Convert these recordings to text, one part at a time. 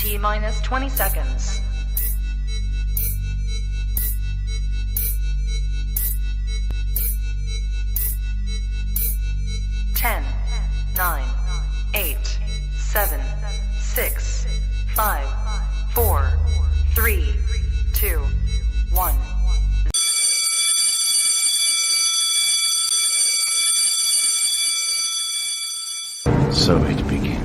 T-minus 20 seconds. 10, 9, 8, 7, 6, 5, 4, 3, 2, 1. So it begins.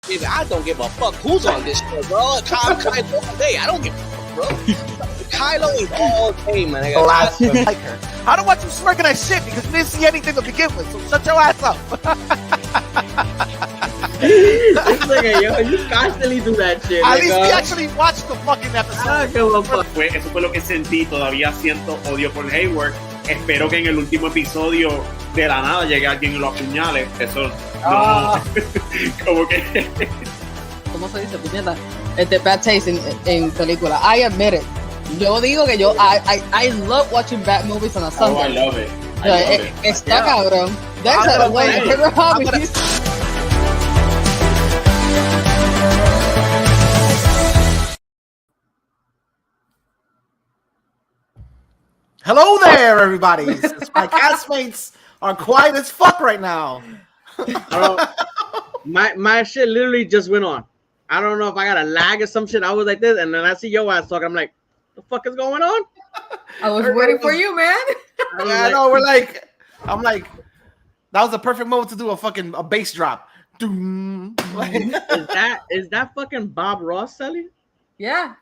Baby, I don't give a fuck who's on this show, bro. I'm Kylo all day. I don't give a fuck, bro. Kylo is all day, man. I got like her. I don't want you smirking at shit because you didn't see anything to begin with, so shut your ass up. It's like, yo, you constantly do that shit. At least we actually watched the fucking episode. I don't give a fuck. Eso fue lo que sentí. Todavía siento odio por Hayward. Espero que en el último episodio de la nada llegue alguien y lo apuñale. Eso no. Como que. ¿Cómo se dice, puñeta? Bad taste en película. I admit it. Yo digo que I love watching bad movies on a Sunday. Oh, I love it. Está cabrón. That's one of my favorite hobbies. Hello there, everybody. My castmates are quiet as fuck right now. My shit literally just went on. I don't know if I got a lag or some shit. I was like this, and then I see your ass talking. I'm like, the fuck is going on? I was waiting for you, man. I know. I'm like, that was the perfect moment to do a bass drop. Doom. Is that fucking Bob Ross, Sally? Yeah.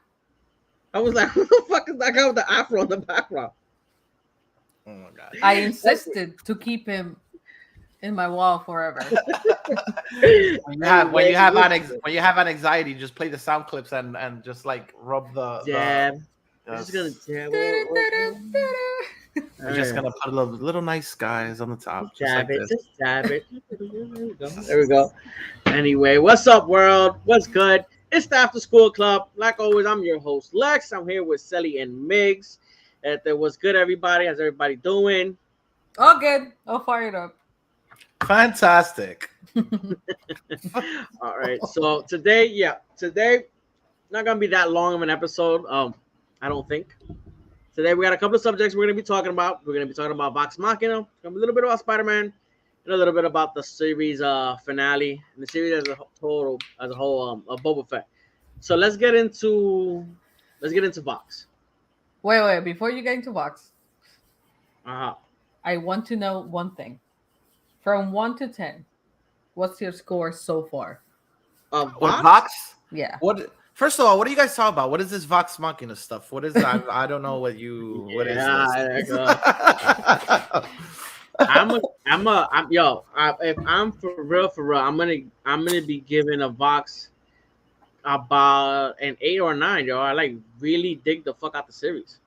I was like, who the fuck is that guy with the afro in the background? Oh my god! I insisted to keep him in my wall forever. when you have an anxiety, just play the sound clips and just like rub the jab. I'm just gonna jab. We're just gonna put a little nice guys on the top. Jab it, just jab it. There we go. Anyway, what's up, world? What's good? It's the After School Club. Like always, I'm your host, Lex. I'm here with Sally and Migs. What's good, everybody? How's everybody doing? All good. All fired up. Fantastic. All right. So today, not gonna be that long of an episode. I don't think. Today we got a couple of subjects we're gonna be talking about. We're gonna be talking about Vox Machina, a little bit about Spider-Man, and a little bit about the series finale and the series as a whole of Boba Fett. So let's get into Vox. Wait, before you get into Vox, I want to know one thing. From 1 to 10, what's your score so far? Vox? Yeah. What? First of all, what are you guys talking about? What is this Vox Machina stuff? What is that? I don't know what you. What is this? If I'm for real, I'm gonna be giving a Vox about an 8 or 9, yo. I like really dig the fuck out the series.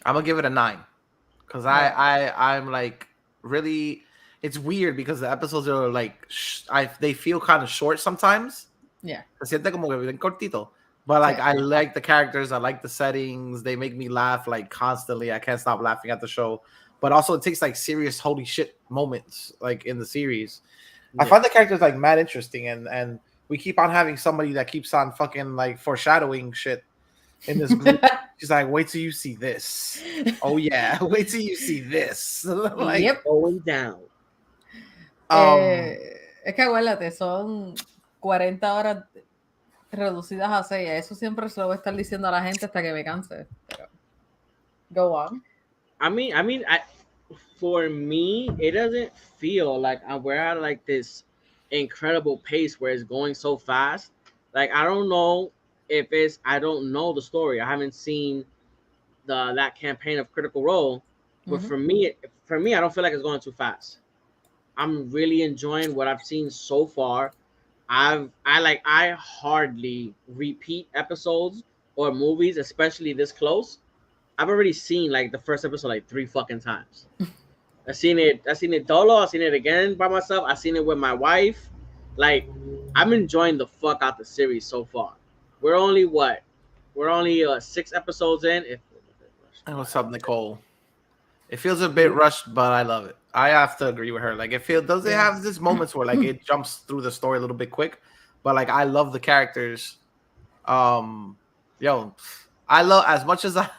I'm gonna give it a 9 because I'm like really. It's weird because the episodes are like they feel kind of short sometimes. Yeah, se siente como que bien cortito. But like I like the characters, I like the settings. They make me laugh like constantly. I can't stop laughing at the show. But also it takes like serious holy shit moments like in the series. Yeah. I find the characters like mad interesting and we keep on having somebody that keeps on fucking like foreshadowing shit in this group. She's like, wait till you see this. Oh yeah, wait till you see this. Like, yep, going down. Es que acuérdate, son 40 horas reducidas a 6. Eso siempre se lo voy a estar diciendo a la gente hasta que me canse. Pero go on. For me, it doesn't feel like we're at like this incredible pace where it's going so fast. Like I don't know I don't know the story. I haven't seen that campaign of Critical Role, but for me, I don't feel like it's going too fast. I'm really enjoying what I've seen so far. I hardly repeat episodes or movies, especially this close. I've already seen like the first episode like 3 fucking times. I've seen it solo. I've seen it again by myself. I've seen it with my wife. Like I'm enjoying the fuck out the series so far. We're only 6 episodes in. And what's up, Nicole? It feels a bit rushed, but I love it. I have to agree with her. Like it have this moments where like it jumps through the story a little bit quick, but like I love the characters. Yo, I love as much as I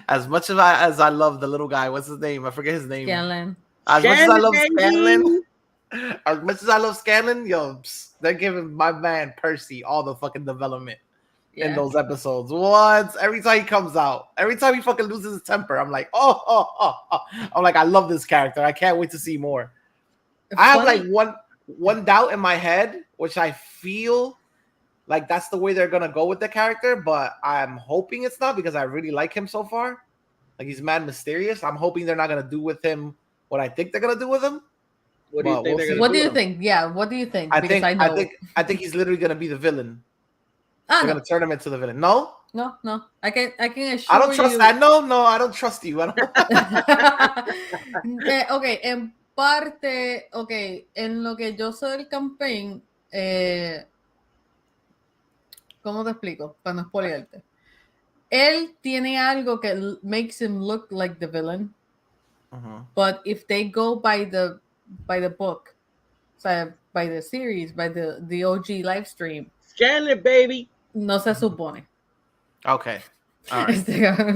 as I love the little guy. What's his name? I forget his name. Scanlan. As much as I love Scanlan, Scanlan, as much as I love Scanlan, yo, they're giving my man Percy all the fucking development in those episodes. Once every time he comes out, every time he fucking loses his temper, I'm like, oh. I'm like, I love this character. I can't wait to see more. I have like one doubt in my head, which I feel like that's the way they're gonna go with the character, but I'm hoping it's not because I really like him so far. Like he's mad mysterious. I'm hoping they're not gonna do with him what I think they're gonna do with him. What do you think they're gonna What do do you with him? think? Yeah, what do you think? I Because think I think he's literally gonna be the villain. They're no. gonna turn him into the villain. No, No. I can assure I don't trust you. that. No, I don't trust you. I don't... Ok, en parte, ok, en lo que yo sé del campaign, ¿cómo te explico? Para no spoilearte. Él tiene algo que makes him look like the villain, but if they go by the book, o sea, by the series, by the OG live stream, Scanlan, baby. no se supone. Okay. All right.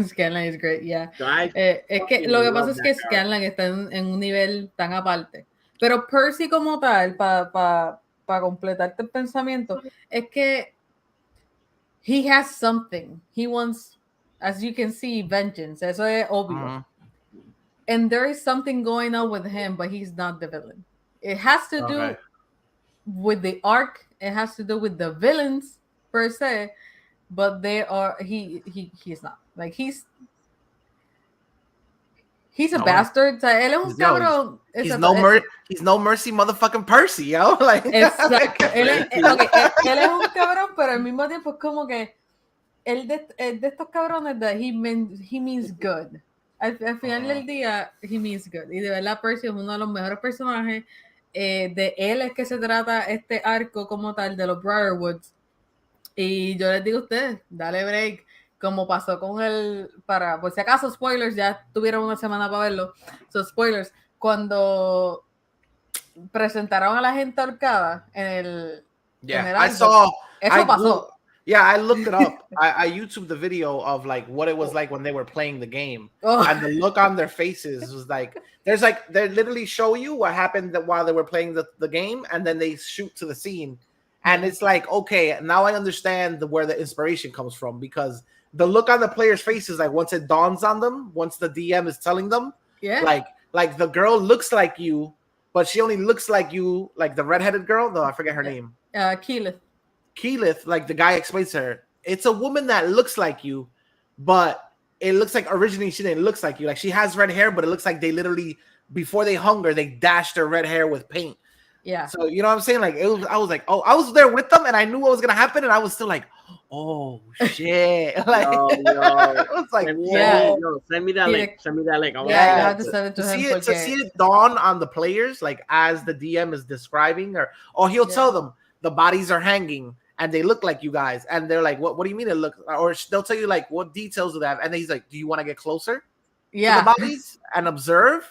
Scanlan is great, yeah. I Es que fucking lo que love pasa es que that guy. Scanlan está en un nivel tan aparte. Pero Percy como tal, para completarte el pensamiento, es que he has something. He wants, as you can see, vengeance. Eso es obvio. And there is something going on with him, but he's not the villain. It has to do with the arc. It has to do with the villains per se, but they are he's not. Like he's a bastard. O sea, él es un cabrón. He's no mercy, motherfucking Percy, yo. Like, exacto. Él es un cabrón, pero al mismo tiempo es como que él de estos cabrones that he means good. Al final del día, he means good. Y de verdad, Percy es uno de los mejores personajes. De él es que se trata este arco como tal de los Briarwoods. Y yo les digo a ustedes, dale break. Como pasó con por si acaso, spoilers, ya tuvieron una semana para verlo. So, spoilers. Cuando presentaron a la gente ahorcada en el eso pasó. I looked it up. I YouTubed the video of like what it was like when they were playing the game, and the look on their faces was like they literally show you what happened while they were playing the game, and then they shoot to the scene, and it's like, okay, now I understand where the inspiration comes from, because the look on the players' faces, like once it dawns on them, once the DM is telling them, like the girl looks like you, but she only looks like you, like the redheaded girl. No, I forget her name. Keyleth, like the guy explains to her, it's a woman that looks like you, but it looks like originally she didn't look like you. Like she has red hair, but it looks like they literally, before they hung her, they dashed her red hair with paint. Yeah. So you know what I'm saying? Like I was like, oh, I was there with them, and I knew what was gonna happen, and I was still like, oh shit. Like I was like, send me that link. Send me that link. I have to send it to him. To see it dawn on the players, like as the DM is describing, or he'll tell them the bodies are hanging and they look like you guys, and they're like, what do you mean it looks? Or they'll tell you like, what details do they have? And then he's like, do you want to get closer to the bodies and observe?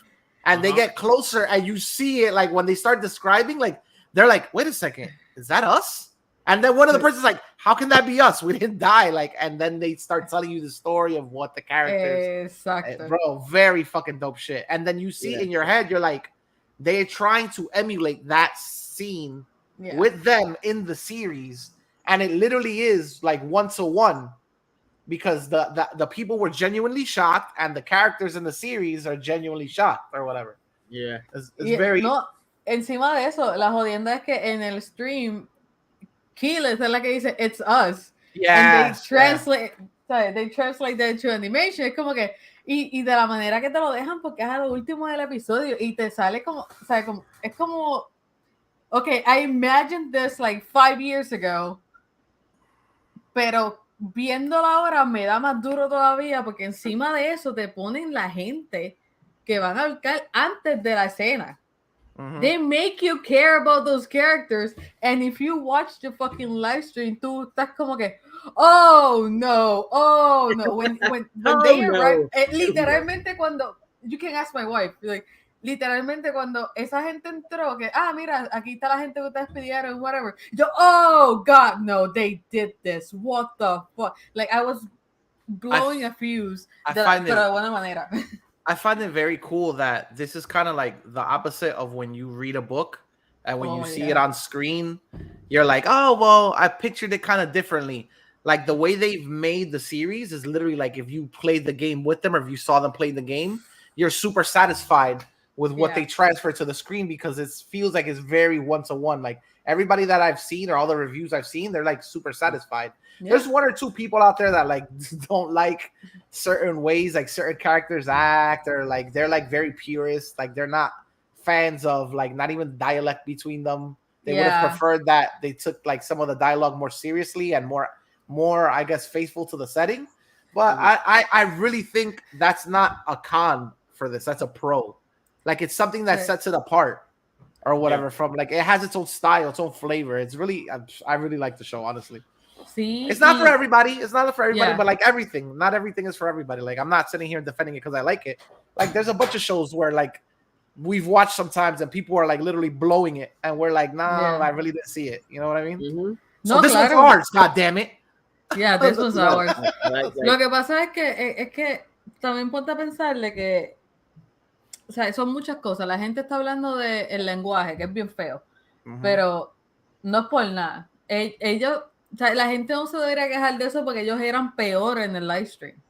And they get closer, and you see it like when they start describing, like they're like, wait a second, is that us? And then one of the person's like, how can that be us? We didn't die. Like, and then they start telling you the story of what the characters. Exactly. Bro, very fucking dope shit. And then you see in your head, you're like, they're trying to emulate that scene with them in the series, and it literally is like 1-to-1, because the people were genuinely shocked, and the characters in the series are genuinely shocked or whatever. Yeah, it's very. No, encima de eso, la jodienda es que en el stream, Keyleth es la que dice it's us. Yeah. And they translate, they translate that to animation. Es como que y de la manera que te lo dejan, porque es a lo último del episodio y te sale como, o sea, como es como. Okay, I imagined this like 5 years ago, pero viéndolo ahora me da más duro todavía, porque encima de eso te ponen la gente que van a buscar antes de la escena. They make you care about those characters, and if you watch the fucking live stream, tú estás como que, oh no. When they arrive, literalmente cuando, you can ask my wife, like literalmente cuando esa gente entró, que, mira, aquí está la gente que ustedes pidieron, whatever. Yo, oh, God, no, they did this. What the fuck? Like, I was blowing a fuse, pero de buena manera. I find it very cool that this is kind of like the opposite of when you read a book and when you see it on screen, you're like, oh, well, I pictured it kind of differently. Like the way they've made the series is literally like if you played the game with them or if you saw them play the game, you're super satisfied with what they transfer to the screen because it feels like it's very one-to-one. Like everybody that I've seen or all the reviews I've seen, they're like super satisfied. There's one or two people out there that like don't like certain ways like certain characters act or like they're like very purist. Like they're not fans of like not even dialect between them. They would have preferred that they took like some of the dialogue more seriously and more I guess faithful to the setting. But I really think that's not a con for this. That's a pro. Like it's something that sets it apart or whatever from like it has its own style, its own flavor. It's really I really like the show, honestly. See, it's not for everybody. It's not for everybody, but like everything, not everything is for everybody. Like I'm not sitting here defending it because I like it. Like there's a bunch of shows where like we've watched sometimes and people are like literally blowing it and we're like, nah, I really didn't see it. You know what I mean? Mm-hmm. So this one's ours, god damn it. Yeah, this was ours. Lo que pasa es que también ponte a pensarle que o sea, son muchas cosas. La gente está hablando del lenguaje, que es bien feo, pero no es por nada. Ellos, o sea, la gente no se debería quejar de eso porque ellos eran peor en el live stream.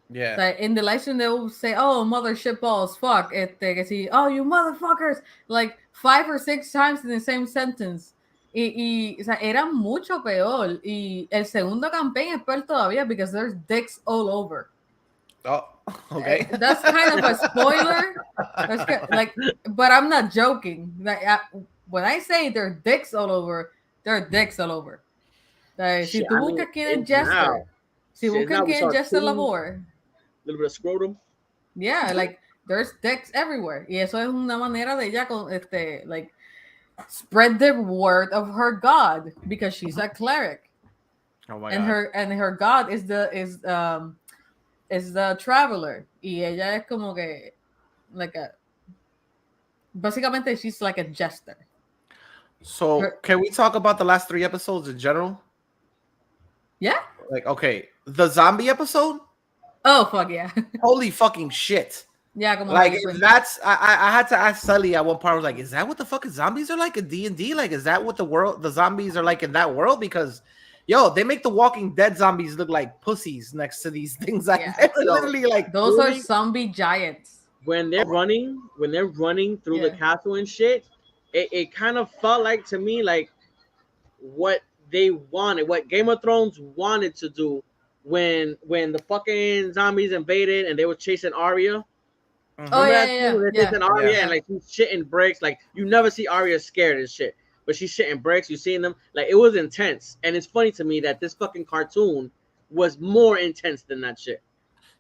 Yeah. O sea, in the live stream they will say, oh, mother shit balls, fuck, que si, oh, you motherfuckers, like 5 or 6 times in the same sentence. Y o sea, era mucho peor. Y el segundo campaign es peor todavía because there's dicks all over. Oh, okay. That's kind of a spoiler. Like, but I'm not joking. Like, when I say there are dicks all over, there are dicks all over. Like, si tú buscas quién es Jester, si buscas quién es Jester Labor, a little bit of scrotum. Yeah, like there's dicks everywhere. Y eso es una manera de ella like spread the word of her god because she's a cleric. Oh my god. Her god is the traveler. Y ella es como que like basically she's like a jester. So can we talk about the last 3 episodes in general? Yeah. Like, okay, the zombie episode? Oh, fuck yeah. Holy fucking shit. Yeah, como like that's I had to ask Sully at one part. I was like, is that what the fucking zombies are like in D&D? Like, is that what the zombies are like in that world? Because yo, they make the Walking Dead zombies look like pussies next to these things. Like literally like those are zombie giants. When they're running through the castle and shit, it kind of felt like to me like what they wanted, what Game of Thrones wanted to do when the fucking zombies invaded and they were chasing Arya. Oh yeah. Chasing Arya and like she's shitting bricks. Like you never see Arya scared and shit, but she's shitting bricks. You seeing them like it was intense, and it's funny to me that this fucking cartoon was more intense than that shit.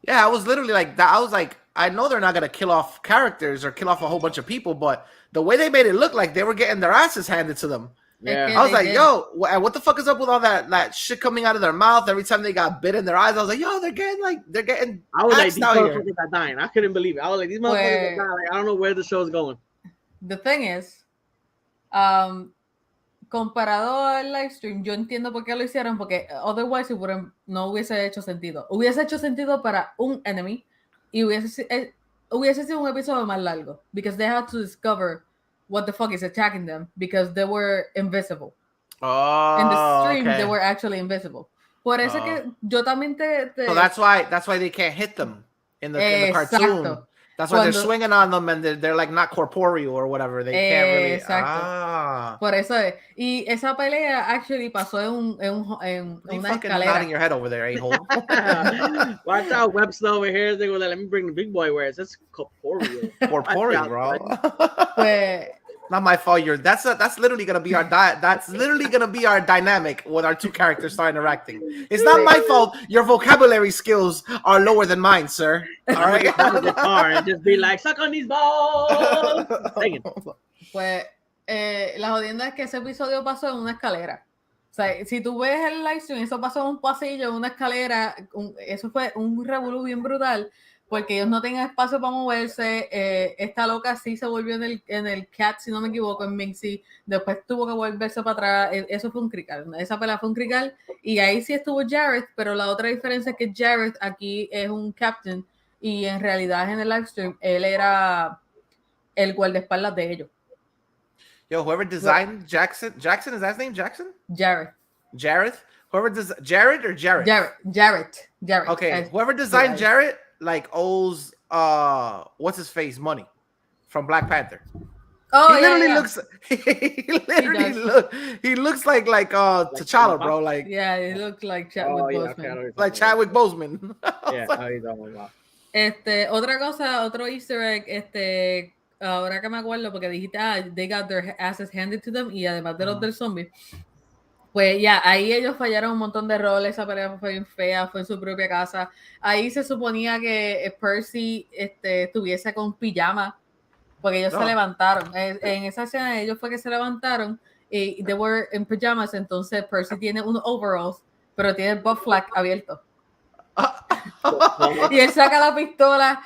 Yeah, I was literally like that. I was like, I know they're not gonna kill off characters or kill off a whole bunch of people, but the way they made it look like they were getting their asses handed to them. Yeah, I was like, yo, what the fuck is up with all that shit coming out of their mouth every time they got bit in their eyes? I was like, yo, they're getting. I was like, these motherfuckers are dying. I couldn't believe it. I was like, these motherfuckers are dying. Like, I don't know where the show's going. The thing is, comparado al live stream, yo entiendo por qué lo hicieron, porque otherwise no hubiese hecho sentido. Hubiese hecho sentido para un enemy y hubiese sido un episodio más largo, because they had to discover what the fuck is attacking them because they were invisible. Oh, in the stream, they were actually invisible. Por eso que yo también So that's why they can't hit them in the cartoon. That's why they're swinging on them and they're like not corporeal or whatever. They can't really. Exacto. Por eso es. Y esa pelea actually pasó en una escalera. Nodding your head over there, a-hole. Watch out, Webster over here. They go, let me bring the big boy. Where that's corporeal. Corporeal, bro. Not my fault. That's literally gonna be our That's literally gonna be our dynamic when our two characters start interacting. It's not my fault. Your vocabulary skills are lower than mine, sir. All right. The car and just be like, suck on these balls. Pues la jodienda es que ese episodio pasó en una escalera. O sea, si tú ves el live stream, eso pasó en un pasillo, en una escalera. Eso fue un revolú bien brutal. porque ellos no tenían espacio para moverse. Esta loca sí se volvió en el Cat, si no me equivoco, en Migs, después tuvo que volverse para atrás. Eso fue un crical, esa pelea fue un crical, y ahí sí estuvo Jareth, pero la otra diferencia es que Jareth aquí es un captain, y en realidad en el livestream él era el guardaespaldas de ellos. Yo, whoever designed Jackson, is that his name? Jackson? Jareth? Whoever Jared or Jareth? Jareth. Okay, whoever designed Jareth like owes what's his face money from Black Panther. Oh, he literally looks he looks like T'Challa, bro. Like he looks like Chadwick Boseman. Like Chadwick Boseman. Otra cosa, otro Easter egg, ahora que me acuerdo, porque dijiste, they got their asses handed to them, y además de los del zombie, pues ya, ahí ellos fallaron un montón de roles, esa pelea fue bien fea, fue en su propia casa. Ahí se suponía que Percy estuviese con pijama, porque ellos se levantaron. En esa escena ellos fue que se levantaron y they were in pajamas, entonces Percy tiene unos overalls, pero tiene el butt flap abierto. Y él saca la pistola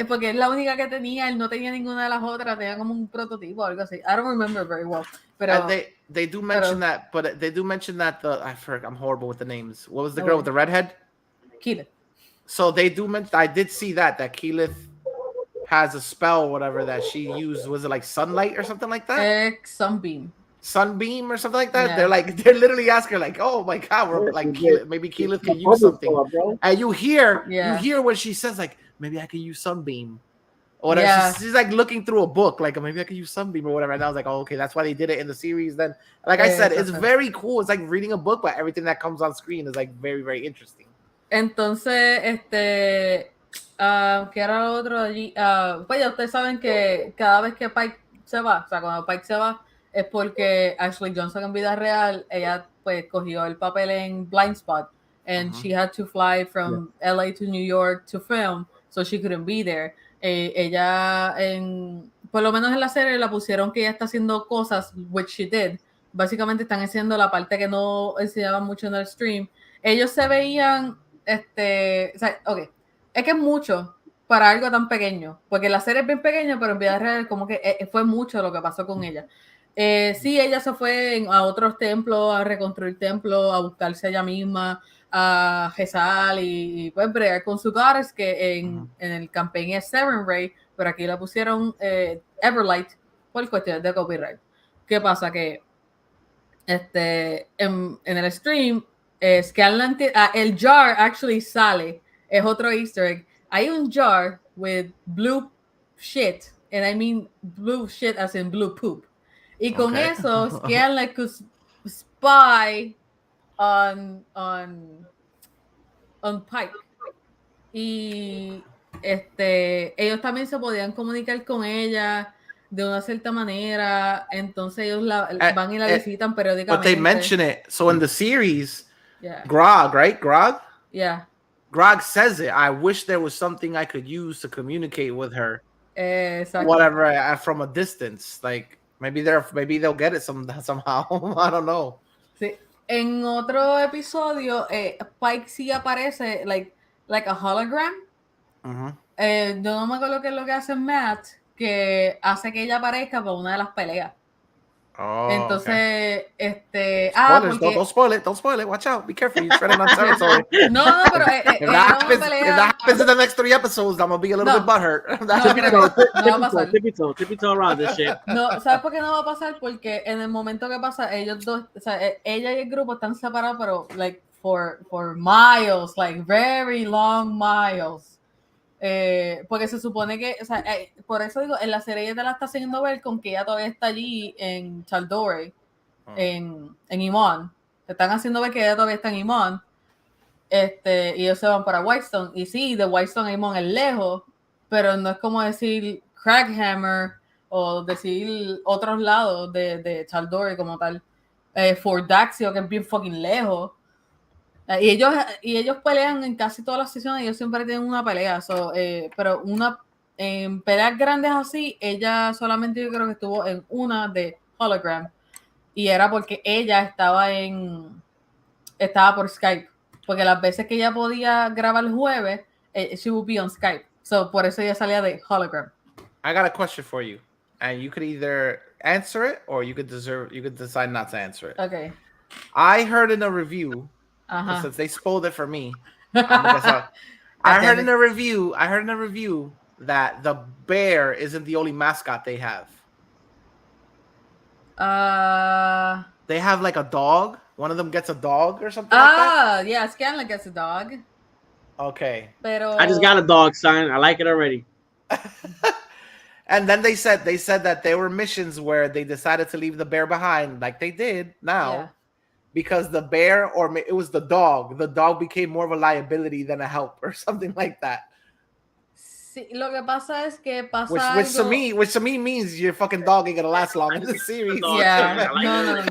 porque es la única que tenía, él no tenía ninguna de las otras, tenía como un prototipo o algo así. I don't remember very well. Pero they do mention that, but they do mention that I'm horrible with the names. What was the girl with the redhead? Keyleth. So they do mention, I did see that Keyleth has a spell or whatever that she used. Was it like sunlight or something like that? Sunbeam or something like that. Yeah. They're literally asking like, oh my god, we're like maybe Keyleth can use something. And you hear when she says like, maybe I can use Sunbeam. Or whatever. Yeah. She's like looking through a book, like maybe I can use Sunbeam or whatever. And I was like, oh, okay, that's why they did it in the series. Then, like I said, it's very cool. It's like reading a book, but everything that comes on screen is like very, very interesting. Entonces, ¿qué era lo otro allí? Pues ya ustedes saben que cada vez que Pike se va, o sea, cuando Pike se va, es porque Ashley Johnson en vida real, ella pues cogió el papel en Blind Spot, and she had to fly from LA to New York to film, so she couldn't be there. Ella, por lo menos en la serie, la pusieron que ella está haciendo cosas, which she did. Básicamente están haciendo la parte que no enseñaban mucho en el stream. Ellos se veían, o sea, es que es mucho para algo tan pequeño, porque la serie es bien pequeña, pero en vida real como que fue mucho lo que pasó con ella. Sí, ella se fue a otros templos, a reconstruir templos, a buscarse a ella misma, a rezar y pues bregar con su goddess, que en el campaign es Seven Ray, pero aquí la pusieron Everlight por cuestiones de copyright. ¿Qué pasa? Que en el stream el jar actually sale, es otro easter egg. Hay un jar with blue shit, and I mean blue shit as in blue poop. Y con eso, Scanlan could spy on Pike. Y ellos también se podían comunicar con ella de una cierta manera. Entonces ellos van y la visitan periódicamente. But they mention it. So in the series, Grog, right? Grog? Yeah. Grog says it. I wish there was something I could use to communicate with her. Exactly. Whatever, from a distance. Like, maybe they'll get it somehow. I don't know. Sí. En otro episodio, Pike sí aparece like a hologram. Yo no me acuerdo qué es lo que hace Matt, que hace que ella aparezca para una de las peleas. Entonces, Spoilers, don't spoil it. Watch out. Be careful. You're treading on territory. No, pero if that happens in the next 3 episodes, I'm gonna be a little bit butthurt. Tippy toe around this shit. No, ¿sabes por qué no va a pasar? Porque en el momento que pasa, ellos dos, o sea, ella y el grupo están separados, pero like for miles, like very long miles. Porque se supone que, o sea, por eso digo, en la serie ella te la está haciendo ver con que ella todavía está allí en Chaldore, en Imon. Te están haciendo ver que ella todavía está en Imon. Y ellos se van para Whitestone. Y sí, de Whitestone a Imon es lejos, pero no es como decir Crackhammer o decir otros lados de Chaldore como tal. Fort Daxio, que es bien fucking lejos. Y ellos pelean en casi todas las sesiones, ellos siempre tienen una pelea, pero en peleas grandes así, ella solamente yo creo que estuvo en una de Hologram, y era porque ella estaba por Skype, porque las veces que ella podía grabar el jueves, she would be on Skype, So, por eso ella salía de hologram. I got a question for you, and you could either answer it or you could decide not to answer it. Okay. I heard in a review, Ajá. since they spoiled it for me, I'm gonna guess out. I heard in a review that the bear isn't the only mascot they have. They have like a dog. One of them gets a dog or something like that. Yeah, Scanlan gets a dog. Okay. Pero... I just got a dog, son. I like it already. And then they said that there were missions where they decided to leave the bear behind, like they did now, because the bear, or it was the dog became more of a liability than a help or something like that. Sí, lo que pasa es que pasa which to me means your fucking dog ain't gonna last long in the series. Yeah, no.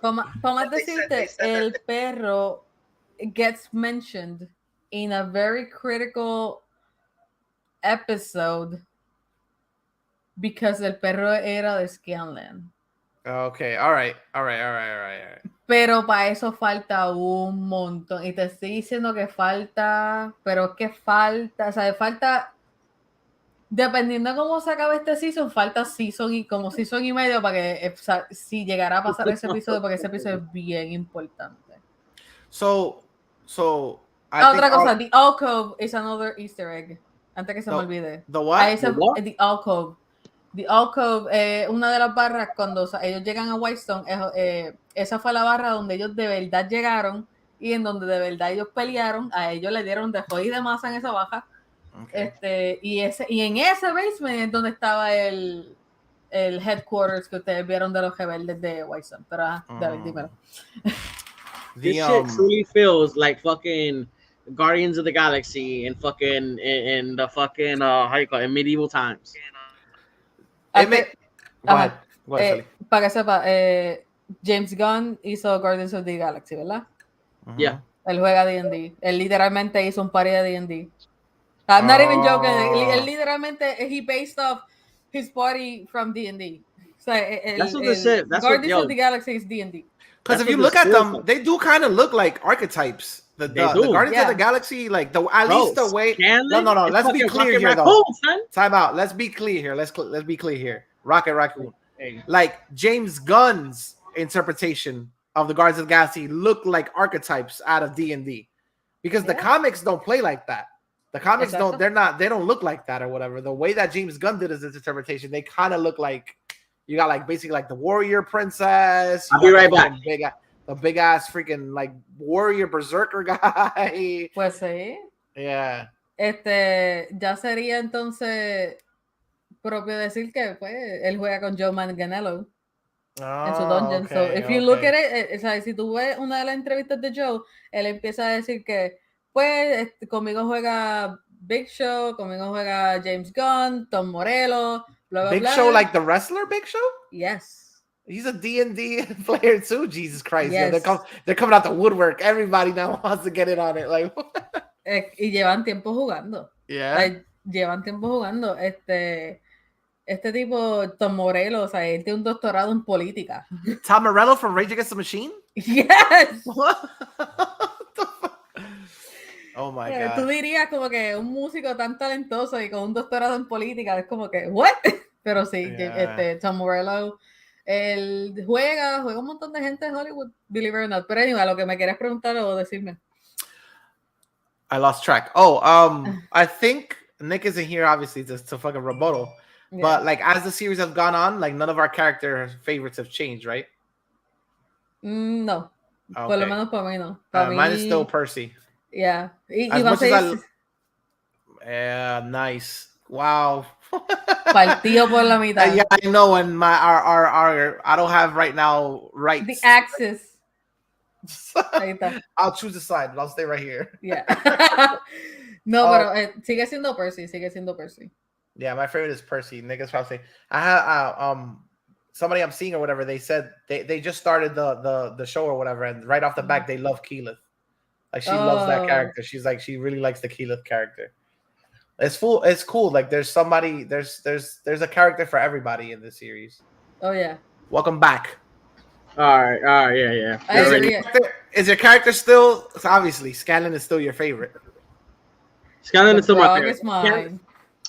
Vamos a decirte, el perro gets mentioned in a very critical episode because el perro era de Scanlan. Okay, all right. Pero para eso falta un montón. Y te estoy diciendo que falta, pero es que falta, o sea, falta, dependiendo de cómo se acabe este season, falta season y medio para que, o sea, si llegará a pasar ese episodio, porque ese episodio es bien importante. Otra cosa, The Alcove is another Easter egg. Antes que se me olvide. The what? The Alcove. The Alcove, una de las barras cuando ellos llegan a Whitestone, esa fue la barra donde ellos de verdad llegaron y en donde de verdad ellos pelearon. A ellos le dieron de jodida masa en esa baja. Okay. Y en ese basement es donde estaba el headquarters que ustedes vieron de los rebeldes de Whitestone. Pero dímelo. This shit truly feels like fucking Guardians of the Galaxy and fucking in the fucking how you call it, in medieval times. Para que sepa, James Gunn hizo Guardians of the Galaxy, ¿verdad? Yeah. Él juega D&D. Él literalmente hizo un party de D&D. I'm not even joking. Él literalmente, he based off his party from D&D. So, that's what they said. Guardians of the Galaxy is D&D. Because if you look at them, they do kind of look like archetypes. The Guardians of the Galaxy, like at least the way. No. Let's be clear here, though. Time out. Let's be clear here. Let's be clear here. Rocket Raccoon. Hey. Like James Gunn's interpretation of the Guardians of the Galaxy look like archetypes out of D&D, because the comics don't play like that. The comics don't. They don't look like that or whatever. The way that James Gunn did his interpretation, they kind of look like you got like basically like the warrior princess. I'll be right back. The big ass freaking like warrior berserker guy. Pues sí. Yeah. Ya sería entonces propio decir que pues él juega con Joe Manganiello en su dungeon. So if you look at it, o sea, si tú ves una de las entrevistas de Joe, él empieza a decir que pues conmigo juega Big Show, conmigo juega James Gunn, Tom Morello, blah blah Big blah. Show, like the wrestler Big Show? Yes. He's a D&D player too. Jesus Christ! Yes. Yeah, they're coming out the woodwork. Everybody now wants to get in on it. Like, y llevan tiempo jugando. Yeah. Like, llevan tiempo jugando. Este tipo Tom Morello, o sea, él tiene un doctorado en política. Tom Morello from Rage Against the Machine. Yes. What? Oh my God. Tú dirías como que un músico tan talentoso y con un doctorado en política es como que what? Pero sí, Tom Morello. Él juega un montón de gente en Hollywood, believe it or not. Pero anyway, lo que me quieres preguntar o decirme. I lost track. I think Nick isn't here, obviously, to fucking rebuttal. Yeah. But like as the series has gone on, like none of our character favorites have changed, right? No. Okay. Por lo menos para mí no. Mine is still Percy. Yeah. Nice. Wow. Partido por la mitad. Yeah, I know, and our I don't have right now rights. The axis. Ahí está. I'll choose a side, but I'll stay right here. Yeah. No, pero sigue siendo Percy. Yeah, my favorite is Percy. Niggas probably say I have somebody I'm seeing or whatever. They said they just started the show or whatever, and right off the back they love Keyleth. Like she loves that character. She's like she really likes the Keyleth character. It's cool. Like there's a character for everybody in this series. Oh yeah. Welcome back. All right, yeah. Is your character still? So obviously, Scanlan is still your favorite. Scanlan The is still my frog favorite. is mine.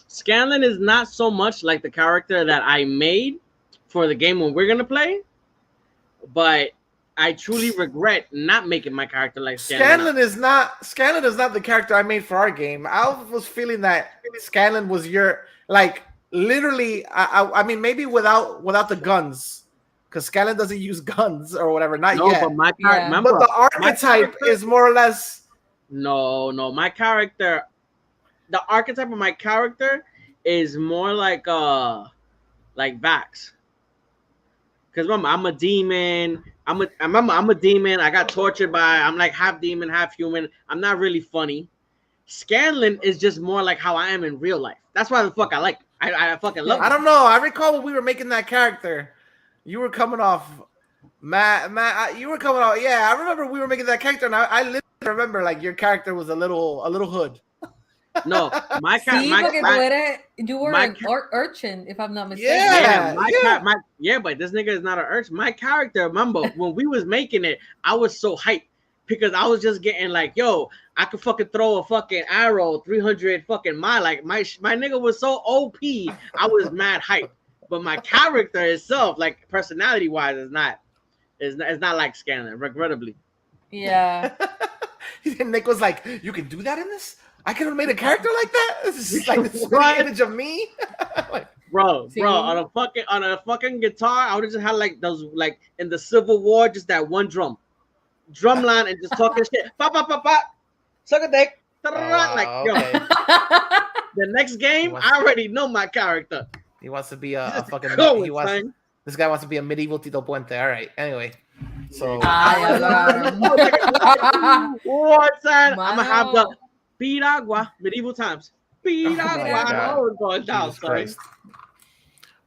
Scanlan is not so much like the character that I made for the game when we're gonna play, but I truly regret not making my character like Scanlan. Scanlan is not the character I made for our game. I was feeling that Scanlan was your like literally. I mean maybe without the guns, because Scanlan doesn't use guns or whatever. Not No, yet. but my Yeah. character, remember, But the my archetype character- is more or less. No, my character, the archetype of my character is more like Vax. Because remember, I'm a demon. I'm a demon. I got tortured by. I'm like half demon, half human. I'm not really funny. Scanlan is just more like how I am in real life. That's why the fuck I like. I fucking love. I don't know. I recall when we were making that character, you were coming off. Matt, you were coming out. Yeah, I remember we were making that character, and I literally remember like your character was a little hood. No, my Sí, porque character. you were my an urchin, if I'm not mistaken. Yeah, But this nigga is not an urchin. My character, remember when we was making it, I was so hyped because I was just getting like, yo, I could fucking throw a fucking arrow 300 fucking mile. Like my nigga was so OP, I was mad hyped. But my character itself, like personality wise, is not like Scanlan, regrettably. Yeah. Nick was like, "You can do that in this? I could have made a character like that. This is like this What? image of me." Like, Bro, See? on a fucking guitar, I would have just had like those like in the Civil War, just that one drum line and just talking shit. Pop, pop, pop, pop. Suck a dick. Like, yo, okay. the next game, I already know my character. He wants to be a fucking. Cool, He wants. son. This guy wants to be a medieval Tito Puente. All right. Anyway, so Ay, hablaron. What, son? I'm gonna have the Mano. Piragua medieval times. Piragua. God. Oh, going down, Jesus son. Christ.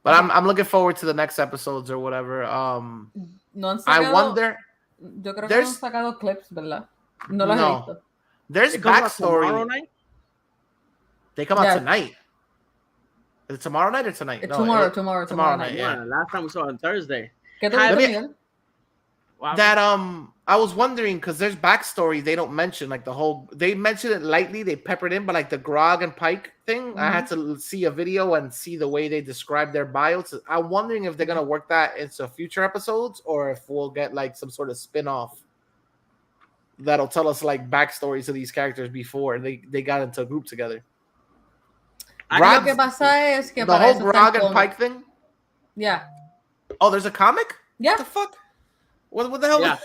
But I'm looking forward to the next episodes or whatever. No han I sacado, wonder. yo creo que no han there's- sacado clips, ¿verdad? No los he No. visto. There's It comes out tomorrow backstory. night? They come out Yeah. tonight. Is it tomorrow night or tonight? No, Tomorrow tomorrow night. night, yeah. Yeah, last time we saw it on Thursday. ¿Qué tú Let viste, me- Miguel? Wow. That I was wondering because there's backstory they don't mention, like the whole. They mention it lightly, they pepper it in, but like the Grog and Pike thing, I had to see a video and see the way they describe their bios. I'm wondering if they're gonna work that into future episodes or if we'll get like some sort of spin-off that'll tell us like backstories of these characters before they got into a group together. I Lo Grog- que pasa es que the para whole eso está Grog el and cómic. Pike thing. Yeah. Oh, there's a comic. Yeah. What the fuck? What the hell? Yeah.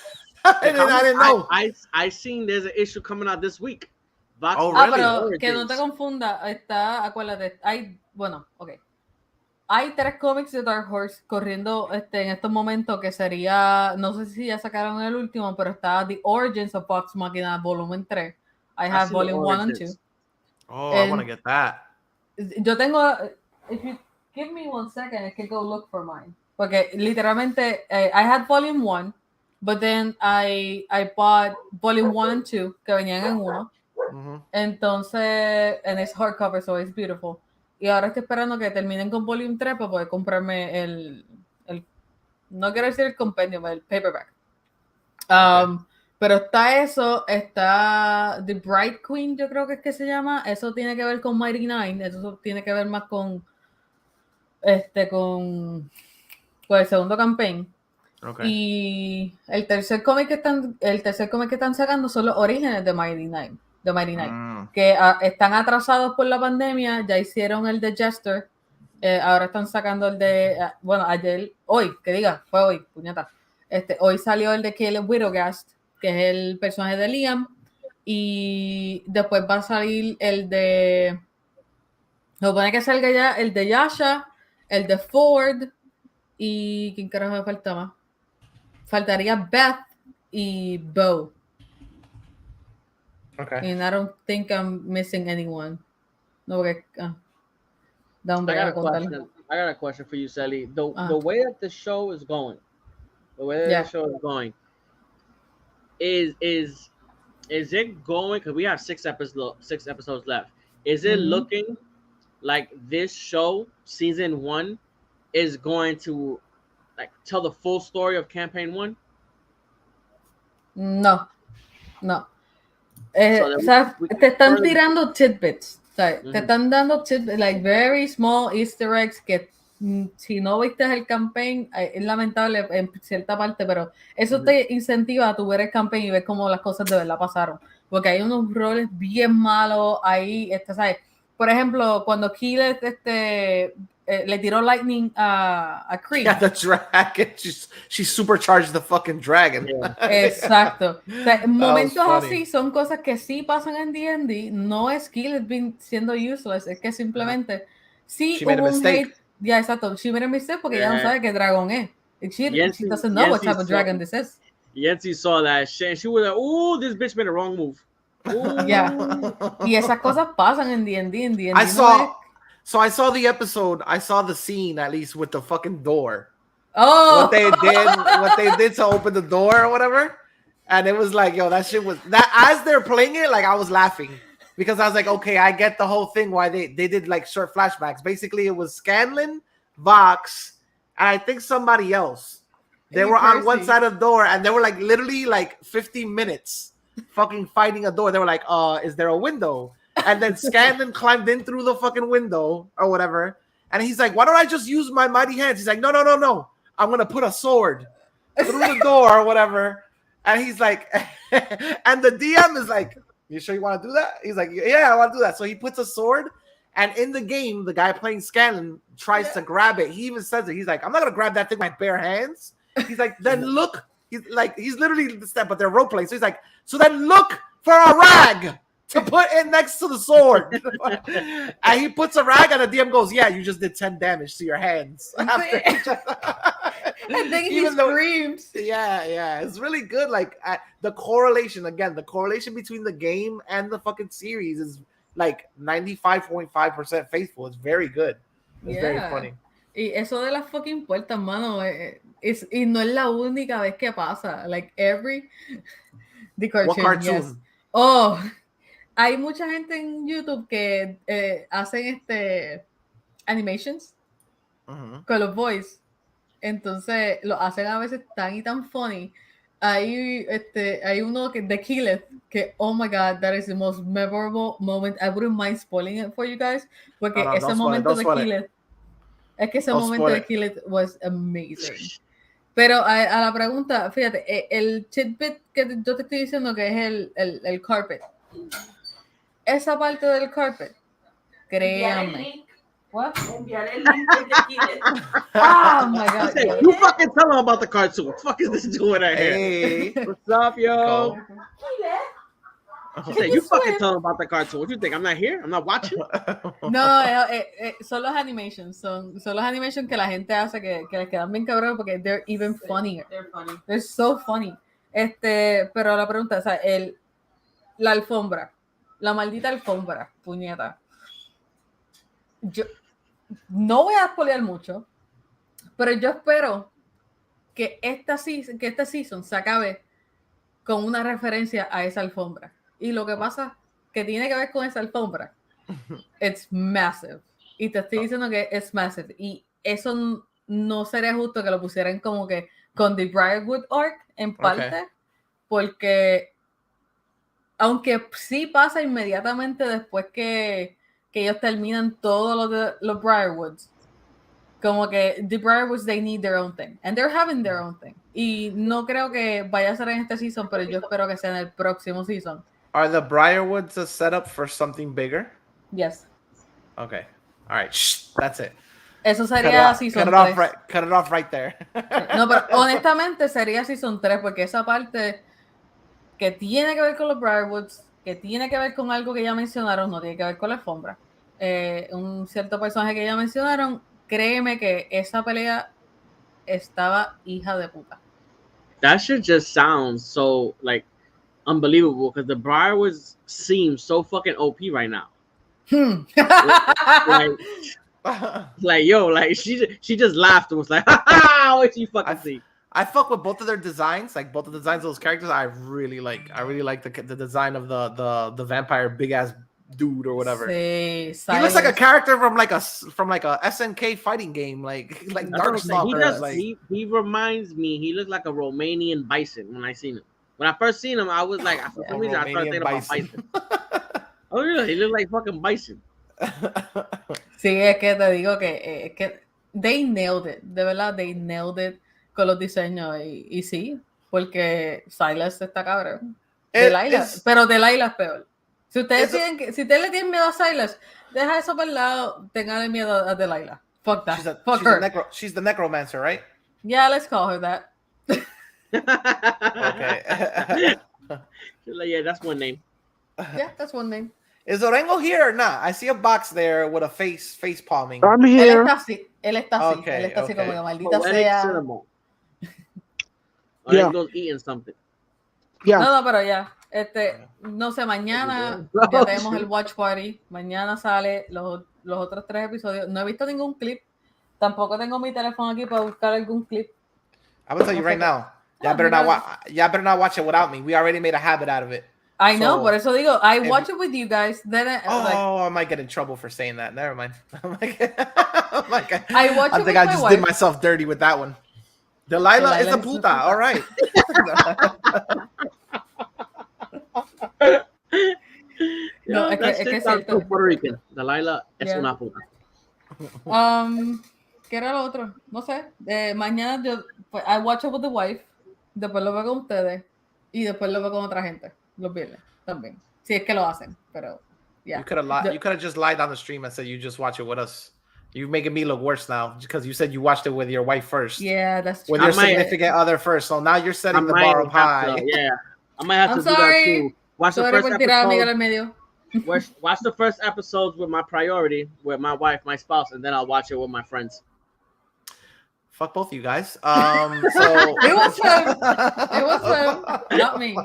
I didn't know. I seen there's an issue coming out this week. Vox Oh, Ah, really? pero que no te confunda, acuérdate, hay 3 cómics de Dark Horse corriendo en estos momentos que sería, no sé si ya sacaron el último, pero está The Origins of Vox Machina Volumen 3. I have seen the Volume 1 and 2. Origins. Oh, I want to get that. Yo tengo, if you give me 1 second, I can go look for mine. Porque literalmente, I had Volume 1, but then I bought Volume 1 and 2, que venían en uno. Mhm. Entonces, and it's hardcover, so it's beautiful. Y ahora estoy esperando que terminen con Volume 3 para poder comprarme el no quiero decir el compendium, el paperback. Pero está eso, está The Bright Queen, yo creo que es que se llama. Eso tiene que ver con Mighty Nine, eso tiene que ver más con con el segundo campaign. Okay. Y el tercer cómic que están sacando son los orígenes de Mighty Nine. Que están atrasados por la pandemia, ya hicieron el de Jester, ahora están sacando el de, fue hoy, puñeta. Hoy salió el de Caleb Widogast, que es el personaje de Liam, y después va a salir el de, se supone que salga ya el de Yasha, el de Ford, y ¿quién carajo me falta más? Faltaría Beth y Bo. Okay. And I don't think I'm missing anyone. No, porque da un I break got a a contar. question. I got a question for you, Sally. The way that the show is going, is it going? Because we have 6 episodes left. Is it looking like this show, season 1, is going to like tell the full story of campaign 1? No. So O sea, we can te están further- tirando tidbits. O sea, te Ujú. están dando tidbits, like very small Easter eggs que si no viste el campaign, es lamentable en cierta parte, pero eso Ujú. te incentiva a tu ver el campaign y ver cómo las cosas de verdad pasaron. Porque hay unos roles bien malos ahí, ¿sabes? Por ejemplo, cuando Keyleth le tiró lightning a Creed. Yeah, the dragon. She supercharged the fucking dragon. Yeah. Exacto. O sea, momentos funny. así son cosas que sí pasan en D&D. No es Keyleth siendo useless, es que simplemente sí She made a hubo un mistake. hate. Ya, exacto. She made a mistake porque ella no Yeah. sabe qué dragón es. She Yancy- doesn't know what Yancy type of saw- dragon this is. Yancy saw that shit and she was like, "Ooh, this bitch made a wrong move." Ooh. Yeah. Y esas cosas pasan en D&D. En D&D I no saw. es- So I saw the episode. I saw the scene at least with the fucking door. Oh! What they did to open the door or whatever, and it was like, yo, that shit was that. As they're playing it, like I was laughing because I was like, okay, I get the whole thing why they did like short flashbacks. Basically, it was Scanlan, Vox, and I think somebody else. They Hey, were on one Percy. side of the door, and they were like literally like 15 minutes fucking fighting a door. They were like, is there a window? And then Scanlan climbed in through the fucking window or whatever. And he's like, why don't I just use my mighty hands? He's like, no. I'm going to put a sword through the door or whatever. And he's like, and the DM is like, you sure you want to do that? He's like, yeah, I want to do that. So he puts a sword. And in the game, the guy playing Scanlan tries to grab it. He even says it. He's like, I'm not going to grab that thing with my bare hands. He's like, then look. He's literally the step, but they're role playing. So he's like, so then look for a rag to put in next to the sword. And he puts a rag and the DM goes, yeah, you just did 10 damage to your hands. And then he Even though- screams. yeah, it's really good. Like the correlation between the game and the fucking series is like 95.5% faithful. It's very good. It's very Yeah. funny. Y eso de las fucking puertas, mano, y no es la única vez que pasa. Like every the cartoon, What cartoon? yes. Oh, hay mucha gente en YouTube que hacen animations Mhm. con los boys. Entonces lo hacen a veces tan y tan funny. Hay uno de Keyleth que, oh my god, that is the most memorable moment. I wouldn't mind spoiling it for you guys. Porque No, ese don't spoil it, momento don't de spoil it. Keyleth, es que ese Don't momento spoil de it. Keyleth was amazing. Pero a la pregunta, fíjate, el tidbit que yo te estoy diciendo que es el carpet. Esa parte del carpet, créanme. What? Enviaré el link de Killer. Oh my god. Say, you fucking tell him about the cartoon. What the fuck is this doing right here? Hey. What's up, yo? Killer. She said, you fucking tell him about the cartoon. What you think? I'm not here? I'm not watching? No, son los animations, son los animations que la gente hace que les quedan bien cabrones porque they're even funnier. They're funny. They're so funny. Pero la pregunta, o sea, la alfombra, la maldita alfombra, puñeta. Yo no voy a spoilear mucho, pero yo espero que esta season se acabe con una referencia a esa alfombra. Y lo que pasa que tiene que ver con esa alfombra, it's massive. Y te estoy diciendo que es massive. Y eso no sería justo que lo pusieran como que con The Briarwood Arc en parte, porque aunque sí pasa inmediatamente después que ellos terminan todos los Briarwoods, como que the Briarwoods, they need their own thing, and they're having their own thing. Y no creo que vaya a ser en este season, pero yo espero que sea en el próximo season. Are the Briarwoods a setup for something bigger? Yes. Okay. All right. Shh, that's it. Eso sería season 3. Cut it off right there. No, pero honestamente sería season 3, porque esa parte que tiene que ver con los Briarwoods, que tiene que ver con algo que ya mencionaron, no tiene que ver con la alfombra. Un cierto personaje que ya mencionaron, créeme que esa pelea estaba hija de puta. That shit just sounds so, like, unbelievable because the Briarwoods seem so fucking OP right now. Like, yo, like, she just laughed and was like, ha ha, what you fucking see? I fuck with both of their designs, like both of the designs of those characters. I really like the design of the vampire big ass dude or whatever. Sí, he looks like a character from like a SNK fighting game, like That's what I'm saying. Darkstalker. He reminds me. He looks like a Romanian bison when I seen him. When I first seen him, I was like, for some reason, I started thinking about Bison. Oh, really? He looked like fucking Bison. Sí, es que te digo que they nailed it. De verdad, they nailed it con los diseños. Y sí, porque Silas está cabrón. Delilah, pero Delilah es peor. Si ustedes le tienen miedo a Silas, deja eso por el lado, tengan miedo a Delilah. Fuck that. Fuck her. She's the necromancer, right? Yeah, let's call her that. Okay. Yeah, that's one name. Yeah, that's one name. Is Orengo here or not? I see a box there with a face palming. I'm here. Él está así. Okay, Él está así okay. como que maldita sea. Orengo's eating something. Yeah. No, pero ya. No sé, mañana ya tenemos el watch party. Mañana sale los otros 3 episodios. No he visto ningún clip. Tampoco tengo mi teléfono aquí para buscar algún clip. I'm gonna tell you right now. Y'all better not watch it without me. We already made a habit out of it. I know, por eso digo, I watch it with you guys. Then I might get in trouble for saying that. Never mind. I think I just did myself dirty with that one. Delilah is a puta. All right. No, es que es cierto. Puerto Rican. Delilah es una puta. ¿Qué era lo otro? No sé. Mañana I watch it with the wife. Después lo veo con ustedes. Y después lo veo con otra gente. Los viernes también. Si es que lo hacen. Pero, yeah. You could have just lied on the stream and said you just watch it with us. You're making me look worse now because you said you watched it with your wife first. Yeah, that's true. With your significant other first. So now you're setting the bar up high. Yeah. I might have to do that too. Watch the first episode. Watch the first episodes with my priority, with my wife, my spouse, and then I'll watch it with my friends. Fuck both of you guys. So it was him, not me.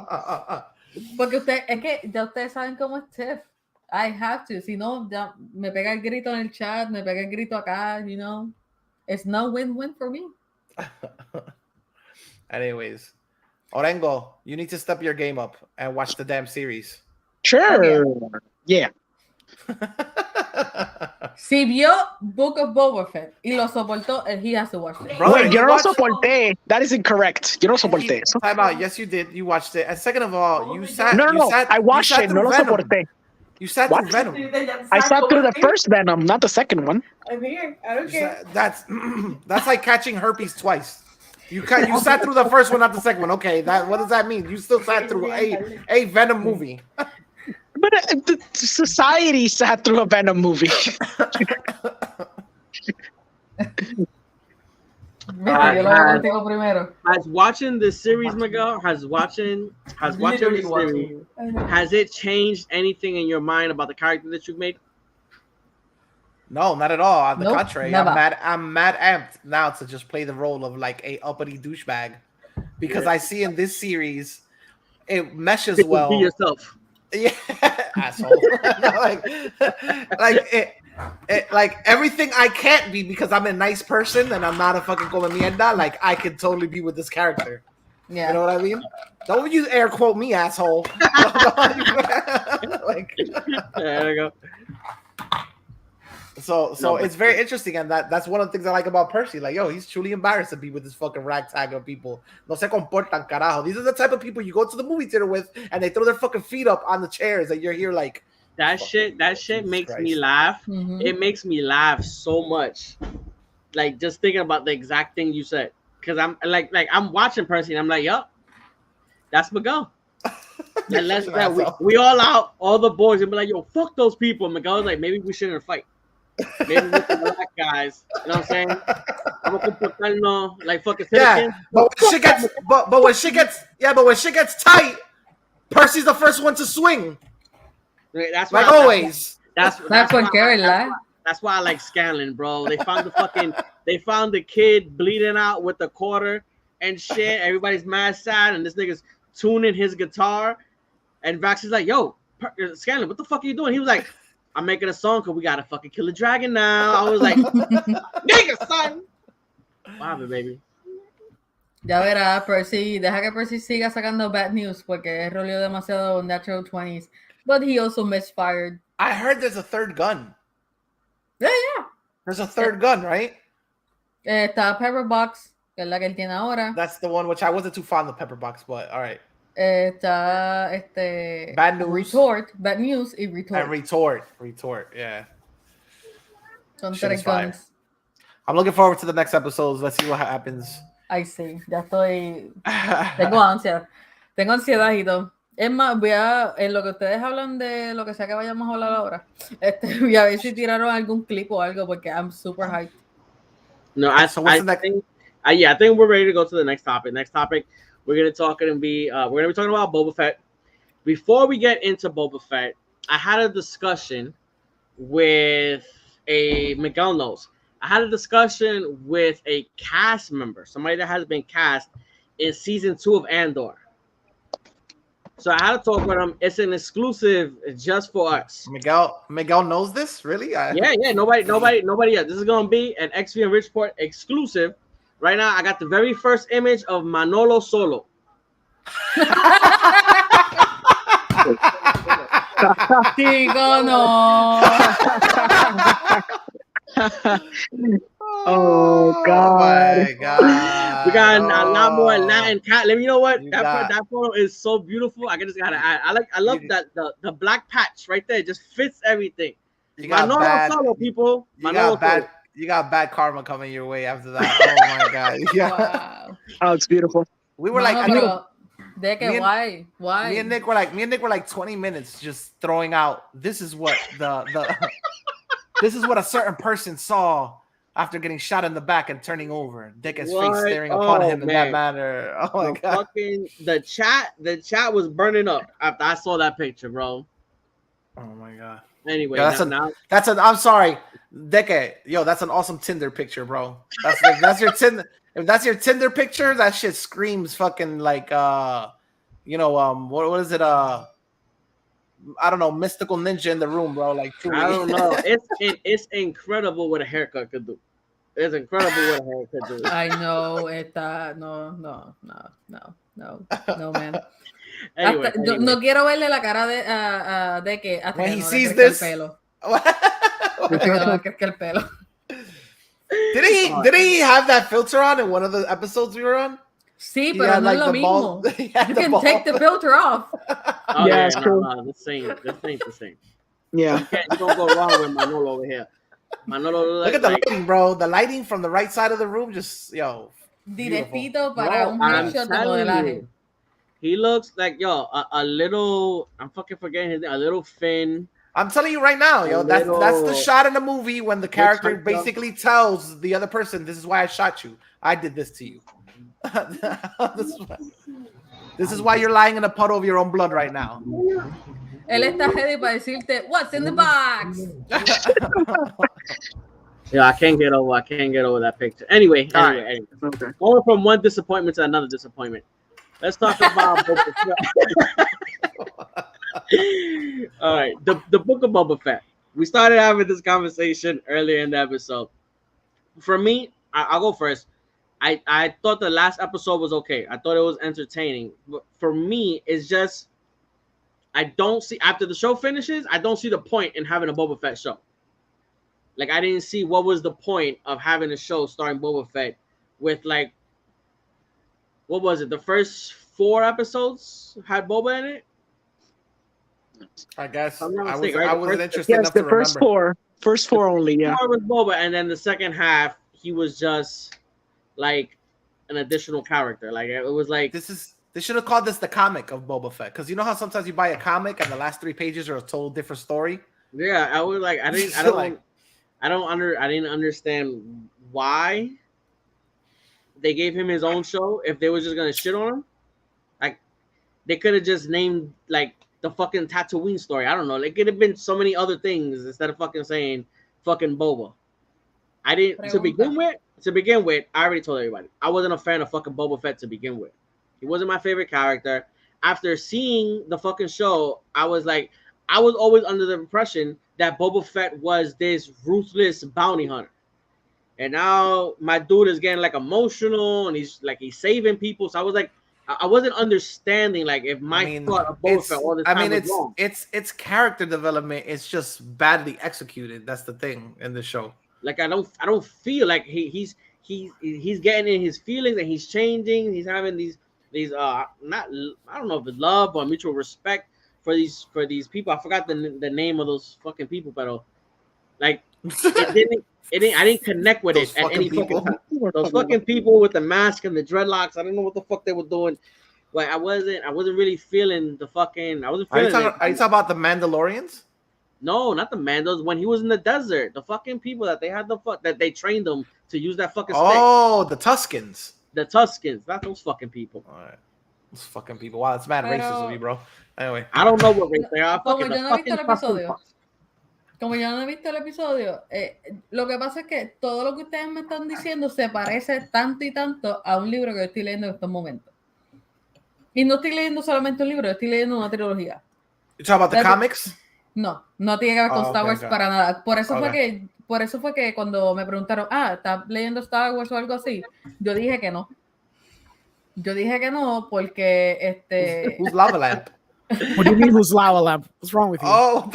Porque es que ya ustedes saben cómo es Tiff. I have to. Si no, ya me pega el grito en el chat, me pega el grito acá, you know. It's no win-win for me. Anyways, Orengo, you need to step your game up and watch the damn series. Sure. Yeah. Si vio Book of Boba Fett y lo soportó, he has to watch it. Wait, yo no soporté. That is incorrect. Yo no soporté. Time out. Yes, you did. You watched it. And second of all, you sat. No. I watched it. No lo soporté. You sat through Venom. I sat through the first Venom, not the second one. I'm here. I don't care. That's like catching herpes twice. You sat through the first one, not the second one. Okay, what does that mean? You still sat through a Venom movie. But the society sat through a Venom movie. Has watching the series, Miguel, has it changed anything in your mind about the character that you've made? No, not at all. On the Nope, contrary, never. I'm mad amped now to just play the role of like a uppity douchebag because I see in this series it meshes well. Be yourself. Yeah, asshole. like everything I can't be because I'm a nice person and I'm not a fucking come mierda. Like I could totally be with this character. Yeah. You know what I mean? Don't use air quote me, asshole. Like, there you go. So it's very interesting, and that's one of the things I like about Percy. Like, yo, he's truly embarrassed to be with this fucking ragtag of people. No se comportan, carajo. These are the type of people you go to the movie theater with, and they throw their fucking feet up on the chairs, and you're here like that shit. That shit makes me laugh. Mm-hmm. It makes me laugh so much, like just thinking about the exact thing you said. Because I'm like I'm watching Percy, and I'm like, yup, that's Miguel. And let's we all out, all the boys, and be like, yo, fuck those people. And Miguel's like, maybe we shouldn't fight. Maybe with the black guys, you know what I'm saying? I'm gonna comportarnos like fucking citizens. But when shit gets tight, Percy's the first one to swing. That's like always. That's when Karen laughed. That's why I like Scanlan, bro. They found the kid bleeding out with the quarter and shit. Everybody's mad sad, and this nigga's tuning his guitar. And Vax is like, yo, Scanlan, what the fuck are you doing? He was like, I'm making a song because we gotta fucking kill a dragon now. I was like, nigga, son. What happened, baby? Ya verás, Percy, deja que Percy siga sacando bad news porque roleó demasiado Natural 20s. But he also misfired. I heard there's a third gun. Yeah. There's a third gun, right? Está Pepper Box, que es la que él tiene ahora. That's the one which I wasn't too fond of Pepper Box, but all right. Está Bad News. Bad News y Retort. And Retort, yeah. Son Shit is tres fire. guns. I'm looking forward to the next episodes. Let's see what happens. Ay, sí, ya estoy. Tengo ansia. Tengo ansiedad y todo. Es más, voy a. En lo que ustedes hablan de lo que sea que vayamos a hablar ahora, voy a ver si tiraron algún clip o algo, porque I'm super hyped. No, So what's the next? think, I think we're ready to go to the next topic. Next topic, we're gonna talk and be we're gonna be talking about Boba Fett. Before we get into Boba Fett, I had a discussion with Miguel knows. I had a discussion with a cast member, somebody that has been cast in season 2 of Andor. So I had to talk with him. It's an exclusive just for us. Miguel knows this, really? Yeah. Nobody else. This is gonna be an XV and Richport exclusive. Right now, I got the very first image of Manolo Solo. Chico, no. Oh God! My God! We got a lot more Latin cat. Let me know what You that got- that photo is so beautiful. I just gotta. I love that the black patch right there. It just fits everything. You got Manolo bad. Solo, people. You Manolo got bad. Solo. You got bad karma coming your way after that. Oh my God! Yeah. Wow. Oh, it's beautiful. We were like, I think De que Me and- why? me and Nick were like 20 minutes just throwing out. This is what the this is what a certain person saw after getting shot in the back and turning over. Dick's What? face staring upon Oh, him in that man. manner. Oh my God! The chat was burning up after I saw that picture, bro. Oh my God! Anyway, Yeah, that's I'm sorry, Deke. Yo, that's an awesome Tinder picture, bro. If that's your Tinder. If that's your Tinder picture, that shit screams fucking like what is it? I don't know, mystical ninja in the room, bro. Like truly. I don't know. It's incredible what a haircut could do. It's incredible what a haircut could do. I know no, man. Anyway, Hasta- no quiero verle la cara de que hasta When que he no le sees crezca el this- pelo. Hasta que no le crezca el pelo. Did he have that filter on in one of the episodes we were on? Sí, He pero had, no es like, lo the mismo. ball- he had You the can ball. take the filter off. Oh, Yeah, yeah, it's true. no, the same. The same. Yeah. You don't go wrong with Manolo over here. Manolo Look at the lighting, bro. The lighting from the right side of the room, just beautiful. Directito para un I'm headshot de telling modelaje. you, he looks like a little. I'm fucking forgetting his name. A little Finn. I'm telling you right now, yo, that's the little- shot in the movie when the character Hunter. basically tells the other person, "This is why I shot you. I did this to you. This is why you're lying in a puddle of your own blood right now." Él está ready para decirte, what's in the box? Yeah, I can't get over that picture. Anyway, anyway. Okay. Going from one disappointment to another disappointment. Let's talk about Boba Fett. All right, the book of Boba Fett. We started having this conversation earlier in the episode. For me, I'll go first. I thought the last episode was okay. I thought it was entertaining. But for me, it's just I don't see after the show finishes, I don't see the point in having a Boba Fett show. Like I didn't see what was the point of having a show starring Boba Fett with like what was it? The first 4 episodes had Boba in it. I guess I'm not I mistaken, right? wasn't The interested Yes, enough to the first remember. four only. Yeah. Part was Boba, and then the second half he was just like an additional character. Like it was like They should have called this the comic of Boba Fett, because you know how sometimes you buy a comic and the last 3 pages are a total different story. yeah, I was like I didn't understand why they gave him his own show if they were just gonna shit on him. Like they could have just named like the fucking Tatooine story. I don't know. It could have been so many other things instead of fucking saying fucking Boba. I didn't to begin with. I already told everybody I wasn't a fan of fucking Boba Fett to begin with. He wasn't my favorite character. After seeing the fucking show, I was always under the impression that Boba Fett was this ruthless bounty hunter. And now my dude is getting like emotional and he's saving people. So I was like, I wasn't understanding like if my thought of Boba Fett all the time was wrong. It's character development. It's just badly executed. That's the thing in the show. Like I don't feel like he's getting in his feelings and he's changing. He's having these not I don't know if it's love or mutual respect for these people. I forgot the name of those fucking people, but like it didn't I didn't connect with it at any fucking time. Those fucking people with the mask and the dreadlocks, I don't know what the fuck they were doing. But I wasn't really feeling the fucking. I wasn't feeling. Are you talking about the Mandalorians? No, not the Mandos. When he was in the desert, the fucking people that they had that they trained them to use that fucking stick. Oh, the Tuskens. The Tuskens, not those fucking people. All right, those fucking people. Wow, it's mad racist of you, bro. Anyway, I don't know what race they are. Como yo no he visto el episodio. Como yo no he visto el episodio, lo que pasa es que todo lo que ustedes me están diciendo se parece tanto y tanto a un libro que yo estoy leyendo en estos momentos. Y no estoy leyendo solamente un libro, estoy leyendo una trilogía. You talking about the comics? No tiene que ver con Star Wars para nada. Por eso fue que cuando me preguntaron, ¿estás leyendo Star Wars o algo así? Yo dije que no. Yo dije que no porque Who's Lava Lamp? What do you mean, who's Lava Lamp? What's wrong with you? Oh.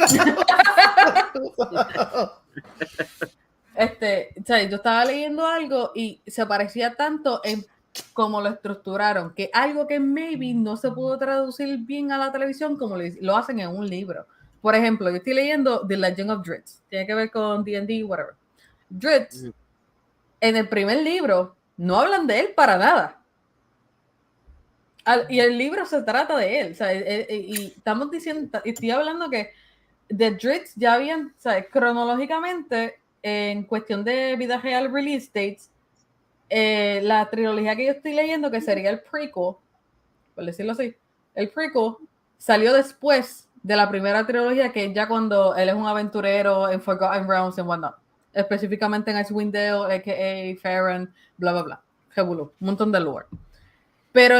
O sea, yo estaba leyendo algo y se parecía tanto en cómo lo estructuraron, que algo que maybe no se pudo traducir bien a la televisión como lo hacen en un libro. Por ejemplo, yo estoy leyendo The Legend of Drizzt, tiene que ver con D&D, whatever. Drizzt, en el primer libro, no hablan de él para nada. Y el libro se trata de él, o sea, y estamos diciendo, estoy hablando que de Drizzt ya habían, o sea, cronológicamente, en cuestión de vida real release dates, la trilogía que yo estoy leyendo, que sería el prequel, por decirlo así, el prequel salió después de la primera trilogía, que es ya cuando él es un aventurero en Forgotten Realms and whatnot, específicamente en Icewind Dale, a.k.a. Farron, bla bla bla, Jebulu, un montón de lore. Pero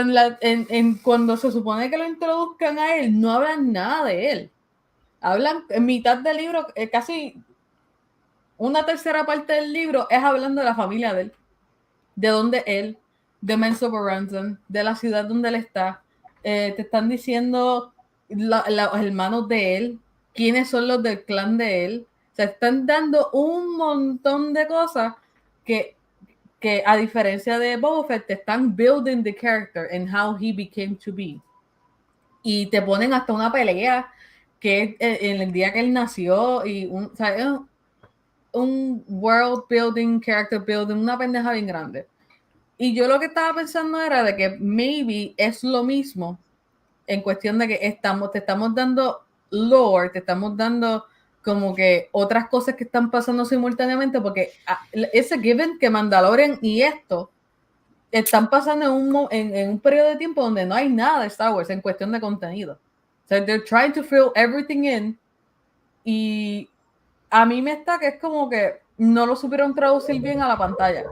cuando se supone que lo introduzcan a él, no hablan nada de él. Hablan en mitad del libro, casi una tercera parte del libro es hablando de la familia de él, de dónde él, de Menso Baranzan, de la ciudad donde él está. Te están diciendo los hermanos de él, quiénes son los del clan de él. O sea, están dando un montón de cosas que a diferencia de Boba Fett, te están building the character and how he became to be. Y te ponen hasta una pelea que es en el día que él nació y o sea, un world building, character building, una pendeja bien grande. Y yo lo que estaba pensando era de que maybe es lo mismo en cuestión de que te estamos dando lore, te estamos dando como que otras cosas que están pasando simultáneamente, porque ese given que Mandalorian y esto están pasando en un periodo de tiempo donde no hay nada de Star Wars en cuestión de contenido. O sea, they're trying to fill everything in, y a mí me está que es como que no lo supieron traducir bien a la pantalla.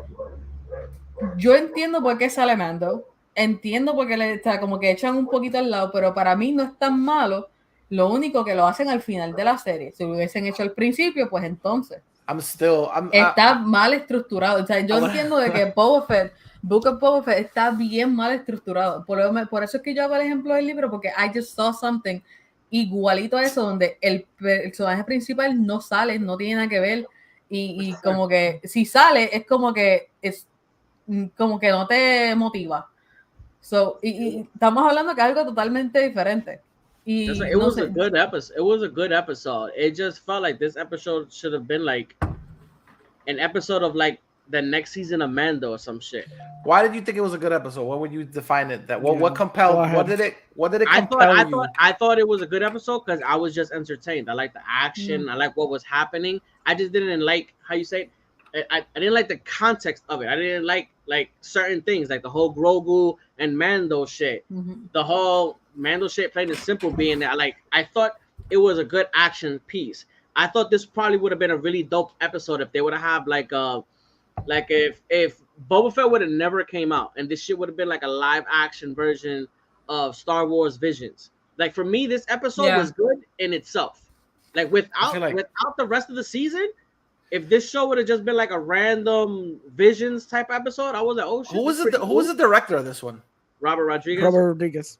Yo entiendo por qué sale Mando, entiendo por qué como que echan un poquito al lado, pero para mí no es tan malo. Lo único que lo hacen al final de la serie. Si lo hubiesen hecho al principio, pues entonces está mal estructurado. O sea, yo entiendo de que Book of Boba Fett está bien mal estructurado. Por eso es que yo hago el ejemplo del libro, porque I just saw something igualito a eso, donde el personaje principal no sale, no tiene nada que ver, y como que si sale es como que no te motiva. Y estamos hablando que es algo totalmente diferente. It was a good episode. It was a good episode. It just felt like this episode should have been like an episode of like the next season of Mando or some shit. Why did you think it was a good episode? What would you define it? What compelled? What did it compel you? I thought it was a good episode because I was just entertained. I liked the action. I liked what was happening. I just didn't like how you say it. I didn't like the context of it. I didn't like certain things, like the whole Grogu and Mando shit. The whole Mando shit, plain and simple, being there. I thought it was a good action piece. I thought this probably would have been a really dope episode if they would have if Boba Fett would have never came out and this shit would have been like a live action version of Star Wars Visions. Like for me, this episode was good in itself. Like without the rest of the season, if this show would have just been like a random Visions type episode, I was like, oh shit. Who was the director of this one? Robert Rodriguez.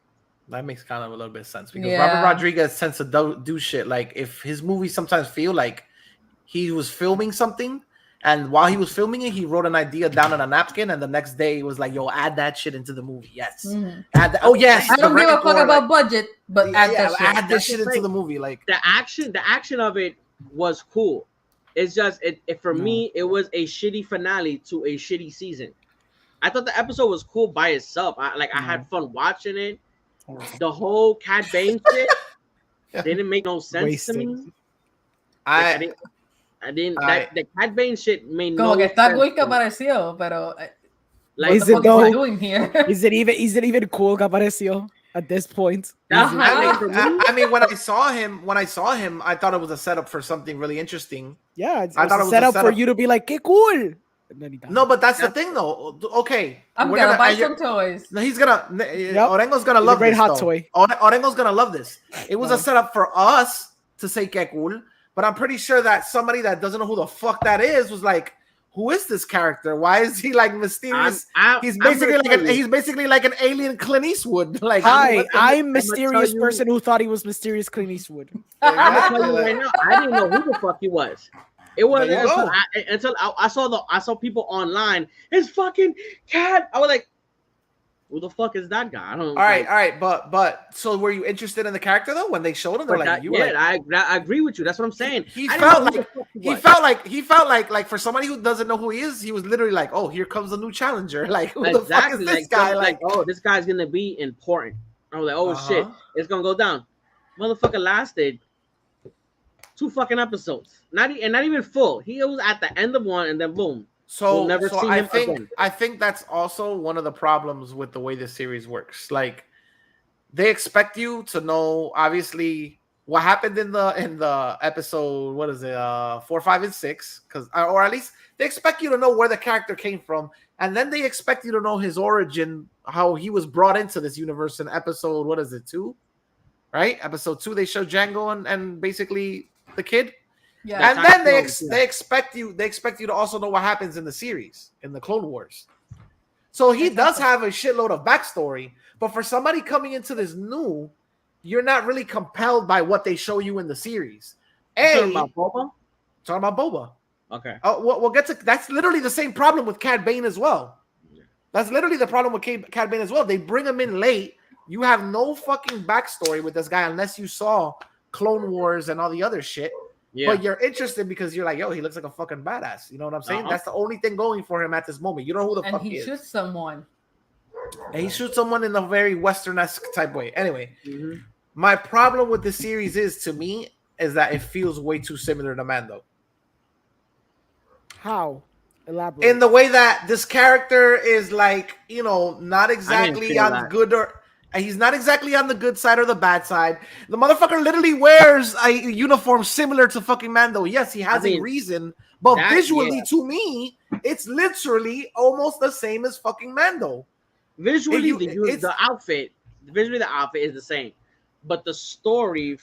That makes kind of a little bit of sense because Robert Rodriguez tends to do shit. Like if his movies sometimes feel like he was filming something And while he was filming it, he wrote an idea down on a napkin, and the next day he was like, "Yo, add that shit into the movie." Yes. Add that. Oh yes. I don't give a fuck about budget, but add add this shit That's into the the movie. Like the action of it was cool. It's just it for me, it was a shitty finale to a shitty season. I thought the episode was cool by itself. I had fun watching it. The whole Cat Bane shit didn't make no sense to me. I didn't. The Cat Bane shit made Como no que está sense cool to que me. apareció, pero Like, Is what it the fuck though? am I doing here? Is it even cool que apareció at this point? I mean, when I saw him, I thought it was a setup for something really interesting. Yeah, it's I thought it was a set up for setup. you to be like, "Qué cool." No, but that's the thing, though. Okay, I'm we're gonna buy and some toys. No, he's gonna. Orengo's gonna It's a love great this. hot though. toy. Orengo's gonna love this. It was a setup for us to say "que cool," but I'm pretty sure that somebody that doesn't know who the fuck that is was like, "Who is this character? Why is he like mysterious?" He's basically like an alien Clint Eastwood. Like, hi, I'm mysterious person who thought he was mysterious Clint Eastwood. I'm gonna tell you right now, I didn't know who the fuck he was. It wasn't There you until I saw people online. His fucking cat. I was like, who the fuck is that guy? I don't. All right, but so were you interested in the character though when they showed him? They're like, I agree with you. That's what I'm saying. He felt like for somebody who doesn't know who he is, he was literally like, oh, here comes a new challenger. Like, who the fuck is this guy? Like, oh, this guy's gonna be important. I was like, oh shit, it's gonna go down. Motherfucker lasted 2 fucking episodes. Not even full. He was at the end of one, and then boom. So, we'll so I think that's also one of the problems with the way this series works. Like, they expect you to know obviously what happened in the episode. What is it? 4, 5, and 6, or at least they expect you to know where the character came from, and then they expect you to know his origin, how he was brought into this universe in episode. What is it? 2, right? Episode 2. They show Django and basically the kid. Yeah. And then they expect you to also know what happens in the series, in the Clone Wars. So he does have a shitload of backstory, but for somebody coming into this new, you're not really compelled by what they show you in the series. Talking about Boba? Talking about Boba. Okay. We'll get to that's literally the same problem with Cad Bane as well. That's literally the problem with Cad Bane as well. They bring him in late. You have no fucking backstory with this guy unless you saw Clone Wars and all the other shit. Yeah. But you're interested because you're like, yo, he looks like a fucking badass. You know what I'm saying? That's the only thing going for him at this moment. You don't know who the fuck he is. And he shoots someone. And he shoots someone in a very Western-esque type way. Anyway, my problem with the series is that it feels way too similar to Mando. How? Elaborate. In the way that this character is like, not exactly on good or... He's not exactly on the good side or the bad side. The motherfucker literally wears a uniform similar to fucking Mando. Yes, he has a reason, but visually, to me, it's literally almost the same as fucking Mando. Visually, the outfit is the same, but the story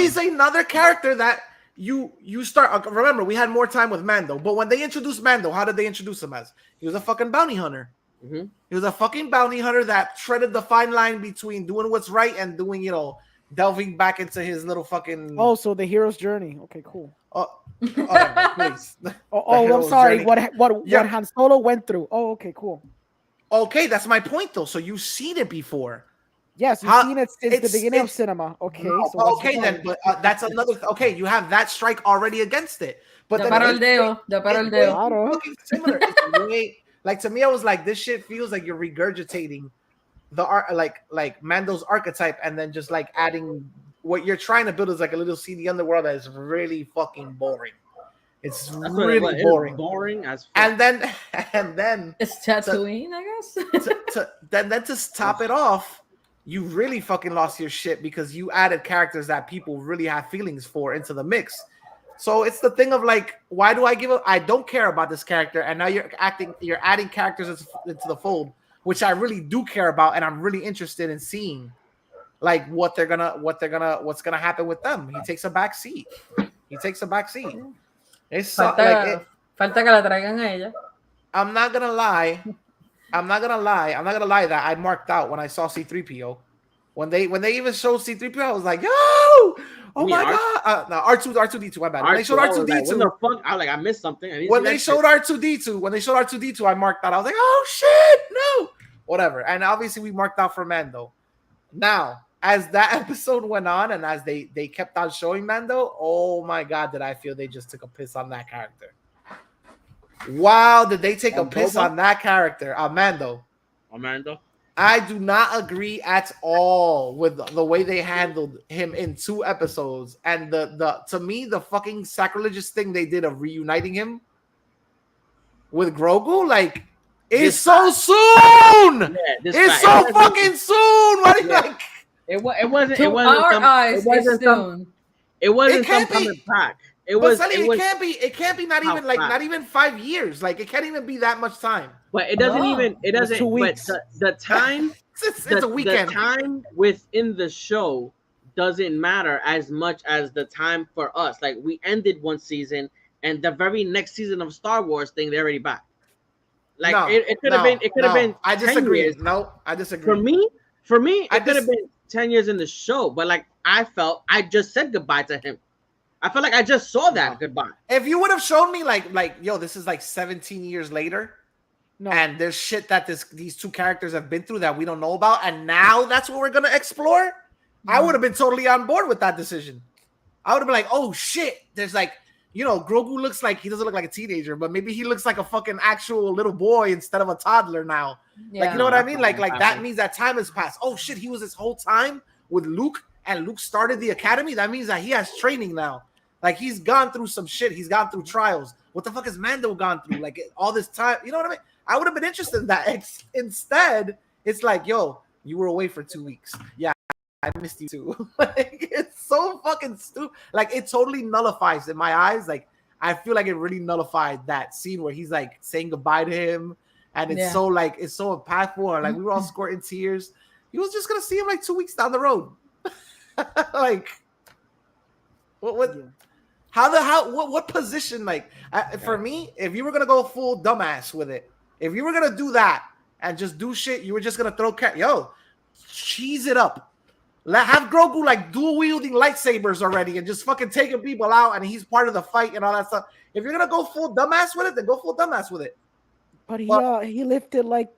is another character that you start. Remember, we had more time with Mando, but when they introduced Mando, how did they introduce him as? He was a fucking bounty hunter. He was a fucking bounty hunter that treaded the fine line between doing what's right and doing, delving back into his little fucking. Oh, so the hero's journey. Okay, cool. Please. I'm sorry. What Han Solo went through. Oh, okay, cool. Okay, that's my point though. So you've seen it before. Yes, you've seen it since the beginning of cinema. Okay. Okay, then, but that's another. Okay, you have that strike already against it. But Ya paró el dedo. Fucking similar. Like, to me, I was like, this shit feels like you're regurgitating the art, like Mando's archetype, and then just like adding what you're trying to build is like a little seedy underworld that is really fucking boring. It's really boring. It's boring as fuck. And then it's Tatooine, I guess. Then to top it off, you really fucking lost your shit because you added characters that people really have feelings for into the mix. So it's the thing of like, why do I give up? I don't care about this character, and now you're adding characters into the fold, which I really do care about, and I'm really interested in seeing, like what's gonna happen with them. He takes a back seat. It's falta que la traigan a ella. I'm not gonna lie that I marked out when I saw C-3PO. When they even showed C-3PO, I was like, yo, Oh mean my R- god! No, R2D2. My bad. When they showed I was like, R2D2, when the fuck? I missed something. I didn't when see they that showed R2D2, I marked that. I was like, oh shit, no, whatever. And obviously, we marked out for Mando. Now, as that episode went on, and as they kept on showing Mando, oh my god, did I feel they just took a piss on that character? Wow, did they take a piss Boba? on that character, on Mando? Amanda. I do not agree at all with the way they handled him in 2 episodes, and the to me the fucking sacrilegious thing they did of reuniting him with Grogu, like, it's so soon. Yeah, It's so fucking soon. What do you like? It wasn't. To It wasn't. our some, eyes, it wasn't it's some. soon. It wasn't It can't some be. coming back. It But was. Sonny, It was. it can't be not how even like fast? not even 5 years. Like, it can't even be that much time. But it doesn't Oh. even. It doesn't. 2 But weeks. the time. It's the, a weekend. The time within the show doesn't matter as much as the time for us. Like, we ended one season, and the very next season of Star Wars thing, they're already back. Like, No, it could have been. It could have been. I 10 disagree. years. No, I disagree. For me, I it could have just- been 10 years in the show. But like, I felt I just said goodbye to him. I felt like I just saw that No. goodbye. If you would have shown me like, yo, this is like 17 years later, No. and there's shit that these 2 characters have been through that we don't know about, and now that's what we're gonna explore, I would have been totally on board with that decision. I would have been like, oh shit, there's like, Grogu looks like, he doesn't look like a teenager, but maybe he looks like a fucking actual little boy instead of a toddler now. Like, you know what I mean? Like that means that time has passed. Oh shit, he was this whole time with Luke, and Luke started the academy. That means that he has training now. Like, he's gone through some shit. He's gone through trials. What the fuck has Mando gone through? Like, all this time, you know what I mean? I would have been interested in that. Instead, it's like, yo, you were away for 2 weeks. Yeah, I missed you too. Like, it's so fucking stupid. Like, it totally nullifies in my eyes. Like, I feel like it really nullified that scene where he's like saying goodbye to him, and it's so like, it's so impactful. And like, we were all squirting tears. He was just gonna see him like 2 weeks down the road. Like, what position? Like, for me, if you were gonna go full dumbass with it, if you were gonna do that and just do shit, you were just gonna cheese it up. Have Grogu like dual wielding lightsabers already and just fucking taking people out, and he's part of the fight and all that stuff. If you're gonna go full dumbass with it, then go full dumbass with it. But he lifted like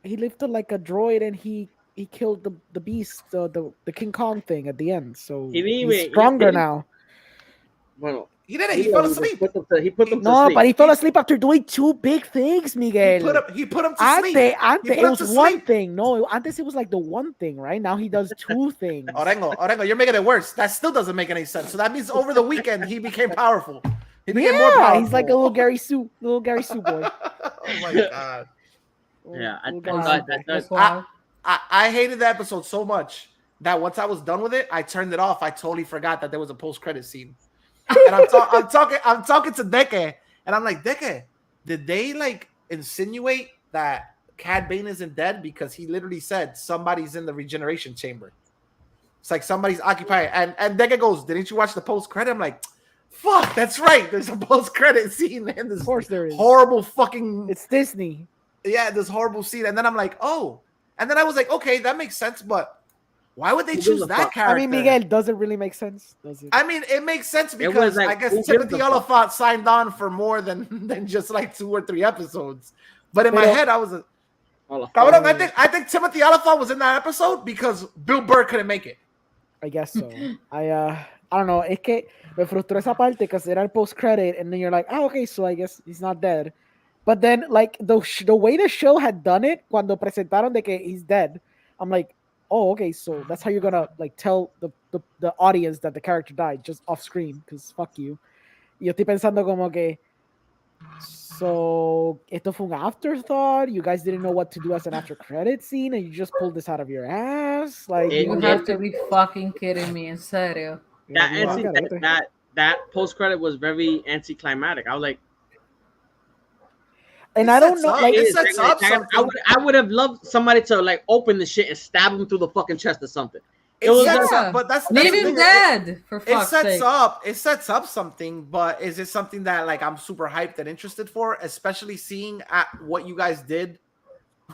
he lifted like a droid, and he killed the beast, the King Kong thing at the end. So He didn't he's even- stronger he- now. Well, He did it. He fell asleep. He put them to No, sleep. but he fell asleep after doing 2 big things, Miguel. He put him to sleep. Ante, He put it him was to one sleep. thing. No, antes it was like the one thing, right? Now he does 2 things. Orengo, you're making it worse. That still doesn't make any sense. So that means over the weekend he became powerful. He became more Yeah, powerful. he's like a little Gary Sue boy. Oh my god. Yeah, I Little thought Gary that- Sue boy. That's wild. I hated the episode so much that once I was done with it, I turned it off. I totally forgot that there was a post-credit scene. And I'm talking to Deke, and I'm like, Deke, did they like insinuate that Cad Bane isn't dead? Because he literally said somebody's in the regeneration chamber. It's like somebody's occupied. And Deke goes, didn't you watch the post-credit? I'm like, fuck, that's right. There's a post-credit scene in this Of course there is. horrible fucking It's Disney. this horrible scene. And then I'm like, oh. And then I was like, okay, that makes sense, but why would they choose that character? I mean, Miguel, does it really make sense? Does it? I mean, it makes sense was because like, I guess who gives Timothy a fuck? Oliphant signed on for more than just like 2 or 3 episodes. But in my Pero- head, I was All cabrón, I think Timothy Oliphant was in that episode because Bill Burr couldn't make it. I guess so. I don't know. Es que me frustró esa parte because era el post credit, and then you're like, oh, okay, so I guess he's not dead. But then, like the way the show had done it, cuando presentaron de que he's dead, I'm like, oh, okay, so that's how you're gonna like tell the audience that the character died just off screen, because fuck you. Y yo estoy pensando como que, so esto fue un afterthought. You guys didn't know what to do as an after credit scene, and you just pulled this out of your ass. Like You have to be fucking kidding me, en serio. That post credit was very anticlimactic. I was like, and I don't know, like it sets up something. I would have loved somebody to like open the shit and stab him through the fucking chest or something. It was sets just, up, but that's Leave the him thing. dead, for fuck's sake. It sets up something, but is it something that like I'm super hyped and interested for, especially seeing at what you guys did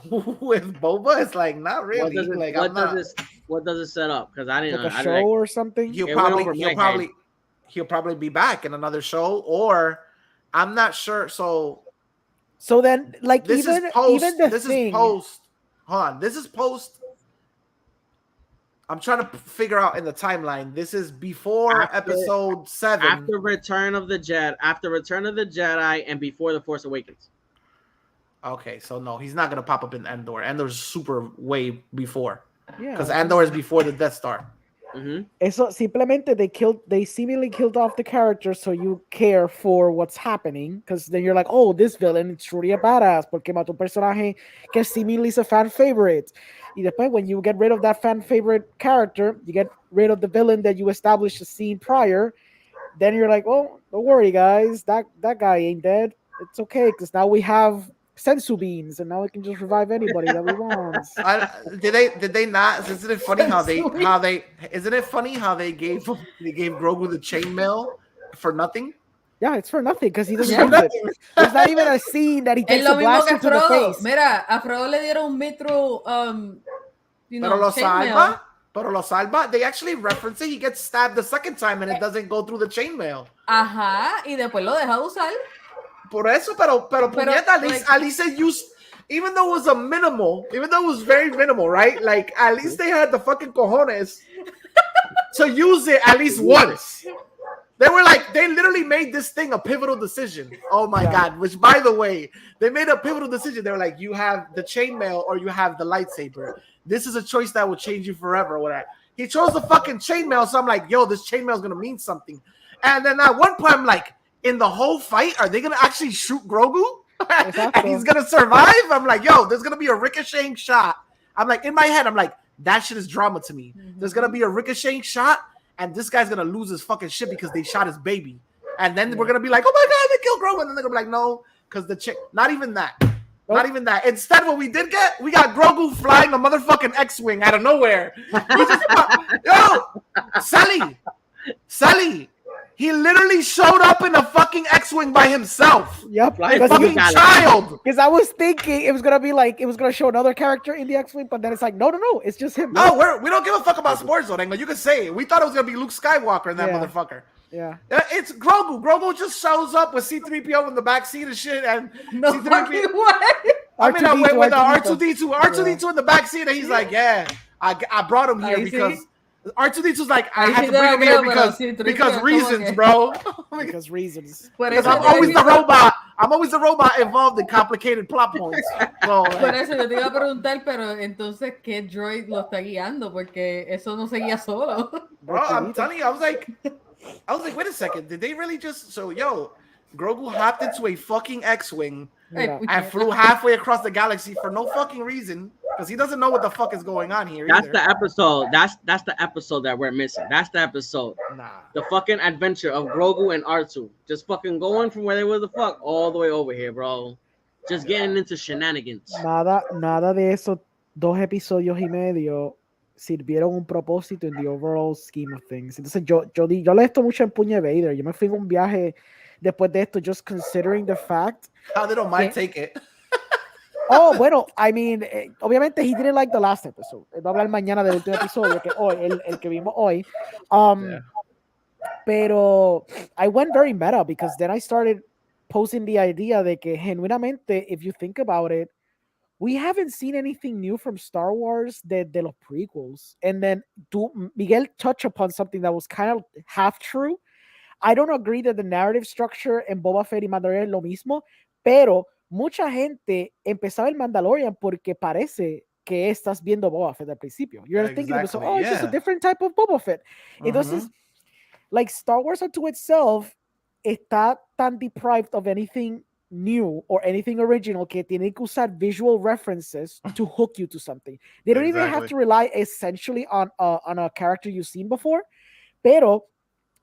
with Boba? It's like not really. What does it set up? Because I didn't like a I, show like, or something. It went over my head. He'll probably be back in another show, or I'm not sure. So then, like, this even is post. even the This thing. is post. Hold on. This is post. I'm trying to figure out in the timeline. This is before episode 7. After Return of the Jedi, and before The Force Awakens. Okay, so no, he's not gonna pop up in Endor. Endor's super way before. Yeah, because Endor is before the Death Star. Eso simplemente they seemingly killed off the character so you care for what's happening, because then you're like, oh, this villain is truly a badass porque mató un personaje que seemingly is a fan favorite. Y después, when you get rid of that fan favorite character, you get rid of the villain that you established the scene prior, then you're like, oh, don't worry, guys, that guy ain't dead. It's okay, because now we have sensu beans, and now we can just revive anybody that we want. Did they not? Isn't it funny how they isn't it funny how they gave Grogu the chainmail for nothing? Yeah, it's for nothing because he doesn't use it. There's not even a scene that he takes a blaster to the face. Mira, a Frodo le dieron un metro, Pero lo salva. Pero lo salva. They actually reference it. He gets stabbed the second time and it doesn't go through the chainmail. Ajá, y después lo deja de usar. Por eso, pero puñeta, at least they used, even though it was even though it was very minimal, right? Like, at least they had the fucking cojones to use it at least once. They were like, they literally made this thing a pivotal decision. Oh my God. Which, by the way, they made a pivotal decision. They were like, you have the chainmail or you have the lightsaber. This is a choice that will change you forever or whatever. He chose the fucking chainmail, so I'm like, yo, this chainmail is going to mean something. And then at one point, I'm like, in the whole fight, are they going to actually shoot Grogu? And he's going to survive? I'm like, yo, there's going to be a ricocheting shot. I'm like, in my head, I'm like, that shit is drama to me. There's going to be a ricocheting shot, and this guy's going to lose his fucking shit because they shot his baby. And then we're going to be like, oh my God, they killed Grogu. And then they're going to be like, no, because the chick, not even that. Not even that. Instead, what we did get, we got Grogu flying a motherfucking X-Wing out of nowhere. We just, yo, Sully. He literally showed up in a fucking X-Wing by himself. Yep. A fucking child. Because I was thinking it was going to be like, it was going to show another character in the X-Wing, but then it's like, no, it's just him. No, we don't give a fuck about sports, Orengo. You can say it. We thought it was going to be Luke Skywalker and that motherfucker. Yeah. It's Grogu. Grogu just shows up with C-3PO in the backseat and shit. And no fucking way. I mean, I went with R2-D2 in the backseat, and he's like, yeah, I brought him here because... R2-D2's like, I had to bring him here because reasons, bro. Because reasons. Because I'm always the robot. I'm always the robot involved in complicated plot points. So, por eso yo te iba a preguntar, pero entonces, ¿qué droid lo está guiando? Porque eso no seguía solo. Bro, I'm telling you, I was like, wait a second. Did they really just... So, yo, Grogu hopped into a fucking X-Wing and flew halfway across the galaxy for no fucking reason. Because he doesn't know what the fuck is going on here. That's the episode. That's the episode that we're missing. That's the episode. The fucking adventure of Grogu and R2. Just fucking going from where they were the fuck all the way over here, bro. Just getting into shenanigans. Nada de esos 2 episodios y medio sirvieron un propósito in the overall scheme of things. Entonces yo le esto mucho en Puñe Vader. Yo me fui en un viaje después de esto, just considering the fact. How did Omar take it? Oh, bueno, I mean, obviamente he didn't like the last episode. Va a hablar mañana del último episodio, que hoy, el que vimos hoy. Pero I went very meta because then I started posing the idea de que genuinamente, if you think about it, we haven't seen anything new from Star Wars de los prequels. And then Miguel touched upon something that was kind of half true. I don't agree that the narrative structure in Boba Fett y Mandalorian es lo mismo, pero mucha gente empezaba el Mandalorian porque parece que estás viendo Boba Fett al principio. You're thinking, it's just a different type of Boba Fett. Entonces, like, Star Wars unto itself está tan deprived of anything new or anything original que tiene que usar visual references to hook you to something. They don't even have to rely essentially on a character you've seen before, pero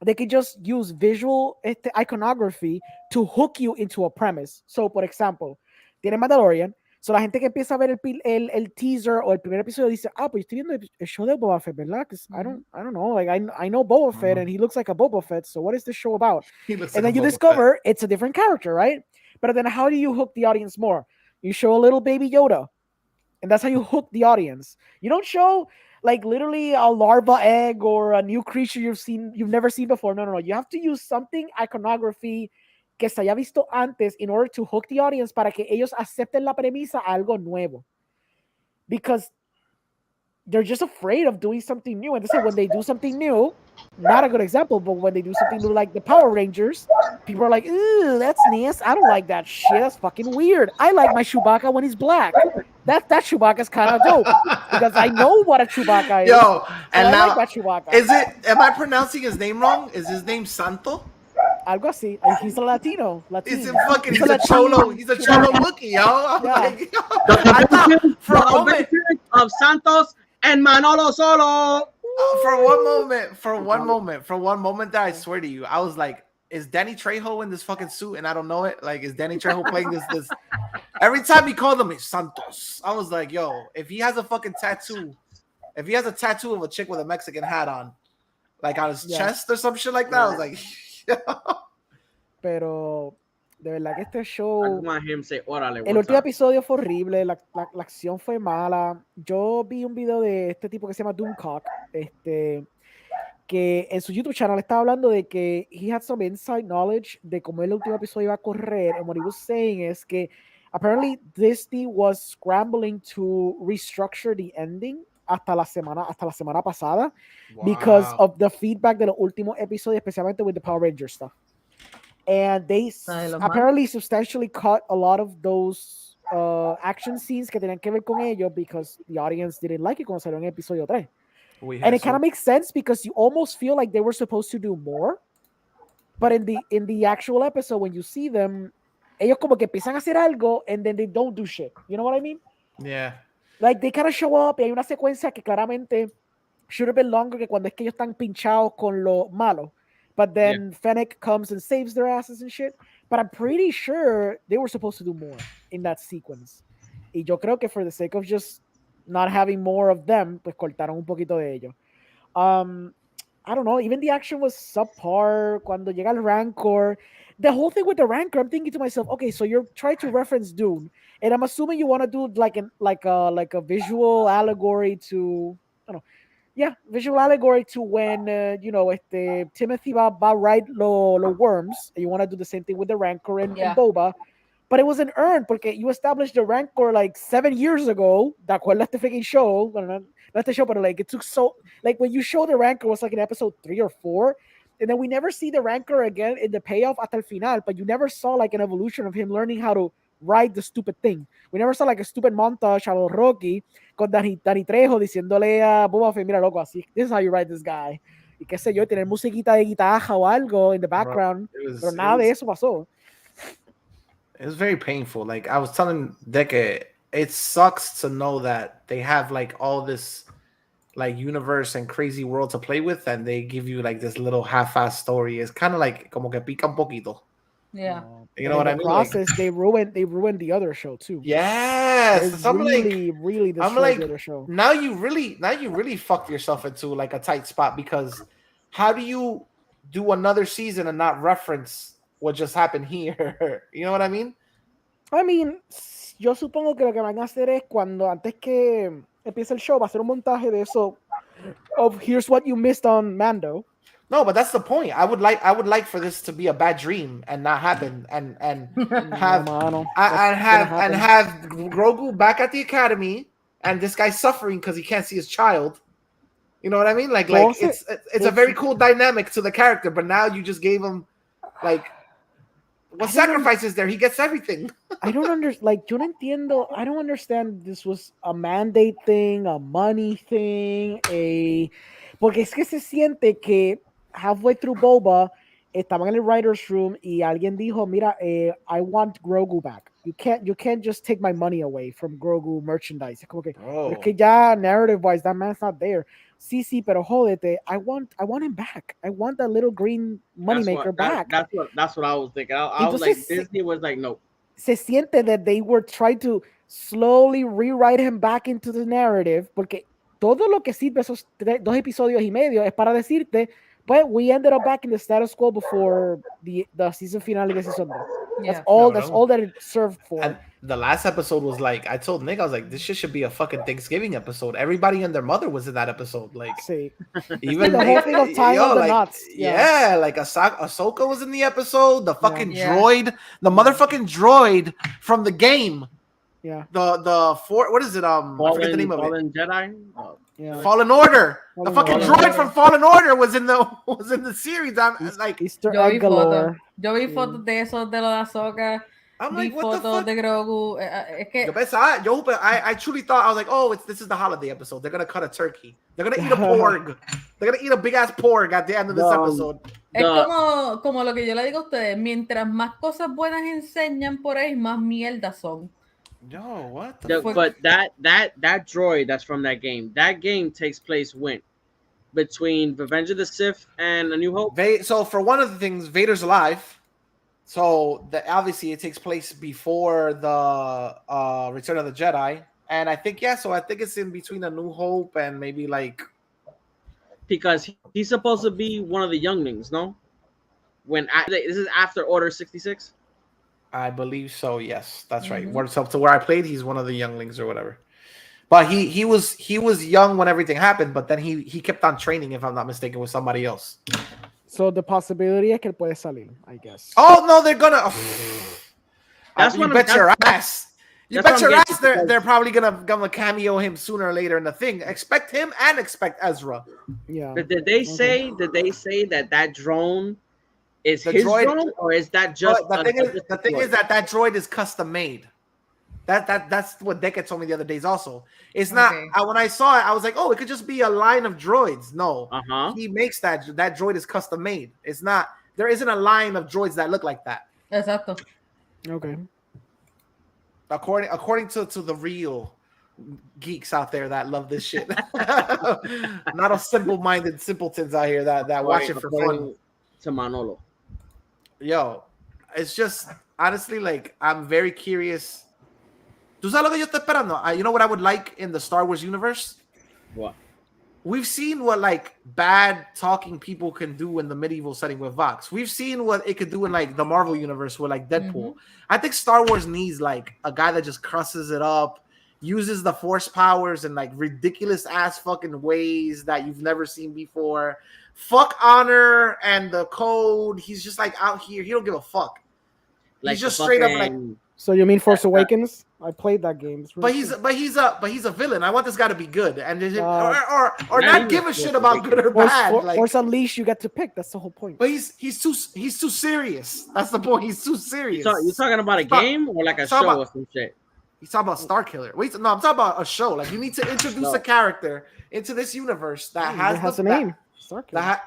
they can just use visual iconography to hook you into a premise. So, por ejemplo, tiene Mandalorian. So, la gente que empieza a ver el teaser o el primer episodio dice, pues estoy viendo el show de Boba Fett, ¿verdad? Because I don't know. Like, I know Boba Fett and he looks like a Boba Fett. So, what is this show about? And then you discover it's a different character, right? But then how do you hook the audience more? You show a little baby Yoda. And that's how you hook the audience. You don't show like literally a larva egg or a new creature you've never seen before. No, no, no. You have to use something iconography que se haya visto antes in order to hook the audience para que ellos acepten la premisa a algo nuevo. Because they're just afraid of doing something new. And they say when they do something new, not a good example, but when they do something new like the Power Rangers, people are like, "Ooh, that's nasty. I don't like that shit. That's fucking weird. I like my Chewbacca when he's black. That Chewbacca's kind of dope because I know what a Chewbacca is. Yo, and I now, like that Chewbacca. am I pronouncing his name wrong? Is his name Santo? Algo así. He's a Latino. He's Latino. a fucking, he's a cholo Wookiee, yo. I'm Yeah. like, yo. I thought for a moment of Santos and Manolo Solo. for one moment that I swear to you, I was like, is Danny Trejo in this fucking suit and I don't know it? Like, is Danny Trejo playing this? Every time he called him Santos, I was like, yo, if he has a fucking tattoo, if he has a tattoo of a chick with a Mexican hat on, like on his chest or some shit like that, I was like, yo. Pero de verdad que este show, Him say, Órale, el último episodio fue horrible, la acción fue mala. Yo vi un video de este tipo que se llama Doomcock, que en su YouTube channel estaba hablando de que he had some inside knowledge de cómo el último episodio iba a correr, and what he was saying es que apparently Disney was scrambling to restructure the ending hasta la semana pasada because of the feedback de los últimos episodios, especialmente with the Power Rangers stuff. And they apparently substantially cut a lot of those action scenes que tenían que ver con ellos because the audience didn't like it cuando salió en episodio 3. And it kind of makes sense because you almost feel like they were supposed to do more. But in the actual episode, when you see them, ellos como que empiezan a hacer algo and then they don't do shit. You know what I mean? Yeah. Like they kind of show up y hay una secuencia que claramente should have been longer que cuando es que ellos están pinchados con lo malo. But then Fennec comes and saves their asses and shit. But I'm pretty sure they were supposed to do more in that sequence. Y yo creo que for the sake of just not having more of them, pues cortaron un poquito de ello. I don't know, even the action was subpar. Cuando llega el Rancor, the whole thing with the Rancor, I'm thinking to myself, okay, so you're trying to reference Dune, and I'm assuming you want to do like a visual allegory to, I don't know, visual allegory to when Timothy va ride los worms, and you want to do the same thing with the Rancor and Boba. But it wasn't earned porque you established the Rancor like 7 years ago. ¿Te acuerdas este freaking show? Well, not the show, but like it took so, like when you show the Rancor was like in episode 3 or 4, and then we never see the Rancor again in the payoff hasta el final, but you never saw like an evolution of him learning how to ride the stupid thing. We never saw like a stupid montage a los Rocky con Danny Trejo diciéndole a Boba Fett, mira loco, así, this is how you ride this guy. Y qué sé yo, tener musiquita de guitarra o algo in the background, pero nada de eso pasó. It was very painful. Like I was telling Deke, it sucks to know that they have like all this like universe and crazy world to play with, and they give you like this little half-ass story. It's kind of like como que pica un poquito. Yeah. You know what I mean? Process, like, they ruined the other show too. Yes. I'm really destroyed the other show. Now you really fucked yourself into like a tight spot, because how do you do another season and not reference what just happened here? You know what I mean? I mean, yo supongo que lo que van a hacer es cuando antes que empiece el show va a hacer un montaje de eso of here's what you missed on Mando. No, but that's the point. I would like for this to be a bad dream and not happen, and have Grogu back at the academy, and this guy's suffering because he can't see his child. You know what I mean? Like it's a very cool dynamic to the character, but now you just gave him like what sacrifices there? He gets everything. I don't understand. Like, yo no entiendo. I don't understand. This was a mandate thing, a money thing, porque es que se siente que halfway through Boba estaban en el writers room y alguien dijo, mira, I want Grogu back. You can't just take my money away from Grogu merchandise. Es como que, pero es que ya narrative wise that man's not there. Sí, pero jódete. I want him back. I want that little green moneymaker back. That's what I was thinking. I was like, Disney was like, no. Se siente that they were trying to slowly rewrite him back into the narrative, porque todo lo que sirve esos 2 episodios y medio es para decirte, but we ended up back in the status quo before the season finale de season 2. Yeah. That's all that it served for. And the last episode was like, I told Nick, I was like, this shit should be a fucking Thanksgiving episode. Everybody and their mother was in that episode. Like, See, even the whole thing of tying on the knots. Yeah, like Ahsoka was in the episode. The fucking Yeah. droid, the motherfucking droid from the game. Yeah. What is it? I forget the name of it. Fallen Jedi. Yeah. Fallen Order. The Fallen fucking Order. droid from Fallen Order was in the series. I'm like, Easter Yo vi egg galore. fotos. Yo vi fotos de esos de los de Ahsoka. I'm Vi like, what the fotos fuck? de Grogu. Es que Yo pensaba, I truly thought, I was like, oh, this is the holiday episode. They're gonna cut a turkey. They're gonna eat a porg. They're gonna eat a big ass porg at the end of this episode. es como lo que yo le digo a ustedes. Mientras más cosas buenas enseñan por ahí, más mierda son. Yo, what the Yeah, fuck? but that droid that's from that game takes place when? Between Revenge of the Sith and A New Hope? So for one of the things, Vader's alive. So obviously it takes place before the Return of the Jedi. And I think, so I think it's in between A New Hope and maybe like... Because he's supposed to be one of the younglings, no? This is after Order 66? I believe so, yes. That's right. Mhm. So to where I played, he's one of the younglings or whatever. But he was young when everything happened, but then he kept on training, if I'm not mistaken, with somebody else. So the possibility es que él puede salir, I guess. Oh no, they're gonna. That's You what bet I'm- your that's- ass. You that's bet what your I'm ass. getting, They're probably gonna cameo him sooner or later in the thing. Expect him and expect Ezra. Yeah. But did they say that drone is The his droid- drone, or is that just But the thing is that droid is custom made. That's what Deca told me the other days. Also, it's not. Okay. When I saw it, I was like, oh, it could just be a line of droids. No, Uh-huh. he makes that droid is custom made. It's not. There isn't a line of droids that look like that. Exacto. Okay. According to the real geeks out there that love this shit, not a simple-minded simpletons out here that watch it for fun. To Manolo. Yo, it's just honestly like I'm very curious. ¿Tú sabes lo que yo estoy esperando? You know what I would like in the Star Wars universe? What? We've seen what like bad talking people can do in the medieval setting with Vox. We've seen what it could do in like the Marvel universe with like Deadpool. I think Star Wars needs like a guy that just crosses it up, uses the force powers in like ridiculous ass fucking ways that you've never seen before. Fuck honor and the code. He's just like out here. He don't give a fuck. Like He's just the straight up like. fucking- So you mean Force Awakens? I played that game. It's But really he's cool. he's a villain. I want this guy to be good and or Not not even give a Force shit about good or Force, bad. For- Like, Force Unleashed, you get to pick. That's the whole point. but he's too serious. That's the point. He's too serious. You talking about a Stop. game or like a Stop show about- or some shit? He's talking about Star Killer. Wait, no, I'm talking about a show. Like you need to introduce No. a character into this universe that It has the, a name. Starkiller.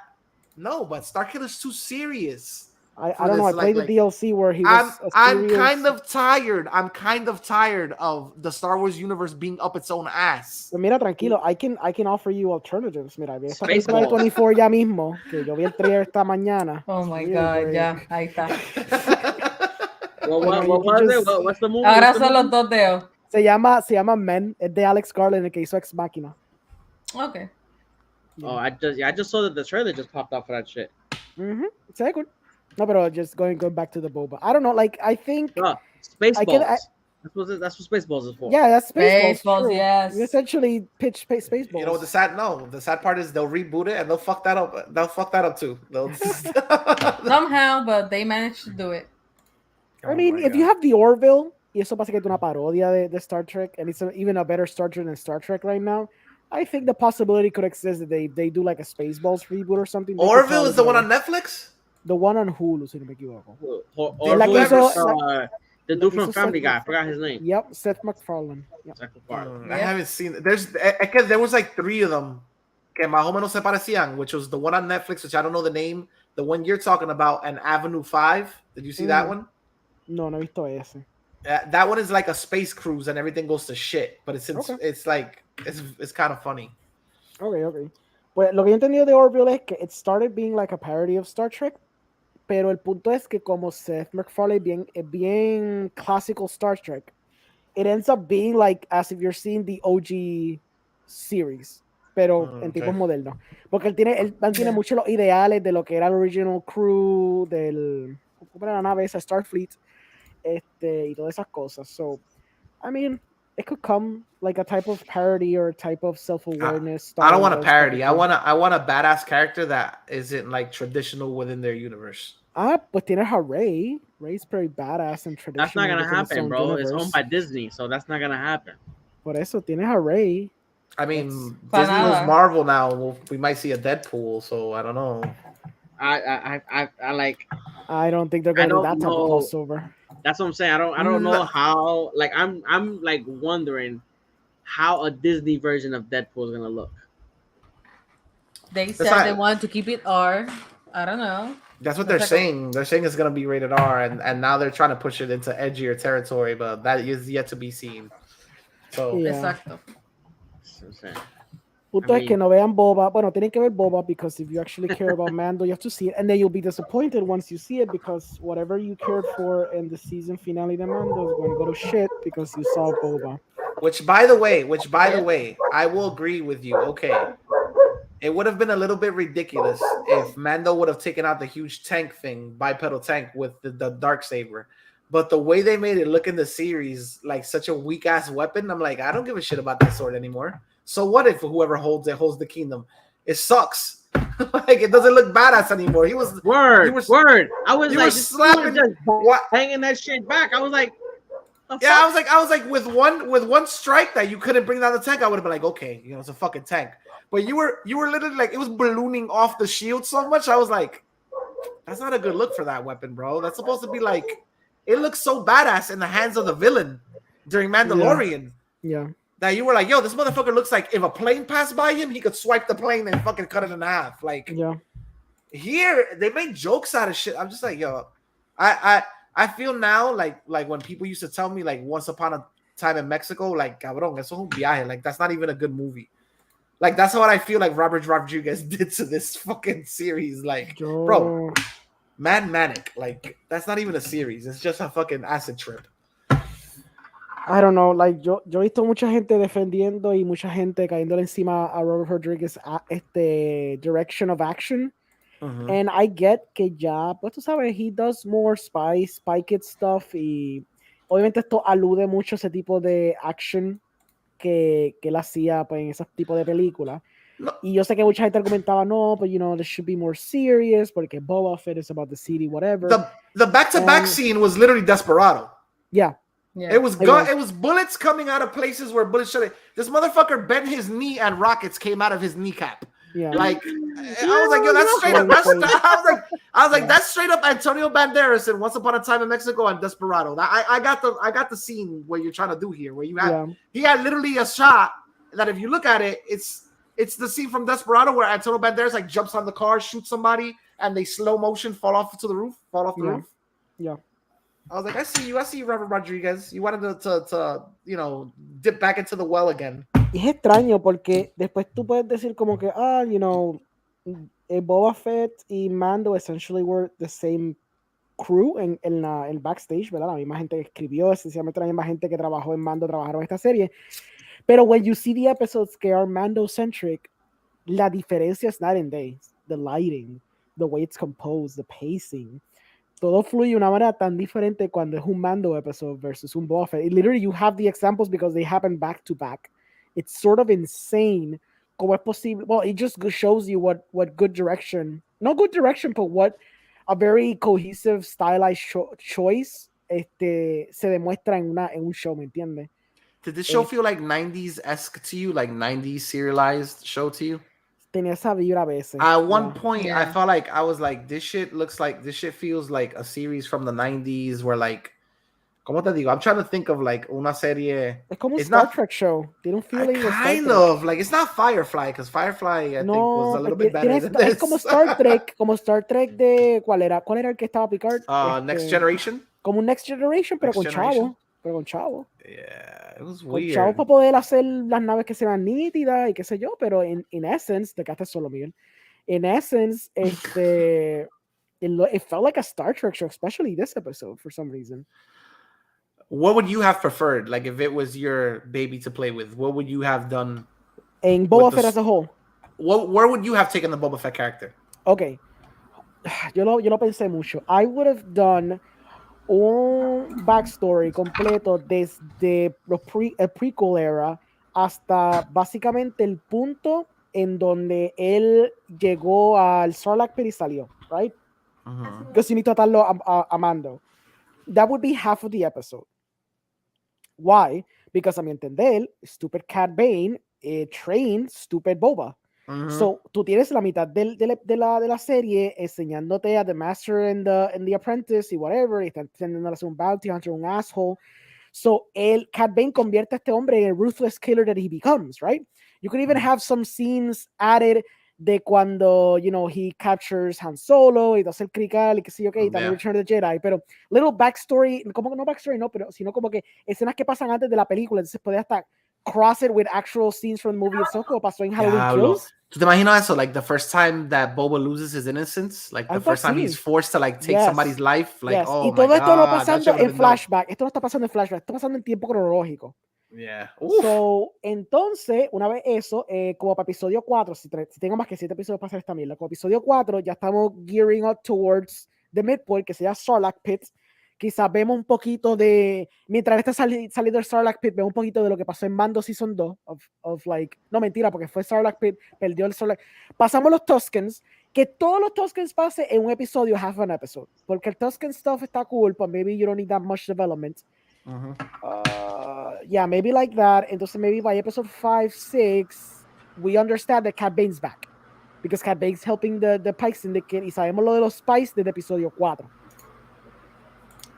no, but Star Killer's too serious. I for don't know. I this, played like- the DLC where he was. I'm kind of tired. I'm kind of tired of the Star Wars universe being up its own ass. Pues mira, tranquilo. I can offer you alternatives. Mira, ve esta Spaceballs. película de 24 ya mismo, que yo vi el trailer esta mañana. Oh my Really God, great. ya, ahí está. What You was can it? just- What's the movie? Ahora What's the son los movie? dos dedos. Se llama Men. Es de Alex Garland, el que hizo Ex Machina. Ok. Oh, I just saw that the trailer just popped up for that shit. Se ve cool. No, pero just going back to the Boba. I don't know. Like I think. Oh, Spaceballs. I- That's what Spaceballs is for. Yeah, that's Spaceballs. Spaceballs, true. yes. You essentially pitch Spaceballs. You know what the sad part is they'll reboot it and they'll fuck that up. They'll fuck that up too. Somehow, but they managed to do it. I mean, if you have the Orville, y eso básicamente una parodia de Star Trek, and it's even a better Star Trek than Star Trek right now, I think the possibility could exist that they do like a Spaceballs reboot or something. They could Orville probably is the do one it. on Netflix. The one on Hulu, si no me equivoco. Or Like who hizo- is, the dude from hizo Family Seth Guy. I forgot his name. Yep, Seth MacFarlane. Yep. Seth MacFarlane. I Yeah. haven't seen. There was like 3 of them. Que más o menos se parecían, which was the one on Netflix, which I don't know the name. The one you're talking about, and Avenue 5. Did you see that one? No, no he visto ese. That one is like a space cruise and everything goes to shit, but it's Okay. it's like it's kind of funny. Okay. Pues lo que yo he entendido de Orville es que it started being like a parody of Star Trek, pero el punto es que como Seth MacFarlane es bien classical Star Trek, it ends up being like as if you're seeing the OG series, pero en tiempos modernos. Porque él mantiene mucho los ideales de lo que era el original crew, ¿cómo era la nave esa? Starfleet. y todas esas cosas. So, I mean, it could come like a type of parody or a type of self-awareness. I don't want a Star Wars parody. type of thing. I want a badass character that isn't like traditional within their universe. But tienes a Rey. Rey's pretty badass and traditional. That's not gonna within its happen, own bro. It's universe. owned by Disney, so that's not gonna happen. Por eso tienes a Rey. I mean, Para Disney owns nada. Marvel now. We might see a Deadpool, so I don't know. I like. I don't think they're going to do don't that type of know. crossover. That's what I'm saying. I don't know how. Like I'm like wondering how a Disney version of Deadpool is gonna look. They said not- they wanted to keep it R. I don't know. That's what they're That's like saying. They're saying it's gonna be rated R, and now they're trying to push it into edgier territory, but that is yet to be seen. So Yeah. Exacto. That's what I'm saying. Punto I es que no vean Boba. Bueno, tienen que ver Boba because if you actually care about Mando, you have to see it, and then you'll be disappointed once you see it because whatever you cared for in the season finale de Mando is going to go to shit because you saw Boba. Which by the way, I will agree with you. Okay. It would have been a little bit ridiculous if Mando would have taken out the huge tank thing, bipedal tank with the dark saber. But the way they made it look in the series like such a weak ass weapon, I'm like, I don't give a shit about that sword anymore. So what if whoever holds it holds the kingdom? It sucks. Like it doesn't look badass anymore. He was Word. you were- I was you like were this slapping dude just what? hanging that shit back. I was like, the Yeah, fuck? I was like, with one strike that you couldn't bring down the tank, I would have been like, okay, it's a fucking tank. But you were literally like, it was ballooning off the shield so much. I was like, that's not a good look for that weapon, bro. That's supposed to be like, it looks so badass in the hands of the villain during Mandalorian Yeah. that you were like, yo, this motherfucker looks like if a plane passed by him, he could swipe the plane and fucking cut it in half. Like Yeah. here, they make jokes out of shit. I'm just like, yo, I feel now like when people used to tell me like Once Upon a Time in Mexico, like cabrón, eso es un viaje. Like that's not even a good movie. Like that's what I feel like Robert Rodriguez did to this fucking series. Like, bro, Mad Manic. Like that's not even a series. It's just a fucking acid trip. I don't know, like yo he visto mucha gente defendiendo y mucha gente cayéndole encima a Robert Rodriguez direction of action. And I get que ya, pues tú sabes, he does more Spy Kid stuff y obviamente esto alude mucho a ese tipo de action que él hacía pues, en ese tipo de películas. No. Y yo sé que mucha gente argumentaba, no, but you know, this should be more serious porque Boba Fett is about the city, whatever. The back-to-back scene was literally Desperado. Yeah. Yeah. It was bullets coming out of places where bullets should have. This motherfucker bent his knee and rockets came out of his kneecap. Yeah. Like I was like, yo, that's straight up. I was like, that's straight up Antonio Banderas in Once Upon a Time in Mexico and Desperado. I got the scene where you're trying to do here, where you have he had literally a shot that if you look at it, it's the scene from Desperado where Antonio Banderas like jumps on the car, shoots somebody, and they slow motion fall off the roof. Yeah. I was like, I see you, Robert Rodriguez. You wanted to dip back into the well again. Y es extraño porque después tú puedes decir como que, you know, Boba Fett y Mando essentially were the same crew en el backstage, ¿verdad? La misma gente que escribió, esencialmente la misma gente que trabajó en Mando, trabajaron en esta serie. Pero when you see the episodes que are Mando-centric, la diferencia es night and day. The lighting, the way it's composed, the pacing. Todo fluye de una manera tan diferente cuando es un Mando episode versus un Boba Fett. Literally, you have the examples because they happen back to back. It's sort of insane. Como es posible? Well, it just shows you what good direction, not good direction, but what a very cohesive, stylized choice se demuestra en un show, ¿me entiendes? Did this show feel like 90s-esque to you, like 90s serialized show to you? Tenía esa vibra a veces. At one point, I felt like I was like, this shit feels like a series from the 90s where like, ¿cómo te digo? I'm trying to think of like una serie. Es como un Star Trek show. Tiene un feeling of Star kind Trek. of like it's not Firefly because Firefly I think was a little bit better than Es this. como Star Trek de ¿cuál era el que estaba Picard? Next Generation. Como un Next Generation, pero Next con Generation. chavo. Yeah, it was Con weird. chavo para poder hacer las naves que se vean nítidas y qué sé yo, pero in essence, te quedaste solo, Miguel. In essence, it felt like a Star Trek show, especially this episode for some reason. What would you have preferred? Like if it was your baby to play with, what would you have done? En Boba Fett as a whole. Where would you have taken the Boba Fett character? Okay. Yo lo pensé mucho. I would have done un backstory completo desde el prequel era hasta básicamente el punto en donde él llegó al Sarlacc pit y salió, right? Because you need to atarlo a Mando. That would be half of the episode. Why? Because a mi entender, stupid Cad Bane trained stupid Boba. So, tú tienes la mitad de la serie enseñándote a The Master and the Apprentice y whatever, y están teniendo a hacer un bounty hunter, un asshole. So, Cad Bane convierte a este hombre en el ruthless killer that he becomes, right? You could even have some scenes added de cuando, you know, he captures Han Solo y hace el crical y que sí, ok, también Return of the Jedi, pero little backstory, como que no backstory, no, pero sino como que escenas que pasan antes de la película, entonces puede hasta cross it with actual scenes from the movie itself, como pasó en Halloween Kills. ¿Tú te imaginas eso? Like the first time that Boba loses his innocence, like the first time he's forced to like take somebody's life, like oh y todo my esto no God, pasando en flashback, esto no está pasando en flashback, está pasando en tiempo cronológico. Yeah. So, entonces, una vez eso, como para episodio 4, si tengo más que 7 episodios para hacer esta mierda, como episodio 4 ya estamos gearing up towards the midpoint, que sea Sarlacc Pit. Quizás vemos un poquito de, mientras está saliendo el Sarlacc Pit, vemos un poquito de lo que pasó en Mando Season 2, of like, no mentira, porque fue Sarlacc Pit, perdió el Sarlacc. Pasamos los Tuskens, que todos los Tuskens pase en un episodio, half an episode, porque el Tusken stuff está cool, but maybe you don't need that much development. Yeah, maybe like that. Entonces, maybe by episode 5, 6, we understand that Cad Bane's back. Because Cad Bane's helping the Pike Syndicate y sabemos lo de los Spies desde episodio 4.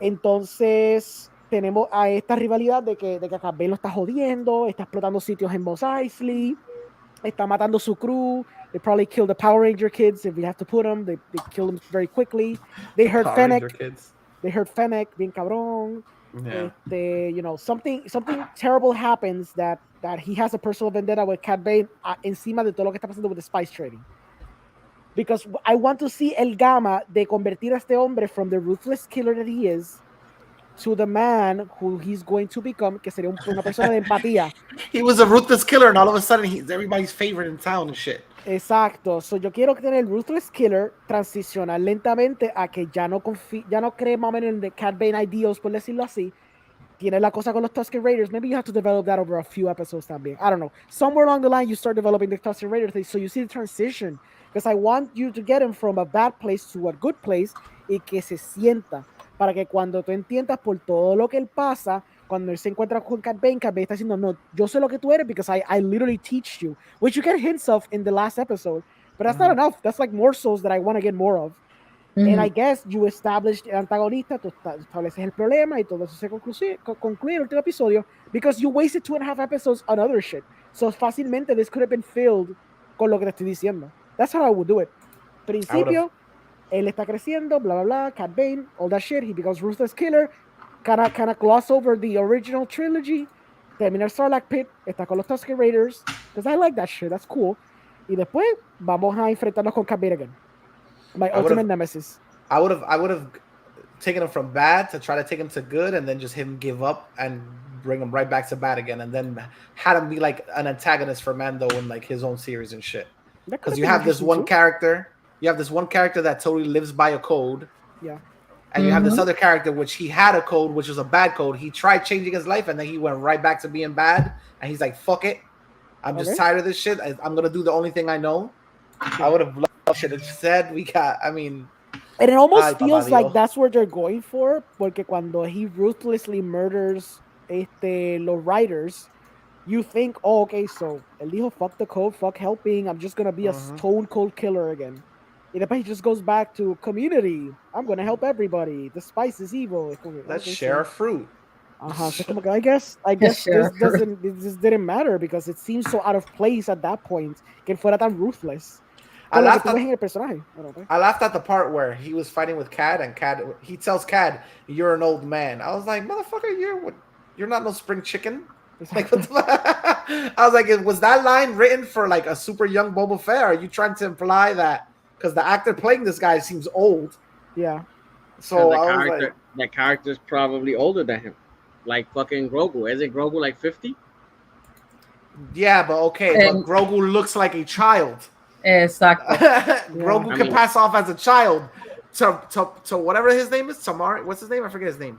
Entonces, tenemos a esta rivalidad de que Cad Bane lo está jodiendo, está explotando sitios en Mos Eisley, está matando su crew. They probably killed the Power Ranger kids if we have to put them. They killed them very quickly. They hurt Fennec. They hurt Fennec, bien cabrón. Yeah. You know, something terrible happens that he has a personal vendetta with Cad Bane encima de todo lo que está pasando with the spice trading. Because I want to see el gamma de convertir a este hombre from the ruthless killer that he is to the man who he's going to become, que sería una persona de empatía. He was a ruthless killer and all of a sudden he's everybody's favorite in town and shit. Exacto. So yo quiero tener el ruthless killer transicionar lentamente a que ya no cree más o menos en the Cad Bane ideals, por decirlo así. Tiene la cosa con los Tusken Raiders. Maybe you have to develop that over a few episodes también. I don't know. Somewhere along the line you start developing the Tusken Raiders thing, so you see the transition. Because I want you to get him from a bad place to a good place y que se sienta. Para que cuando tú entiendas por todo lo que él pasa, cuando él se encuentra con Cad Bane está diciendo, no, yo sé lo que tú eres because I literally teach you. Which you get hints of in the last episode. But that's not enough. That's like morsels that I want to get more of. And I guess you established el antagonista, tú estableces el problema y todo eso se concluye en el último episodio because you wasted 2.5 episodes on other shit. So fácilmente this could have been filled con lo que te estoy diciendo. That's how I would do it. Principio, él está creciendo, blah, blah, blah, Cad Bane, all that shit. He becomes ruthless killer. Kind of gloss over the original trilogy. Termina el Sarlacc Pit. Está con los Tusken Raiders. Because I like that shit. That's cool. Y después vamos a enfrentarnos con Cad Bane again. My ultimate nemesis. I would have taken him from bad to try to take him to good, and then just him give up and bring him right back to bad again, and then had him be like an antagonist for Mando in like his own series and shit. Because you have this one character, that totally lives by a code. Yeah. And you have this other character which he had a code, which was a bad code. He tried changing his life, and then he went right back to being bad. And he's like, "Fuck it, I'm just tired of this shit. I'm gonna do the only thing I know." I would have loved shit have said we got. I mean, and it almost feels like that's what they're going for. Porque cuando he ruthlessly murders los writers, you think, oh, okay, so el dijo, fuck the code, fuck helping. I'm just gonna be a stone cold killer again. Y después he just goes back to community. I'm gonna help everybody. The spice is evil. Let's share a fruit. So como que I guess this didn't matter because it seems so out of place at that point que fuera tan ruthless. I laughed at the part where he was fighting with Cad, and he tells Cad, "You're an old man." I was like, "Motherfucker, you're not no spring chicken." Like, I was like, was that line written for like a super young Boba Fett? Or are you trying to imply that because the actor playing this guy seems old? Yeah. So that character's probably older than him, like fucking Grogu. Isn't Grogu like 50? Yeah, but but Grogu looks like a child. Exactly. Grogu can pass off as a child. to whatever his name is, Tamar. What's his name? I forget his name.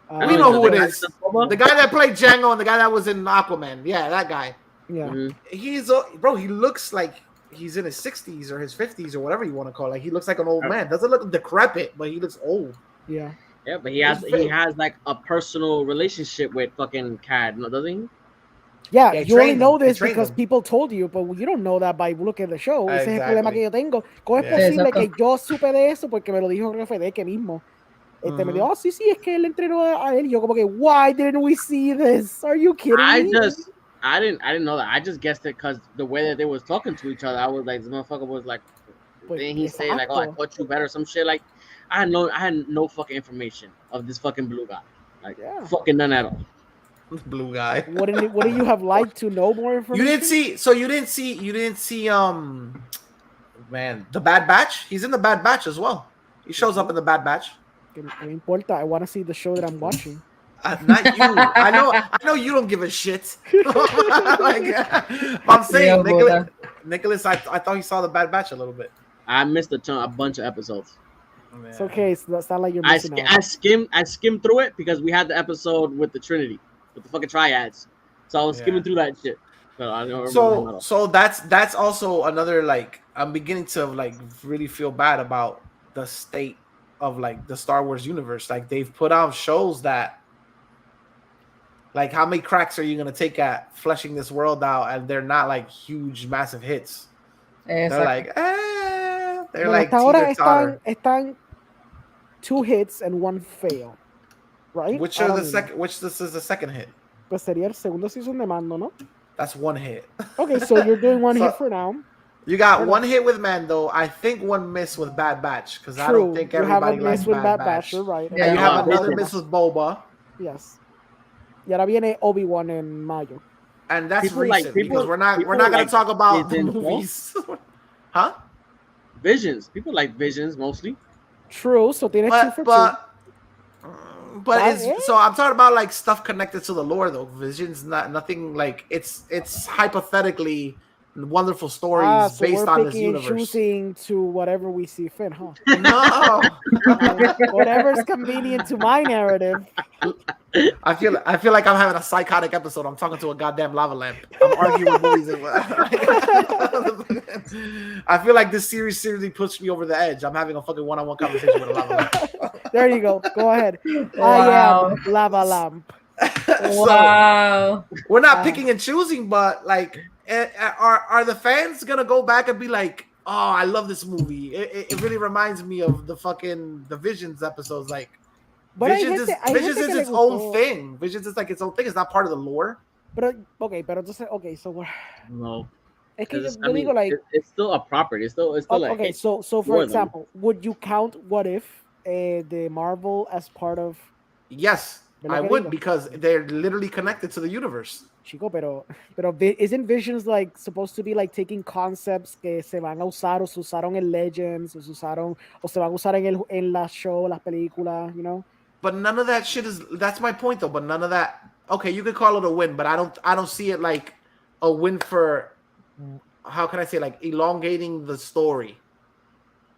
We Uh, know who it the- is. Boba? The guy that played Django and the guy that was in Aquaman. Yeah, that guy. yeah. Mhm. He's bro. He looks like he's in his 60s or his 50s or whatever you want to call it. Like he looks like an old man. Doesn't look decrepit, but he looks old. Yeah. Yeah, but he has like a personal relationship with fucking Cad, no, doesn't he? Yeah, Yeah, you only train know them. They this train because them. people told you, but you don't know that by looking at the show. Ese es el problema que yo tengo. ¿Cómo es Yeah. posible Exacto. que yo supe de eso? Porque me lo dijo creo que fue que mismo. Me dijo, Mhm. oh, sí, es que él entrenó a él. Y yo como que, why didn't we see this? Are you kidding I me? didn't know that. I just guessed it because the way that they was talking to each other, I was like, this motherfucker was like, Pues, didn't he say like, oh, I exacto. taught you better, some shit like. I had no fucking information of this fucking blue guy, like Yeah. fucking none at all. Blue guy. Wouldn't you have liked to know more You information? didn't see. So you didn't see. Man, the Bad Batch. He's in the Bad Batch as well. He shows up in the Bad Batch. Que no importa. I want to see the show that I'm watching. Not you. I know you don't give a shit. Like, I'm saying, Yeah, Nicholas. I thought he saw the Bad Batch a little bit. I missed a bunch of episodes. It's okay. So that's not like you're I missing out. skimmed through it because we had the episode with the Trinity, with the fucking triads. So I was skimming through that shit. So I don't remember him at all. So that's also another, like, I'm beginning to like really feel bad about the state of like the Star Wars universe. Like they've put out shows that, like, how many cracks are you gonna take at fleshing this world out, and they're not like huge massive hits. They're Exacto. like, they're Bueno, like hasta ahora teeter-totter. están 2 hits and 1 fail. Right? Which Ahora are the mismo. second? Which this is the second hit? Pues sería el segundo season de Mando, ¿no? That's 1 hit. Okay, so you're doing 1 So- hit for now. You got 1 hit with Mando. I think 1 miss with Bad Batch because I True. don't think You have a everybody likes miss with Bad Bad Batch. Batch. You're right. Yeah, And you no, have another listen. miss with Boba, Yes. Y ahora viene Obi-Wan en mayo. and that's People like- recent people- because we're not people gonna like talk about the Visions, no? movies, huh? Visions. People like Visions mostly. True, so tienes 2 for 2. But That it's is- so I'm talking about like stuff connected to the lore though. Vision's nothing like it's hypothetically wonderful stories So based we're on this picking and universe. choosing to whatever we see fit, huh? No, Whatever's convenient to my narrative. I feel like I'm having a psychotic episode. I'm talking to a goddamn lava lamp. I'm arguing with movies. I feel like this series seriously pushed me over the edge. I'm having a fucking one-on-one conversation with a lava lamp. There you go. Go ahead. Wow. I am lava lamp. So, Wow. we're not picking and choosing, but like, are the fans gonna go back and be like, "Oh, I love this movie. It really reminds me of the Visions episodes." Like, But hay Visions gente is que le its own gustó. thing. Visions is like its own thing. It's not part of the lore. Pero entonces, okay, so we're, No, es que yo, I yo mean, digo like, it's still a property. It's still like okay, so for more than- example, would you count What If the Marvel as part of Yes, Pero I que would digo. because they're literally connected to the universe. Chico, pero isn't Visions like supposed to be like taking concepts que se van a usar o se usaron en Legends o se usaron o se van a usar en la show, las películas, you know? But none of that shit is. That's my point, though. But none of that. Okay, you could call it a win, but I don't see it like a win for. How can I say, like, elongating the story?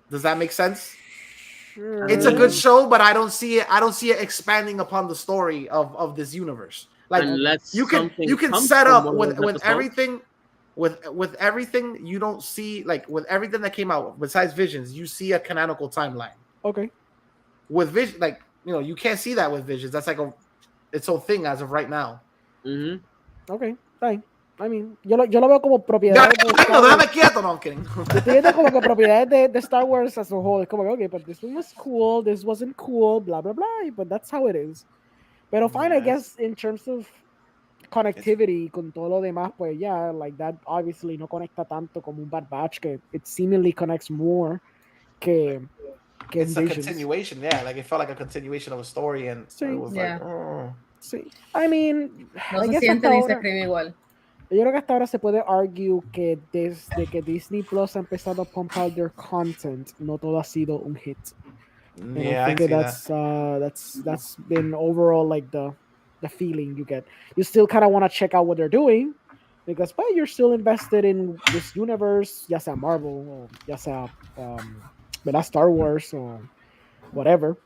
Does that make sense? Sure. It's a good show, but I don't see it expanding upon the story of this universe. Like, Unless you can something comes set from up one of with those episodes. everything. With everything, you don't see, like, with everything that came out besides Visions, you see a canonical timeline. Okay. With Vision, like, you can't see that with Visions. That's like its own thing as of right now. Mhm. Okay, fine. I mean, yo lo veo como propiedades de Star No, Wars. déjame quieto, no, I'm kidding. Yo estoy viendo como que propiedades de Star Wars as a whole. Es como que, okay, but this one was cool, this wasn't cool, blah, blah, blah, but that's how it is. Pero fine, I Yes. guess, in terms of connectivity con todo lo demás, pues yeah, like that obviously no conecta tanto como un Bad Batch, que it seemingly connects more que It's a Visions. continuation, yeah. Like, it felt like a continuation of a story, and Sí. it was Yeah. like, oh. Sí. I mean, No I se guess siente hasta ni se ahora- escribe igual. Yo creo que hasta ahora se puede argue que desde que Disney Plus ha empezado a pump out their content, no todo ha sido un hit. And Yeah, I I think see that's been overall like the feeling you get. You still kind of want to check out what they're doing because, well, you're still invested in this universe, ya sea Marvel or ya sea ¿verdad? Star Wars o whatever.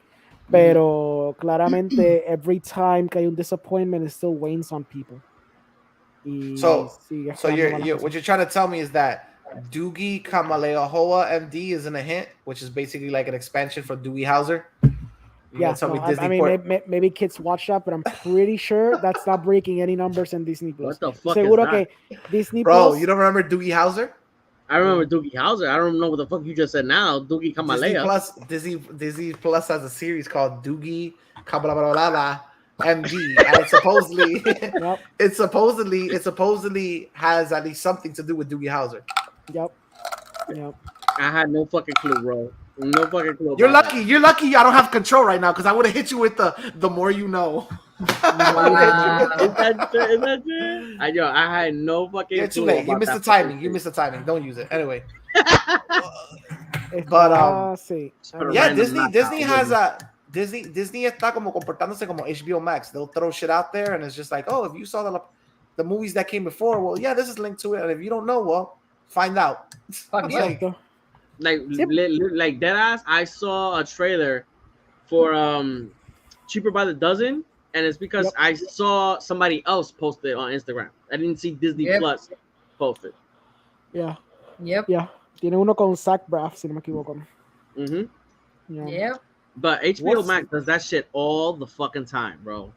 Pero claramente, every time que hay un disappointment, it still weighs on people. Y So sigue so creando malas what cosas. you're trying to tell me is that Doogie Kamaleohoa MD isn't a hint, which is basically like an expansion for Doogie Howser. You Yeah, gonna tell me no, I Disney mean, port- maybe kids watch that, but I'm pretty sure that's not breaking any numbers in Disney Plus. What the fuck Seguro is that? que Disney Bro, Plus. you don't remember Doogie Howser? I remember Doogie Howser. I don't know what the fuck you just said now. Doogie Kamalea. Disney Plus has a series called Doogie Kamaleohoa MD, and it supposedly Yep, it supposedly has at least something to do with Doogie Howser. yep. I had no fucking clue, bro. No fucking clue. You're about lucky. You're lucky. I don't have control right now because I would have hit you with the more you know. that. Is that true? I had no fucking You're clue. too late. You about missed that the timing. fucking You missed the timing. Don't use it. Anyway, But yeah, sí. Random Disney knockout. has a Disney está como comportándose como HBO Max. They'll throw shit out there and it's just like, oh, if you saw the movies that came before, well, yeah, this is linked to it. And if you don't know, well, find out. Fuck yeah. Like, Exacto. Like Yep. like dead ass. I saw a trailer for Cheaper by the Dozen, and it's because Yep. I saw somebody else post it on Instagram. I didn't see Disney Yep. Plus post it. Yeah, Yep. yeah. Tiene uno con Zach Braff, si no me equivoco. Yeah. Yep. But HBO What's- Max does that shit all the fucking time, bro.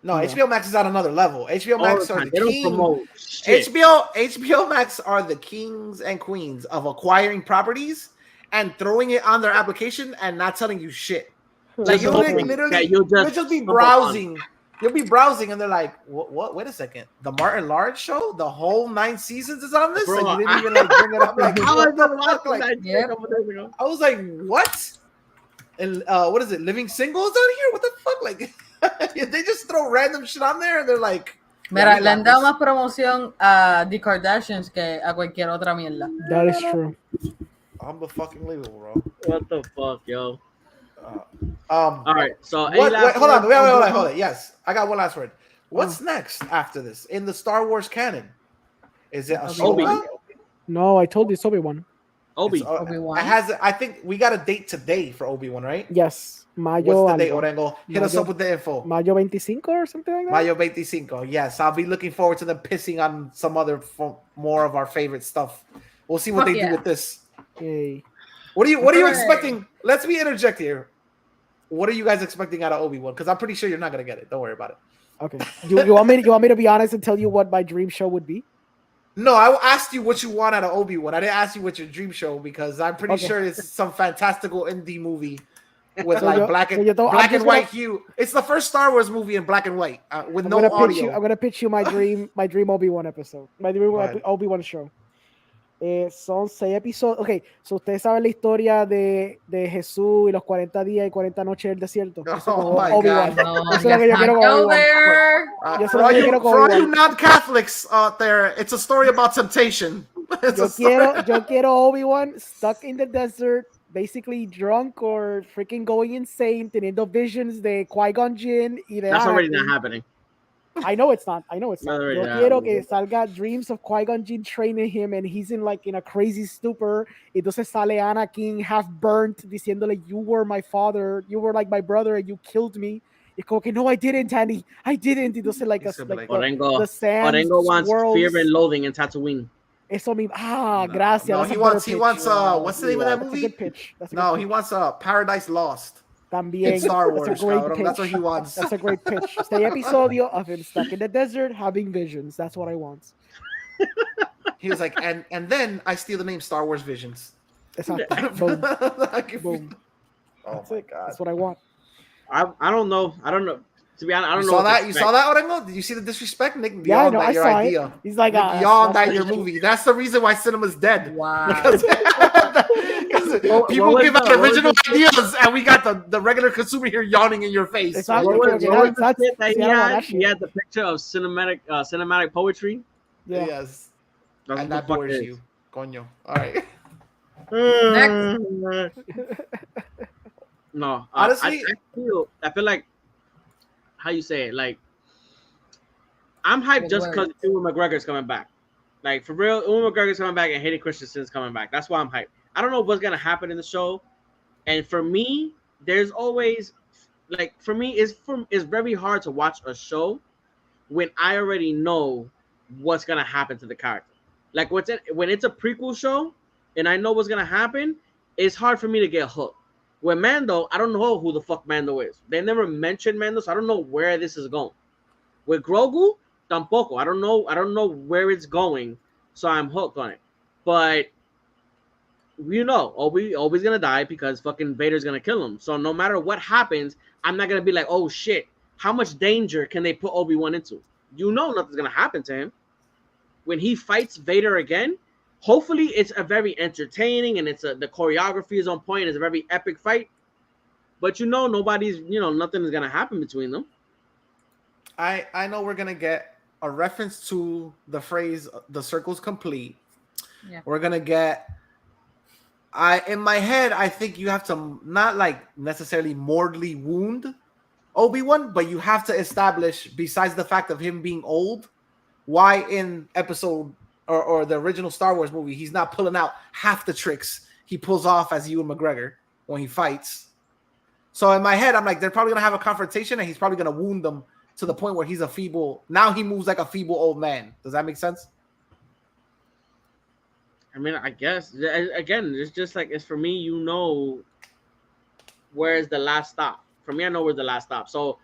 no, Yeah. HBO Max is at another level. HBO All Max the are time. the They don't king. promote shit. HBO Max are the kings and queens of acquiring properties and throwing it on their application and not telling you shit. Like Just you'll hoping literally, that you'll you'll just be stumble browsing. You'll be browsing and they're like, what? Wait a second. The Martin Lawrence show, the whole 9 seasons is on this? Bro, and you didn't even like bring it up. Like, I what was the just fuck? watching Like, that shit Yep. a couple days ago. I was like, what? And what is it? Living Single is on here? What the fuck? Like, they just throw random shit on there and they're like, Mira, we le han got dado this. más promoción a The Kardashians que a cualquier otra mierda. That is true. Unbelievable, bro. What the fuck, yo? All All right, so any What, last wait, hold on, words on hold Disney? on. Yes, I got one last word. What's next after this in the Star Wars canon? Is it Obi. Ahsoka? No, I told you it's Obi-Wan. Obi. It's, Obi-Wan. It has. I think we got a date today for Obi-Wan, right? Yes, Mayo. What's the date, algo. Orengo? Hit us Mayo- up with the info. Mayo 25 or something like that. Mayo 25. Yes, I'll be looking forward to them pissing on some other more of our favorite stuff. We'll see what Fuck they yeah. do with this. Yay. What are you Hooray. expecting? Let's be interject here. What are you guys expecting out of Obi-Wan? Because I'm pretty sure you're not gonna get it. Don't worry about it. Okay. You want me to be honest and tell you what my dream show would be? No, I asked you what you want out of Obi-Wan. I didn't ask you what your dream show because I'm pretty Okay. sure it's some fantastical indie movie with So like yo- black so and yo don't- I'm black just and white gonna- hue. It's the first Star Wars movie in black and white with I'm no gonna pitch you. audio. I'm gonna pitch you my dream Obi-Wan episode. My dream Go ahead. Obi-Wan show. Son 6 episodios. Ok, so ustedes saben la historia de Jesús y los 40 días y 40 noches del desierto. Eso Oh con my Obi-Wan. God. No, Eso es lo que yo let's quiero not con go Obi-Wan. there. Yo For solo all you, quiero con for all you Obi-Wan. non-Catholics out there, it's a story about temptation. It's Yo a story- quiero Obi-Wan stuck in the desert, basically drunk or freaking going insane, teniendo visions de Qui-Gon Jinn y de That's already not Anakin. happening. I know it's not. No, Yo yeah. quiero que salga dreams of Qui-Gon Jinn training him and he's in a crazy stupor. Y entonces sale Anakin half burnt diciéndole, you were my father, you were like my brother and you killed me. Y es como que, no, I didn't, Andy. I didn't. Y entonces He's gonna be like, Orengo, the sand Orengo wants swirls. Fear and Loathing in Tatooine. Eso mismo. Gracias. No, That's he a wants better what's pitch. the name of that That's a movie? good pitch. That's a No, good he pitch. wants Paradise Lost. También. in Star That's Wars, a great cabrón. pitch. That's what he wants. That's a great pitch. Stay episodio of him stuck in the desert having visions. That's what I want. He was like, and then I steal the name Star Wars Visions. Exacto. Boom. Like, Boom. oh That's my it. god! That's what I want. I don't know. I don't know. To be honest, I don't You know. saw what to that? You expect. saw that, Orengo? Did you see the disrespect? Nick, Yeah, I beyond know. that, I your saw idea. it. He's like, Beyond that, that's your pretty- movie. That's the reason why cinema's dead. Wow. Because people what give was out the- what original was ideas, and we got the regular consumer here yawning in your face. Exactly. What was, Okay, what was the that's- shit that he see, I don't want had? that He had the picture of cinematic poetry. Yeah. Yes. That's And what that the fuck bores it is. you. Coño. All right. No, Honestly- I feel like how you say it. Like I'm hyped Good just because words. Ewan McGregor's coming back. Like for real, Ewan McGregor's coming back and Hayden Christensen's coming back. That's why I'm hyped. I don't know what's gonna happen in the show, And for me, there's always like for me, it's very hard to watch a show when I already know what's gonna happen to the character. Like when it's a prequel show and I know what's gonna happen, it's hard for me to get hooked. With Mando, I don't know who the fuck Mando is. They never mentioned Mando, so I don't know where this is going. With Grogu, tampoco. I don't know where it's going, so I'm hooked on it. But you know, always gonna die because fucking Vader's gonna kill him. So no matter what happens, I'm not gonna be like, oh shit, how much danger can they put Obi-Wan into? You know nothing's gonna happen to him. When he fights Vader again, hopefully it's a very entertaining and the choreography is on point. It's a very epic fight. But you know, nothing is gonna happen between them. I know we're gonna get a reference to the phrase "the circle's complete." Yeah. We're gonna get. In my head, I think you have to not like necessarily mortally wound Obi-Wan, but you have to establish, besides the fact of him being old, why in episode or the original Star Wars movie he's not pulling out half the tricks he pulls off as Ewan McGregor when he fights. So in my head, I'm like, they're probably gonna have a confrontation, and he's probably gonna wound them to the point where he's a feeble. Now he moves like a feeble old man. Does that make sense? I mean, I guess again, it's just like it's for me. You know, where's the last stop? For me, I know where's the last stop. So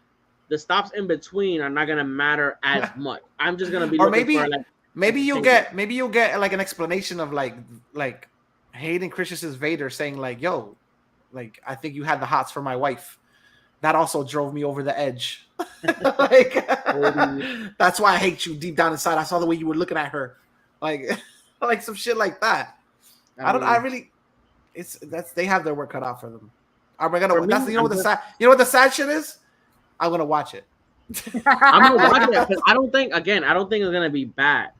the stops in between are not gonna matter as much. I'm just gonna be or looking for like maybe you'll get like an explanation of like Hayden Christensen's Vader saying like, "Yo, like I think you had the hots for my wife. That also drove me over the edge. Like that's why I hate you deep down inside. I saw the way you were looking at her, like." Like some shit like that. They have their work cut out for them. Are we gonna? You know what the sad shit is? I'm gonna watch it. I'm gonna watch it because I don't think it's gonna be bad.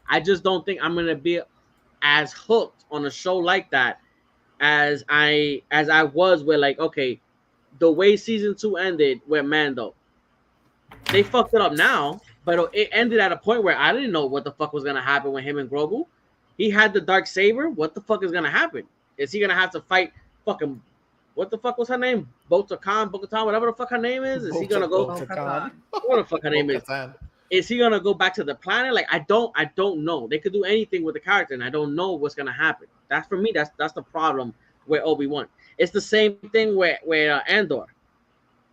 I just don't think I'm gonna be as hooked on a show like that as I was with like, okay, the way season 2 ended with Mando. They fucked it up now, but it ended at a point where I didn't know what the fuck was gonna happen with him and Grogu. He had the dark saber. What the fuck is gonna happen? Is he gonna have to fight fucking what the fuck was her name? Bo-Katan, whatever the fuck her name is. Is he gonna go? What the fuck her name is? Is he gonna go back to the planet? Like I don't know. They could do anything with the character, and I don't know what's gonna happen. That's for me. That's the problem with Obi-Wan. It's the same thing with Andor.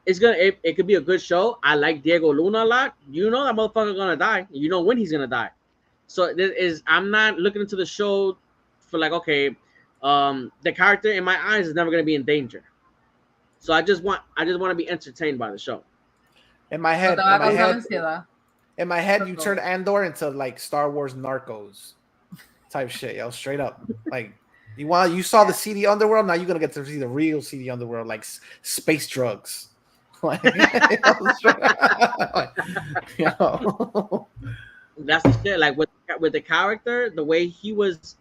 It could be a good show. I like Diego Luna a lot. You know that motherfucker gonna die. You know when he's gonna die. So I'm not looking into the show for like, okay, the character in my eyes is never gonna be in danger. So I just want to be entertained by the show. In my head, you turn Andor into like Star Wars Narcos type shit, yo, straight up. Like you saw the seedy underworld, now you're gonna get to see the real seedy underworld, like space drugs. Like, you know. That's the shit. Like with the character, the way he was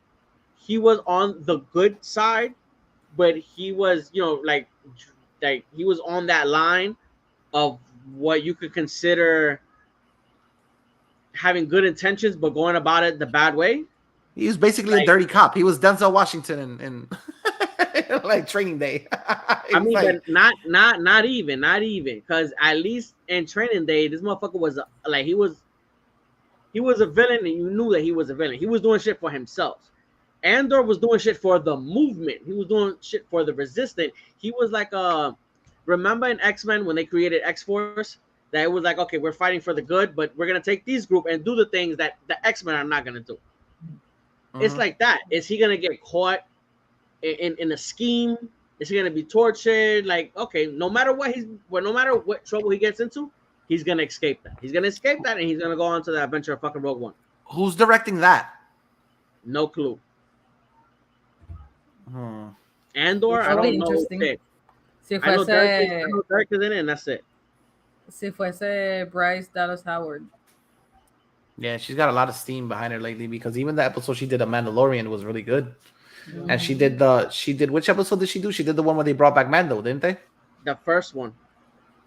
on the good side, but he was, like he was on that line of what you could consider having good intentions, but going about it the bad way. He was basically a dirty cop. He was Denzel Washington in like Training Day. I mean, like, but not even, because at least in Training Day, this motherfucker was like he was a villain, and you knew that he was a villain. He was doing shit for himself. Andor was doing shit for the movement. He was doing shit for the resistance. He was like remember in X-Men when they created X-Force? That it was like, okay, we're fighting for the good, but we're gonna take these group and do the things that the X-Men are not gonna do. It's like that. Is he gonna get caught in a scheme? Is he gonna be tortured? Like, okay, no matter what trouble he gets into, he's gonna escape that. He's gonna escape that, and he's gonna go on to the adventure of fucking Rogue One. Who's directing that? No clue. Andor, I don't know. Si I know Dirk is in it, and that's it. Si fuese Bryce Dallas Howard. Yeah, she's got a lot of steam behind her lately because even the episode she did of Mandalorian was really good. And she did which episode did she do? She did the one where they brought back Mando, didn't they? The first one.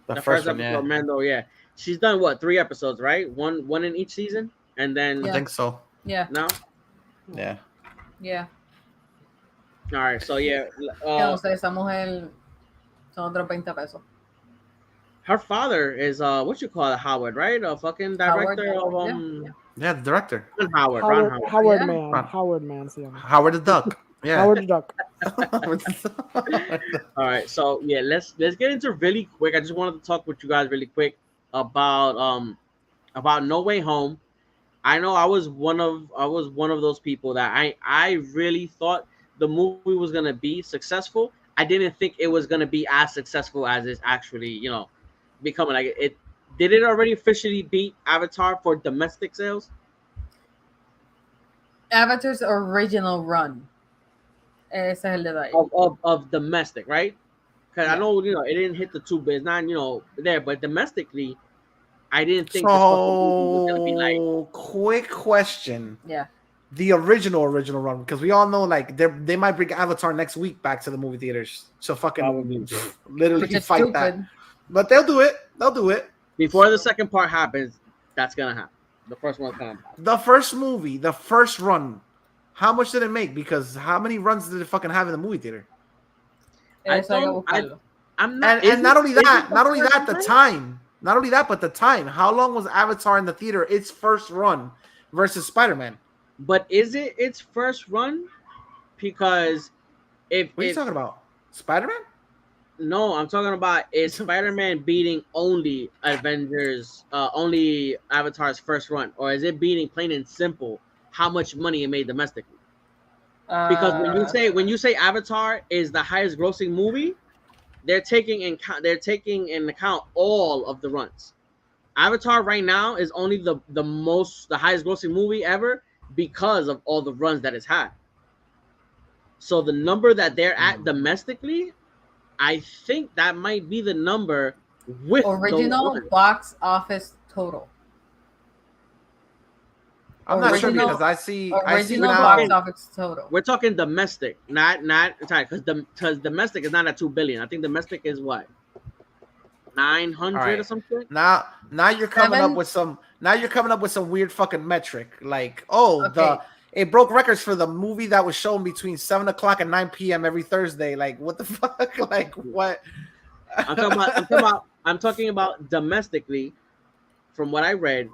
The first one, episode of Mando, yeah. She's done what, 3 episodes, right? One in each season, and then I think so. Yeah. No. Yeah. Yeah. All right, so yeah, Que no sé, esa mujer son otros 20 pesos. her father is what you call it, Howard, right? A fucking Howard, director of yeah. Yeah, the director. Ron Howard, Howard, Ron Howard. Howard Yeah. man, Ron. Howard man, sí, llama. Howard the Duck. Yeah. Howard the Duck. All right, so yeah, let's get into really quick. I just wanted to talk with you guys really quick about No Way Home. I know I was one of those people that I really thought the movie was gonna be successful. I didn't think it was gonna be as successful as it's actually, becoming. Like it did it already officially beat Avatar for domestic sales? Avatar's original run. Ese es el detalle. Of domestic, right? Because I know it didn't hit the 2 billion, not there, but domestically, I didn't think this fucking movie was gonna be like. Quick question. Yeah. The original run, because we all know like they might bring Avatar next week back to the movie theaters. So fucking Which literally is fight stupid. that. But they'll do it. Before the second part happens, that's gonna happen. The first one's gonna happen. The first movie, the first run, how much did it make? Because how many runs did it fucking have in the movie theater? Eso hay que don't- buscarlo. I'm not. And not only that, the the time. Not only that, but the time. How long was Avatar in the theater its first run versus Spider-Man? But is it its first run? Because if What are you talking about? Spider-Man? no, I'm talking about is Spider-Man beating only Avengers, only Avatar's first run, or is it beating plain and simple how much money it made domestically? Because when you say Avatar is the highest grossing movie, they're taking in account all of the runs. Avatar right now is only the highest grossing movie ever because of all the runs that it's had. So the number that they're at domestically, I think that might be the number with original those runs. box office total. I'm not sure Original- because I see Original now. box office total. We're talking domestic, not because domestic is not at 2 billion. I think domestic is what 900 Alright. or something. Now you're coming Seven- up with some weird fucking metric. Like, Okay. it broke records for the movie that was shown between 7 o'clock and 9 p.m. every Thursday. Like, what the fuck? Like, what? I'm talking about domestically. From what I read,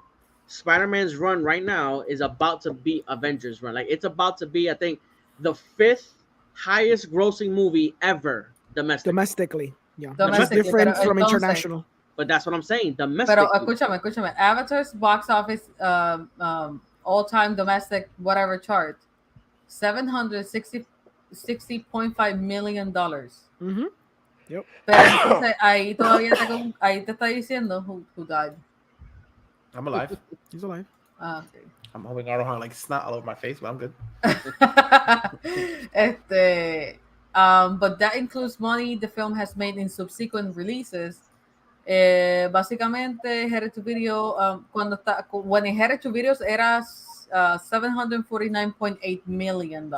Spider-Man's run right now is about to beat Avengers' run. Like it's about to be, I think, the 5th highest grossing movie ever domestically. Yeah. Domestically, It's different pero from entonces- international. But that's what I'm saying. Domestically. Pero escúchame. Avatar's box office all-time domestic whatever chart, $760.5 million. Mm-hmm. Pero entonces ahí todavía ahí te está diciendo who died. I'm alive. He's alive. Okay. I'm hoping I don't have like snot all over my face, but I'm good. But that includes money the film has made in subsequent releases. Básicamente, headed to video, when it headed to videos era $749.8 million.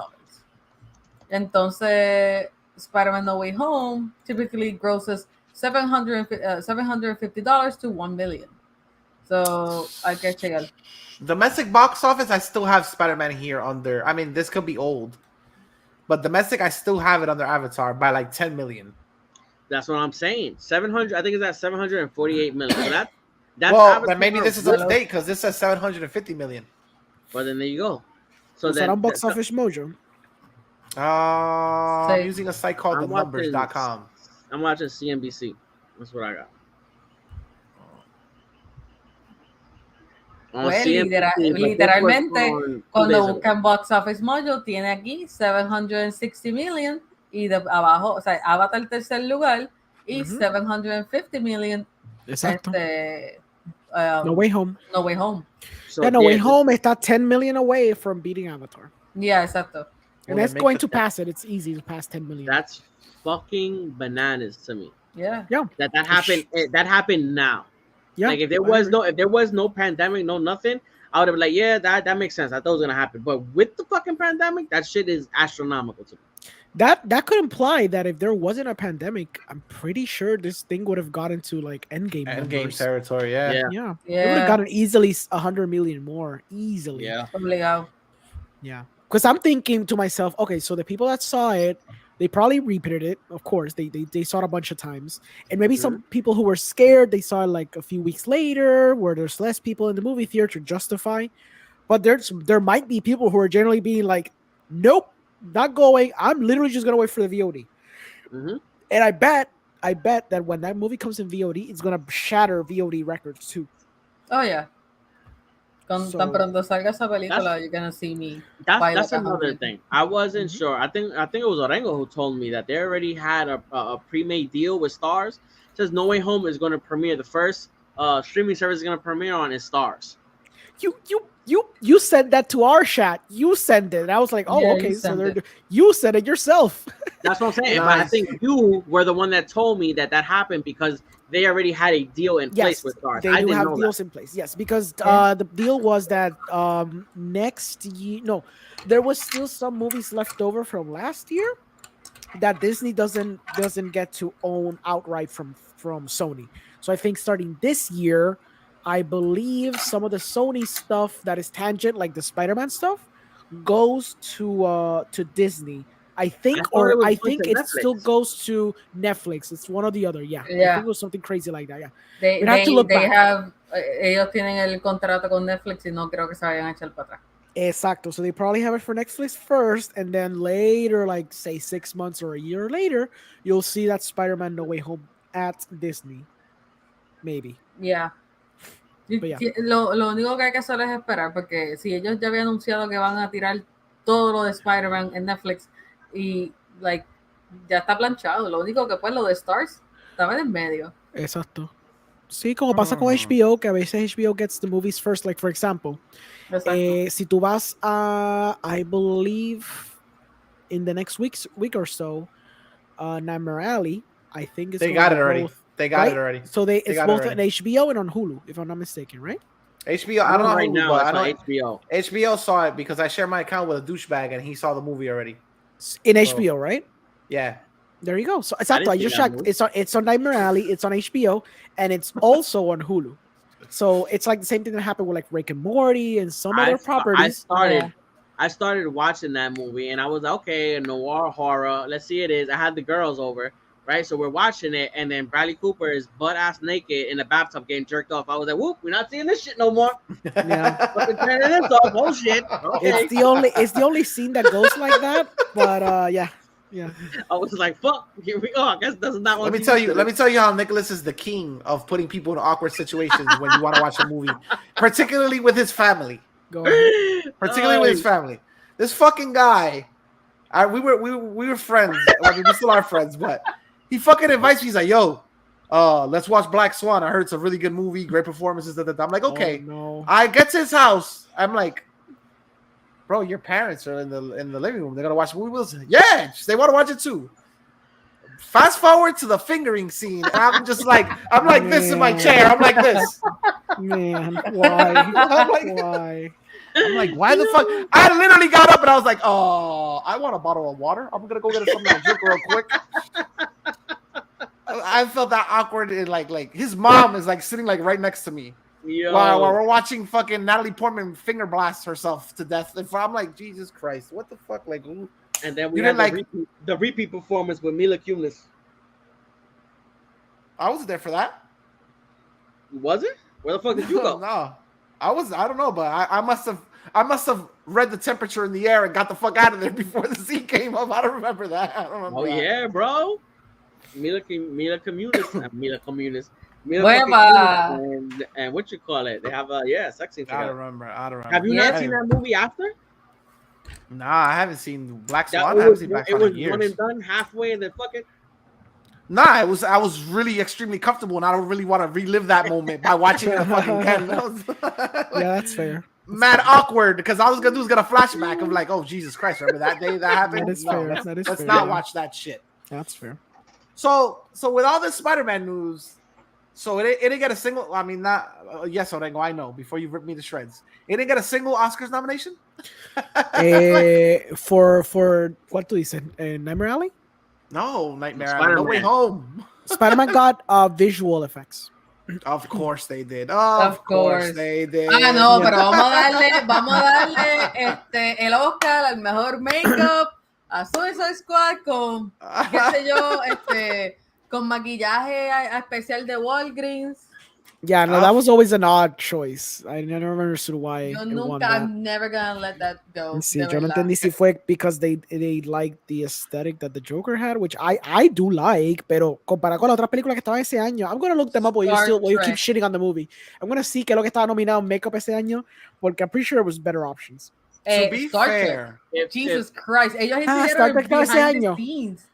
Entonces, Spider-Man No Way Home typically grosses $750 to $1 million. So I can check out. Domestic box office, I still have Spider-Man here under. I mean, this could be old, but domestic, I still have it under Avatar by like 10 million. That's what I'm saying. 700. I think it's at 748 million. So that's Well, Avatar. then maybe this is up to date because this says 750 million. Well, then there you go. So Is that on Box Office Mojo? I'm using a site called I'm watching- thenumbers.com. I'm watching CNBC. That's what I got. On Pues, CNBC, but this was literalmente, on 2 cuando days ago. buscan Box Office Mojo, tiene aquí 760 million y de abajo, o sea, Avatar el tercer lugar y 750 million. Exacto. No Way Home. No Way Home. So, Yeah, No Way yeah, Home está 10 million away from beating Avatar. Yeah, exacto. And that's going to pass it. It's easy to pass 10 million. That's fucking bananas to me. Yeah. That happened. That happened now. Yeah. Like if there was no pandemic, no nothing, I would have been like, yeah, that makes sense. I thought it was gonna happen. But with the fucking pandemic, that shit is astronomical to me. That could imply that if there wasn't a pandemic, I'm pretty sure this thing would have gotten to like Endgame numbers. Territory, yeah. It would have gotten easily 100 million more. Easily. Yeah. Obligado. Yeah. because I'm thinking to myself, okay, so the people that saw it, they probably repeated it. Of course, they saw it a bunch of times, and maybe some people who were scared, they saw it like a few weeks later, where there's less people in the movie theater to justify. But there might be people who are generally being like, nope, not going. I'm literally just gonna wait for the VOD. Mhm. And I bet that when that movie comes in VOD, it's gonna shatter VOD records too. Oh yeah. Tan So- pronto salga esa película, That's- you're gonna see me. That's Baila another Cajon. thing. I wasn't Mhm. sure. I think it was Orengo who told me that they already had a pre-made deal with Stars. It says No Way Home is going to premiere. The first streaming service is going to premiere on is Stars. You said that to our chat. You sent it. And I was like, oh, Yeah, you okay. So sent it. you said it yourself. That's what I'm saying. But I Nice. think you were the one that told me that happened because they already had a deal in place Yes, with Stars. they I do didn't have know deals that. in place. Yes, because Yeah. the deal was that next year, no, there was still some movies left over from last year that Disney doesn't get to own outright from Sony. So I think starting this year, I believe some of the Sony stuff that is tangent, like the Spider-Man stuff, goes to Disney. I think, I thought it was I going think to it still Netflix. goes to Netflix. It's one or the other. Yeah, I Yeah. think it was something crazy like that. Yeah. They, We'd have to look they back. have, ellos tienen el contrato con Netflix y no creo que se vayan a echar para atrás. Exacto. So they probably have it for Netflix first, and then later, like say 6 months or a year later, you'll see that Spider-Man No Way Home at Disney. Maybe. Yeah. But yeah. Lo único que hay que hacer es esperar, porque si ellos ya habían anunciado que van a tirar todo lo de Spider-Man en Netflix y like ya está planchado, lo único que pues lo de Stars estaba en medio. Exacto. Sí, como pasa con HBO, que a veces HBO gets the movies first. Like, for example, Exacto. si tú vas a, I believe, in the next week or so, Nightmare Alley, I think it's They gonna got be it already. both, They got right? it already. So it's got it both on already. HBO and on Hulu, if I'm not mistaken, right? HBO. I don't know right Hulu, now. but It's I know on HBO. HBO saw it because I share my account with a douchebag and he saw the movie already. In So- HBO, right? Yeah. There you go. So exacto, I didn't see just that checked. movie. It's on Nightmare Alley, it's on HBO, and it's also on Hulu. So it's like the same thing that happened with like Rick and Morty and some other properties. I started watching that movie and I was like, okay, a noir horror. Let's see it is. I had the girls over, right? So we're watching it, and then Bradley Cooper is butt ass naked in the bathtub getting jerked off. I was like, whoop, we're not seeing this shit no more. Yeah. Fucking turning this off. Oh shit. Okay. It's the only scene that goes like that. But yeah. I was like, fuck, here we go. I guess that's not what Let me tell you how Nicholas is the king of putting people in awkward situations when you want to watch a movie, particularly with his family. Go ahead. Particularly with his family. This fucking guy, we were friends. I mean, we still are friends, but he fucking invites me. He's like, "Yo, let's watch Black Swan. I heard it's a really good movie, great performances." Da, da, da. I'm like, "Okay." Oh, no. I get to his house. I'm like, "Bro, your parents are in the living room. They're gonna watch the movie." Wilson. Yeah, they want to watch it too. Fast forward to the fingering scene, and I'm just like, this in my chair. I'm like this. Man, why? I'm like, Why? I'm like, why the fuck? I literally got up and I was like, oh, I want a bottle of water. I'm gonna go get something to drink real quick. I felt that awkward, and like his mom is like sitting like right next to me while we're watching fucking Natalie Portman finger blast herself to death. And I'm like, Jesus Christ, what the fuck? Like, who? And then we You had didn't the repeat performance with Mila Kunis. I wasn't there for that. Was it? Where the fuck did you go? No, I don't know, but I must have read the temperature in the air and got the fuck out of there before the scene came up. I don't remember that. I don't remember. Oh that. yeah, bro. Mila Kunis. Mila Kunis. Hueva. And what you call it? They have a sex scene I don't together. remember. Have you Yeah. not seen that movie after? Nah, I haven't seen Black That Swan. I haven't was, seen Black it Swan was in years. one and done halfway and then fuck it. Nah, I was really extremely comfortable, and I don't really want to relive that moment by watching it fucking again. Yeah, that's fair. Mad awkward because all I was gonna do is get a flashback of like, oh Jesus Christ, remember that day that happened? That is No, fair. let's, That is let's fair, not yeah. watch that shit. That's fair. So with all this Spider-Man news, so it didn't get a single. I mean, not yes, Orengo. I know. Before you rip me to shreds, it didn't get a single Oscars nomination. For what do you say? Nightmare Alley? No, Nightmare Alley. Spider-Man. No Way Home. Spider-Man got visual effects. Of course they did. Of course. They did. Ah, no, pero vamos a darle el Oscar al mejor makeup a Suicide Squad con, qué sé yo, con maquillaje especial de Walgreens. Yeah, no, that was always an odd choice. I never understood why Yo it won nunca, that. I'm never gonna let that go. Sí, de yo no verdad. entendí si fue because they liked the aesthetic that the Joker had, which I do like, pero comparado con las otras películas que estaban ese año, I'm gonna look them up while you keep shitting on the movie. I'm gonna see qué es lo que estaba nominado en makeup ese año, porque I'm pretty sure it was better options. To be Star fair, Trek. Jesus Christ, ellos Star enseñaron Trek estaba ese behind the año. scenes.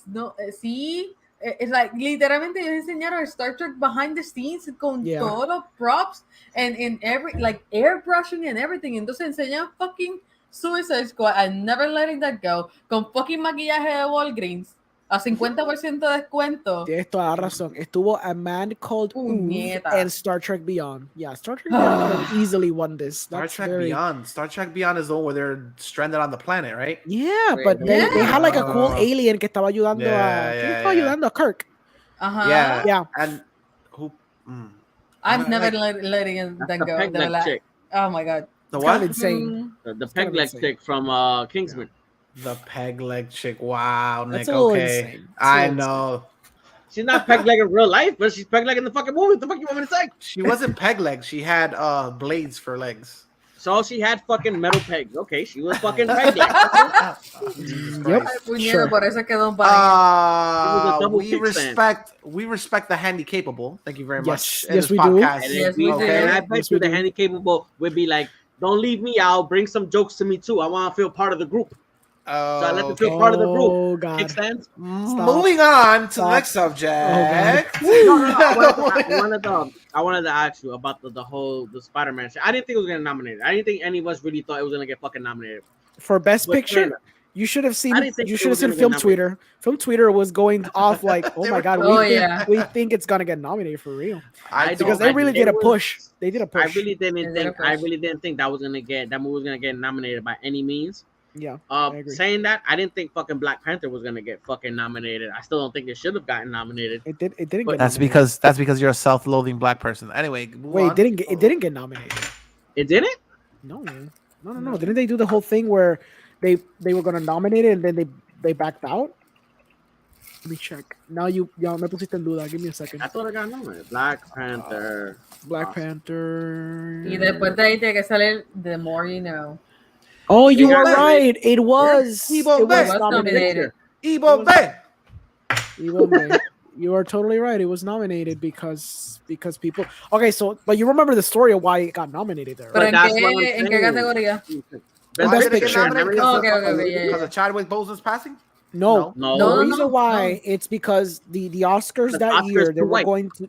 No, sí, es like literalmente ellos enseñaron Star Trek behind the scenes con Yeah. todos los props and every like airbrushing and everything. Entonces enseñan fucking Suicide Squad and never letting that go con fucking maquillaje de Walgreens a 50% de descuento. Tienes toda la razón. Estuvo A Man Called Ove Puñeta. and Star Trek Beyond. Yeah, Star Trek Beyond could have easily won this. Star That's Trek very... Beyond. Star Trek Beyond is the one where they're stranded on the planet, right? Yeah, but they had like a cool alien que estaba ayudando ¿quién estaba ayudando? A Kirk. Yeah. Yeah. And who? I'm never letting that go. peg de leg verdad. chick. Oh my god. The It's what? kind of insane. The peg leg insane. chick from Kingsman. The peg leg chick. Wow, Nick. That's a little Okay, insane. I know. She's not peg leg in real life, but she's peg leg in the fucking movie. What the fuck you want me to say? She wasn't peg leg. She had blades for legs. So she had fucking metal pegs. Okay, she was fucking peg leg. Yep. Ay, puñeta, Sure. por eso quedó un pan. double We kickstand. respect the handy capable. Thank you very much. in Yes, this we do. podcast. And Yes, then we and did. I bet Yes, you we the do. handy capable would be like, don't leave me out. Bring some jokes to me too. I want to feel part of the group. So I let them Okay. feel part of the group. Oh, God. Kickstands. Moving on to the Stop. next subject. No, I wanted to ask you about the Spider-Man shit. I didn't think it was gonna nominate. I didn't think any of us really thought it was gonna get fucking nominated. For Best But Picture, Taylor, you should have seen. I didn't think You it should have was seen gonna Film get Twitter. Film Twitter was going off like, "Oh my god, Oh, yeah. we think it's gonna get nominated for real." I Because don't- they really it did a was- push. They did a I push. really didn't Is it a think. I push? really didn't think that movie was gonna get nominated by any means. Yeah. I agree. Saying that, I didn't think fucking Black Panther was gonna get fucking nominated. I still don't think it should have gotten nominated. It did. It didn't But get. That's nominated. because you're a self-loathing black person. Anyway, move Wait, on. it didn't get. It didn't get nominated. It didn't. No. Didn't they do the whole thing where they were gonna nominate it and then they backed out? Let me check. Now y'all me pusiste en duda. Give me a second. I thought it got nominated. Black Panther. Black Panther. Y después de ahí tiene que salir The More You Know. Oh, you Yeah. are right. It was. Evo It Bay. was Was nominated. nominated. Ebo Bay. Evo Bay. You are totally right. It was nominated because people. Okay, so but you remember the story of why it got nominated there, Pero right? that's what I'm en qué saying. categoría? Best Best did it get Picture. nominated? Because Oh, okay, yeah. because of Chadwick Boseman's passing? No, No. No, the no, reason no, why no. it's because the Oscars The that Oscars year they too were white. going to.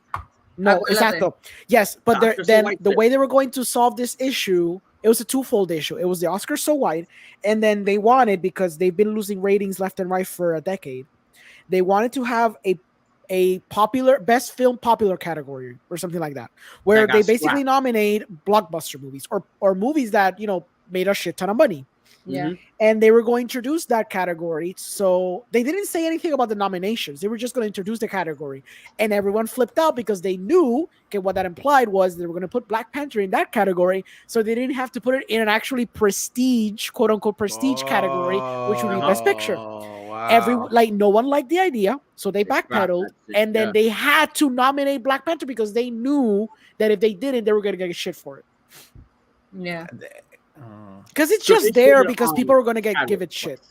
No, Acuérdate. exacto. Yes, but The they're- Oscars so then white the shit. way they were going to solve this issue, it was a twofold issue. It was the Oscars so white, and then they wanted, because they've been losing ratings left and right for a decade, they wanted to have a popular best film popular category or something like that, where That they got basically scrapped. nominate blockbuster movies or movies that made a shit ton of money. Yeah. And they were going to introduce that category. So they didn't say anything about the nominations. They were just going to introduce the category. And everyone flipped out because they knew what that implied was they were going to put Black Panther in that category. So they didn't have to put it in an actually prestige, quote unquote, prestige category, which would be Best Picture. Wow. No one liked the idea. So they scrapped backpedaled. that shit, And then yeah. they had to nominate Black Panther because they knew that if they didn't, they were going to get shit for it. Yeah. Because it's So just they there should've, because people are going to give Chadwick it shit. twice.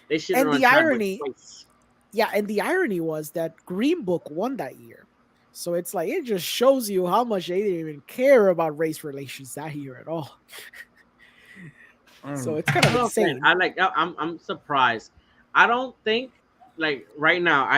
They should And have the run Chadwick irony- twice. Yeah, and the irony was that Green Book won that year. So it's like it just shows you how much they didn't even care about race relations that year at all. So it's kind of I'm saying, insane. I'm surprised. I don't think like right now.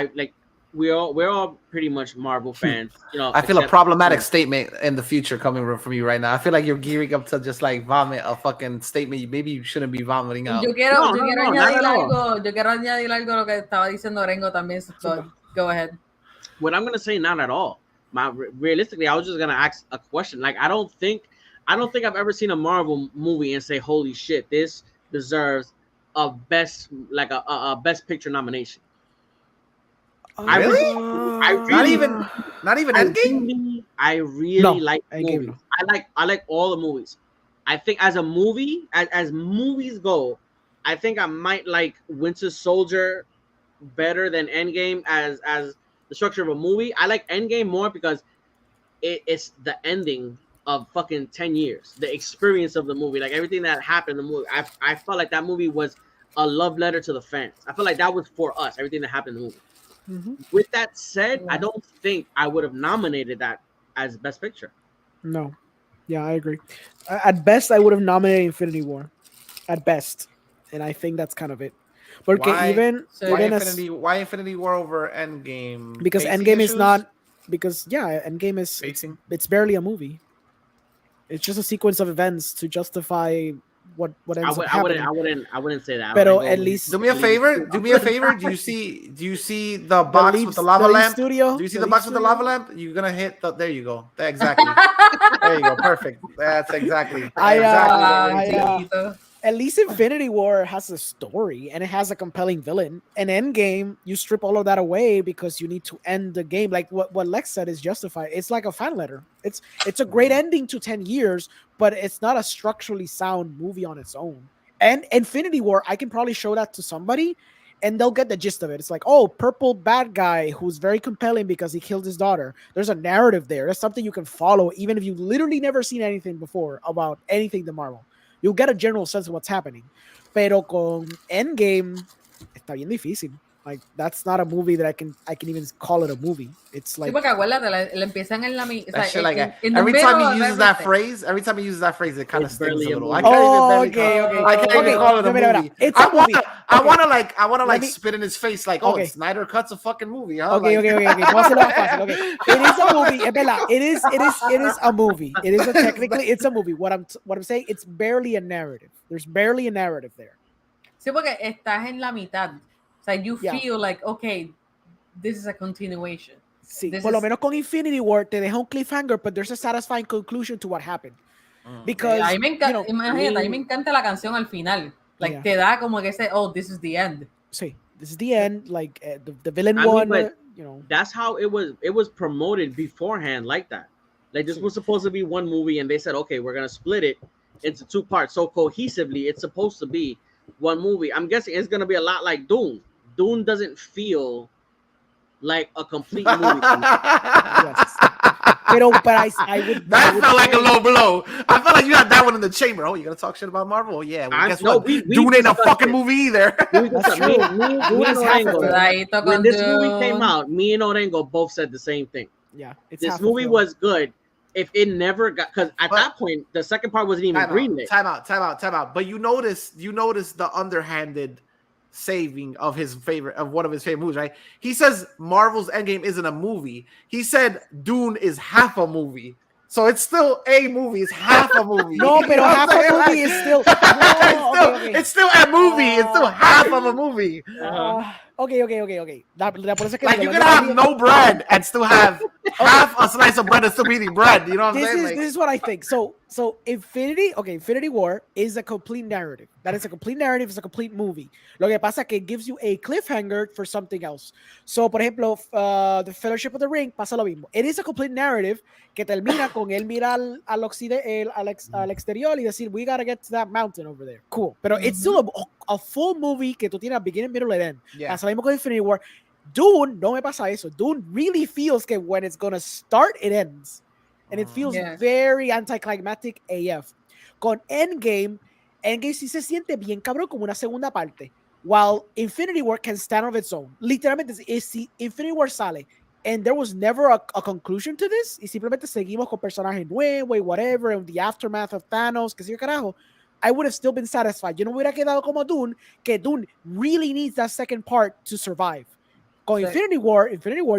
We're all pretty much Marvel fans. I feel a except- problematic statement in the future coming from you right now. I feel like you're gearing up to just like vomit a fucking statement maybe you shouldn't be vomiting out. Yo quiero No, not añadir at all. algo. Yo quiero añadir algo a lo que estaba diciendo Orengo también. So go ahead. What I'm gonna say, not at all. Realistically, I was just gonna ask a question. Like, I don't think I've ever seen a Marvel movie and say, "Holy shit, this deserves a best Picture nomination." I really, not even Endgame. I really No, like Endgame, movies. I like all the movies. I think as a movie, as movies go, I think I might like Winter Soldier better than Endgame as the structure of a movie. I like Endgame more because it's the ending of fucking 10 years, the experience of the movie, like everything that happened in the movie. I felt like that movie was a love letter to the fans. I feel like that was for us, everything that happened in the movie. With that said, I don't think I would have nominated that as Best Picture. No. Yeah, I agree. At best, I would have nominated Infinity War. At best. And I think that's kind of it. Porque Why why Infinity War over Endgame? Because Pacing Endgame issues? is not Endgame is Pacing? it's barely a movie. It's just a sequence of events to justify what ends up happening. I wouldn't say that. Pero at least Do me a favor. Do you see the box with the lava lamp? Do you see the box with the lava lamp? You're gonna hit the. There you go. Exactly. There you go. Perfect. That's exactly. At least Infinity War has a story and it has a compelling villain. And Endgame, you strip all of that away because you need to end the game. Like what Lex said is justified. It's like a fan letter. It's a great ending to 10 years, but it's not a structurally sound movie on its own. And Infinity War, I can probably show that to somebody and they'll get the gist of it. It's like, oh, purple bad guy who's very compelling because he killed his daughter. There's a narrative there. There's something you can follow, even if you've literally never seen anything before about anything to Marvel. You'll get a general sense of what's happening. Pero con Endgame, está bien difícil. Like, that's not a movie that I can even call it a movie. It's like... Sí, porque acuérdate, le empiezan en la... every time he uses that phrase, it kind of stings a little. I can't even call it a movie. It's a movie. I want to spit in his face like, Snyder Cuts a fucking movie, huh? Okay. It is a movie. It is a movie. It's a movie. What I'm saying, it's barely a narrative. There's barely a narrative there. Sí, porque estás en la mitad. O sea, you feel like, okay, this is a continuation. Sí, por lo menos con Infinity War te deja un cliffhanger, but there's a satisfying conclusion to what happened. Because, a mí me encanta, imagínate, a mí me encanta la canción al final. Like, te da como que ese, oh, this is the end. Sí, this is the end. Like, the villain won, you know. That's how it was promoted beforehand like that. Like, this was supposed to be one movie, and they said, okay, we're going to split it into two parts. So cohesively, it's supposed to be one movie. I'm guessing it's going to be a lot like Dune. Dune doesn't feel like a complete movie. Yes. But I would. That felt like a low blow. I felt like you had that one in the chamber. Oh, you gonna talk shit about Marvel? Oh, yeah. Well, guess what? Dune ain't a fucking movie either. That's true. When this movie came out, me and Orengo both said the same thing. Yeah, this movie was good. If it never got, because at that point the second part wasn't even greenlit. Time out. But you notice the underhanded saving of one of his favorite movies, right? He says Marvel's Endgame isn't a movie. He said Dune is half a movie. So it's still a movie. It's half a movie. No, but half a movie is still... It's still a movie. It's still half of a movie. Okay. Like, you can have no bread and still have half a slice of bread and still be eating bread. You know what I'm saying? This is what I think. So Infinity War is a complete narrative. That is a complete narrative. It's a complete movie. Lo que pasa es que it gives you a cliffhanger for something else. So, por ejemplo, the Fellowship of the Ring pasa lo mismo. It is a complete narrative que termina con él mirar al exterior y decir, we gotta get to that mountain over there. Cool. Pero it's still a full movie que tú tienes a beginning, middle, and end. Yeah. Pasa lo mismo con Infinity War. Dune, no me pasa eso. Dune really feels que when it's gonna start, it ends. And it feels very anticlimactic AF. Con Endgame sí se siente bien cabrón como una segunda parte. While Infinity War can stand on its own. Literalmente, si Infinity War sale and there was never a conclusion to this, y simplemente seguimos con personajes nuevos y whatever, and the aftermath of Thanos, que sé yo carajo, I would have still been satisfied. Yo no hubiera quedado como Dune, que Dune really needs that second part to survive. Con Infinity War,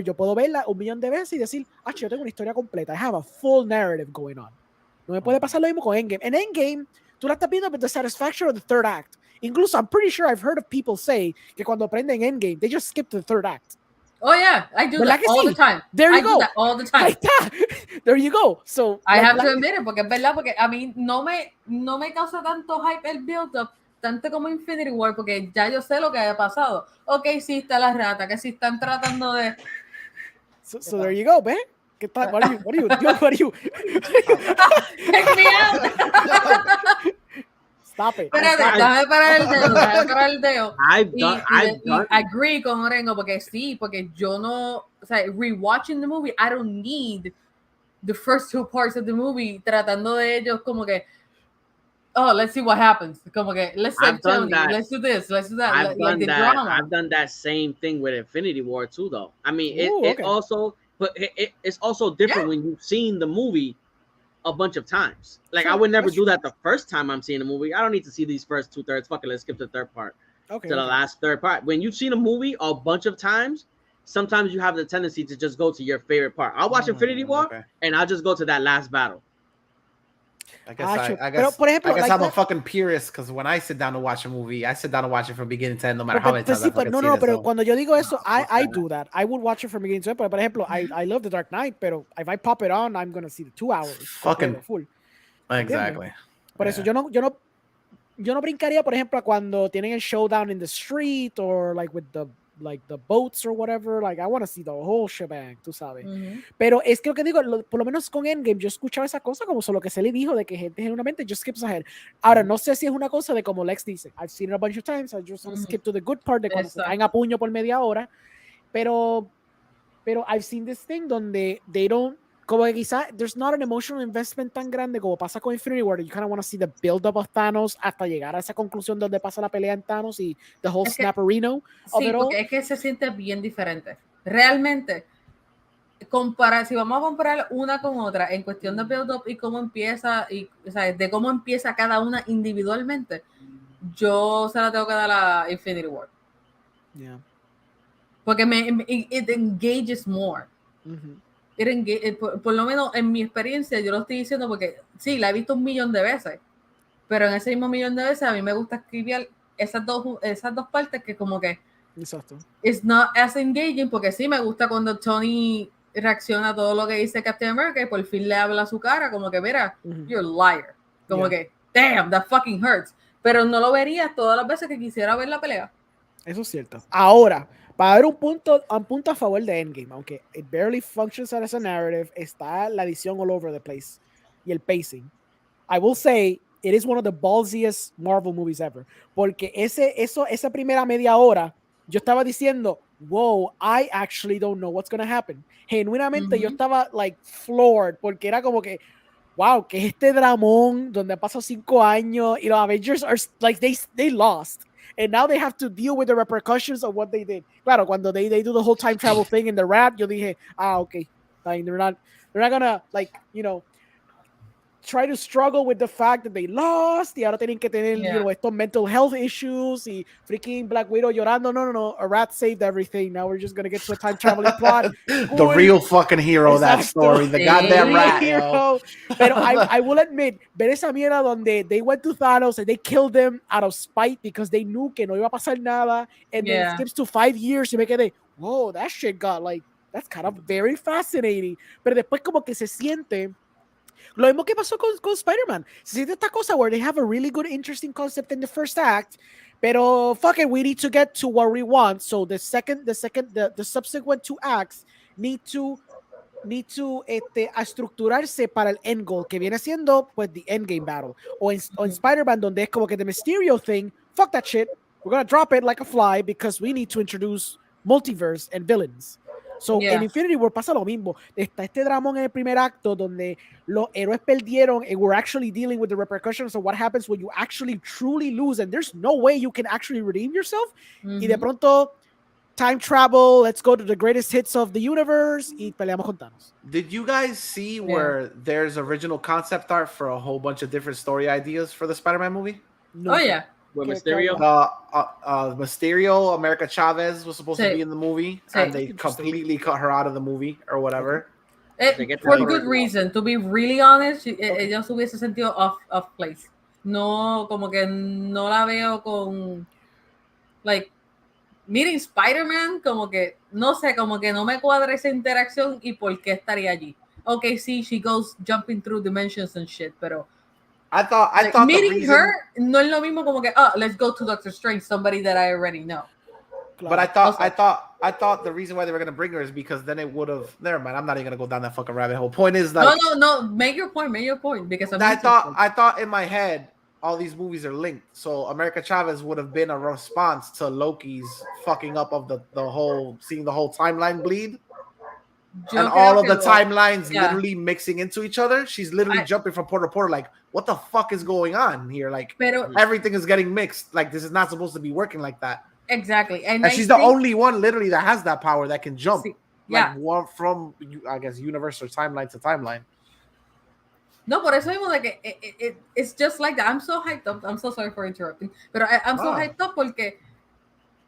yo puedo verla 1,000,000 de veces y decir, yo tengo una historia completa. I have a full narrative going on. No me puede pasar lo mismo con Endgame. En Endgame, tú la estás viendo with the satisfaction of the third act. Incluso, I'm pretty sure I've heard of people say que cuando aprenden Endgame, they just skip to the third act. Oh yeah, I do that all the time. There you go. Do that all the time. There you go. So I have to admit it, porque es verdad, porque a mí no me causa tanto hype el build-up, tanto como Infinity War, porque ya yo sé lo que haya pasado. Ok, sí está la rata, que si están tratando de... So there you go, man. ¿Qué tal? What are you? Check me out. Stop it. Espérate, déjame parar el dedo. I've Y done agree con Orengo, porque yo no, o sea, rewatching the movie, I don't need the first two parts of the movie tratando de ellos como que, oh, let's see what happens. Como que, let's save Tony, let's do this, let's do that. Like the drama. I've done that same thing with Infinity War too, though. I mean, Ooh, it okay. also, but it's also different when you've seen the movie a bunch of times. Like, Sure, I would never that's do true. that the first time I'm seeing a movie. I don't need to see these first 2/3. Fuck it, let's skip the third part Okay, to the last third part. When you've seen a movie a bunch of times, sometimes you have the tendency to just go to your favorite part. I'll watch Infinity War and I'll just go to that last battle. I guess Pero, por ejemplo, I guess like I'm a that- fucking purist because when I sit down to watch a movie, I sit down to watch it from beginning to end, no matter how many times I fucking no, seen it. pero So. cuando yo digo eso, I that. do that. I would watch it from beginning to end. Pero, por ejemplo, I love The Dark Knight, pero if I pop it on, I'm gonna see the 2 hours. Fucking completo, full. Exactly. Por eso yo no brincaría, por ejemplo, cuando tienen el showdown in the street or like with the boats or whatever. Like I want to see the whole shebang, tú sabes. Pero es que lo que digo, por lo menos con Endgame, yo escuchaba esa cosa como solo que se le dijo de que gente genuinamente just skips ahead. Ahora, no sé si es una cosa de como Lex dice, I've seen it a bunch of times, I just want to skip to the good part de cuando se caen a puño por media hora. Pero I've seen this thing donde they don't, como que quizá there's not an emotional investment tan grande como pasa con Infinity War. You kind of want to see the build up of Thanos hasta llegar a esa conclusión donde pasa la pelea en Thanos y the whole snapperino. Sí, porque es que se siente bien diferente. Realmente, si vamos a comparar una con otra en cuestión de build up y cómo empieza, o sea, de cómo empieza cada una individualmente, yo se la tengo que dar a Infinity War. Yeah. Porque it engages more. Por lo menos en mi experiencia, yo lo estoy diciendo porque sí, la he visto 1,000,000 de veces, pero en ese mismo 1,000,000 de veces a mí me gusta escribir esas dos partes que como que Exacto. it's not as engaging, porque sí me gusta cuando Tony reacciona a todo lo que dice Captain America y por fin le habla a su cara como que mira, you're a liar, como que damn, that fucking hurts, pero no lo vería todas las veces que quisiera ver la pelea. Eso es cierto. Ahora, para ver un punto a favor de Endgame, aunque it barely functions as a narrative, está la edición all over the place y el pacing. I will say it is one of the ballsiest Marvel movies ever, porque esa primera media hora yo estaba diciendo, wow, I actually don't know what's going to happen. Genuinamente yo estaba like floored, porque era como que wow, que este dramón donde pasó 5 años y los Avengers are like they lost. And now they have to deal with the repercussions of what they did. Claro, cuando they do the whole time travel thing in the rat, yo dije, okay, like, they're not gonna, like, you know, try to struggle with the fact that they lost y ahora tienen que tener, you know, estos mental health issues y freaking Black Widow llorando. No, a rat saved everything. Now we're just gonna get to a time traveling plot. The real fucking hero of that story, the goddamn rat. Hero. Pero I will admit, ver esa mierda donde they went to Thanos and they killed them out of spite because they knew que no iba a pasar nada, and then it skips to 5 years y me quedé, whoa, that shit got like, that's kind of very fascinating. Pero después como que se siente lo mismo que pasó con Spider-Man. Se siente esta cosa where they have a really good, interesting concept in the first act, pero fuck it, we need to get to what we want. So the subsequent 2 acts need to estructurarse para el end goal, que viene siendo pues the endgame battle. O en Spider-Man, donde es como que the Mysterio thing, fuck that shit, we're gonna drop it like a fly because we need to introduce multiverse and villains. So, en Infinity War pasa lo mismo. Está este dramón en el primer acto donde los héroes perdieron and we're actually dealing with the repercussions of what happens when you actually truly lose and there's no way you can actually redeem yourself. Y de pronto, time travel, let's go to the greatest hits of the universe y peleamos con Thanos. Did you guys see where there's original concept art for a whole bunch of different story ideas for the Spider-Man movie? No. Oh, yeah. With Mysterio? Mysterio, America Chavez was supposed to be in the movie, and they completely cut her out of the movie or whatever. For good reason, to be really honest, ella se hubiese sentido off place. No, como que no la veo con, like, miren Spider-Man, como que, no sé, como que no me cuadra esa interacción y por qué estaría allí. Okay, sí, she goes jumping through dimensions and shit, pero I thought Like, the meeting reason, her no es lo mismo como que, oh, let's go to Doctor Strange, somebody that I already know. but I thought the reason why they were gonna bring her is because then it would have. Never mind. I'm not even gonna go down that fucking rabbit hole. Point is, like, No. Make your point. Because I thought in my head all these movies are linked. So America Chavez would have been a response to Loki's fucking up of the whole, seeing the whole timeline bleed. Yo And creo all of que the timelines yeah. literally mixing into each other. She's literally jumping from port to port, like, what the fuck is going on here? Like, Pero, everything is getting mixed. Like, this is not supposed to be working like that. exactly. And she's the only one literally that has that power that can jump. Yeah. Like, one from, I guess, universe or timeline to timeline. No, por eso mismo, like, it's just like that. I'm so hyped up. I'm so sorry for interrupting. But I'm so hyped up porque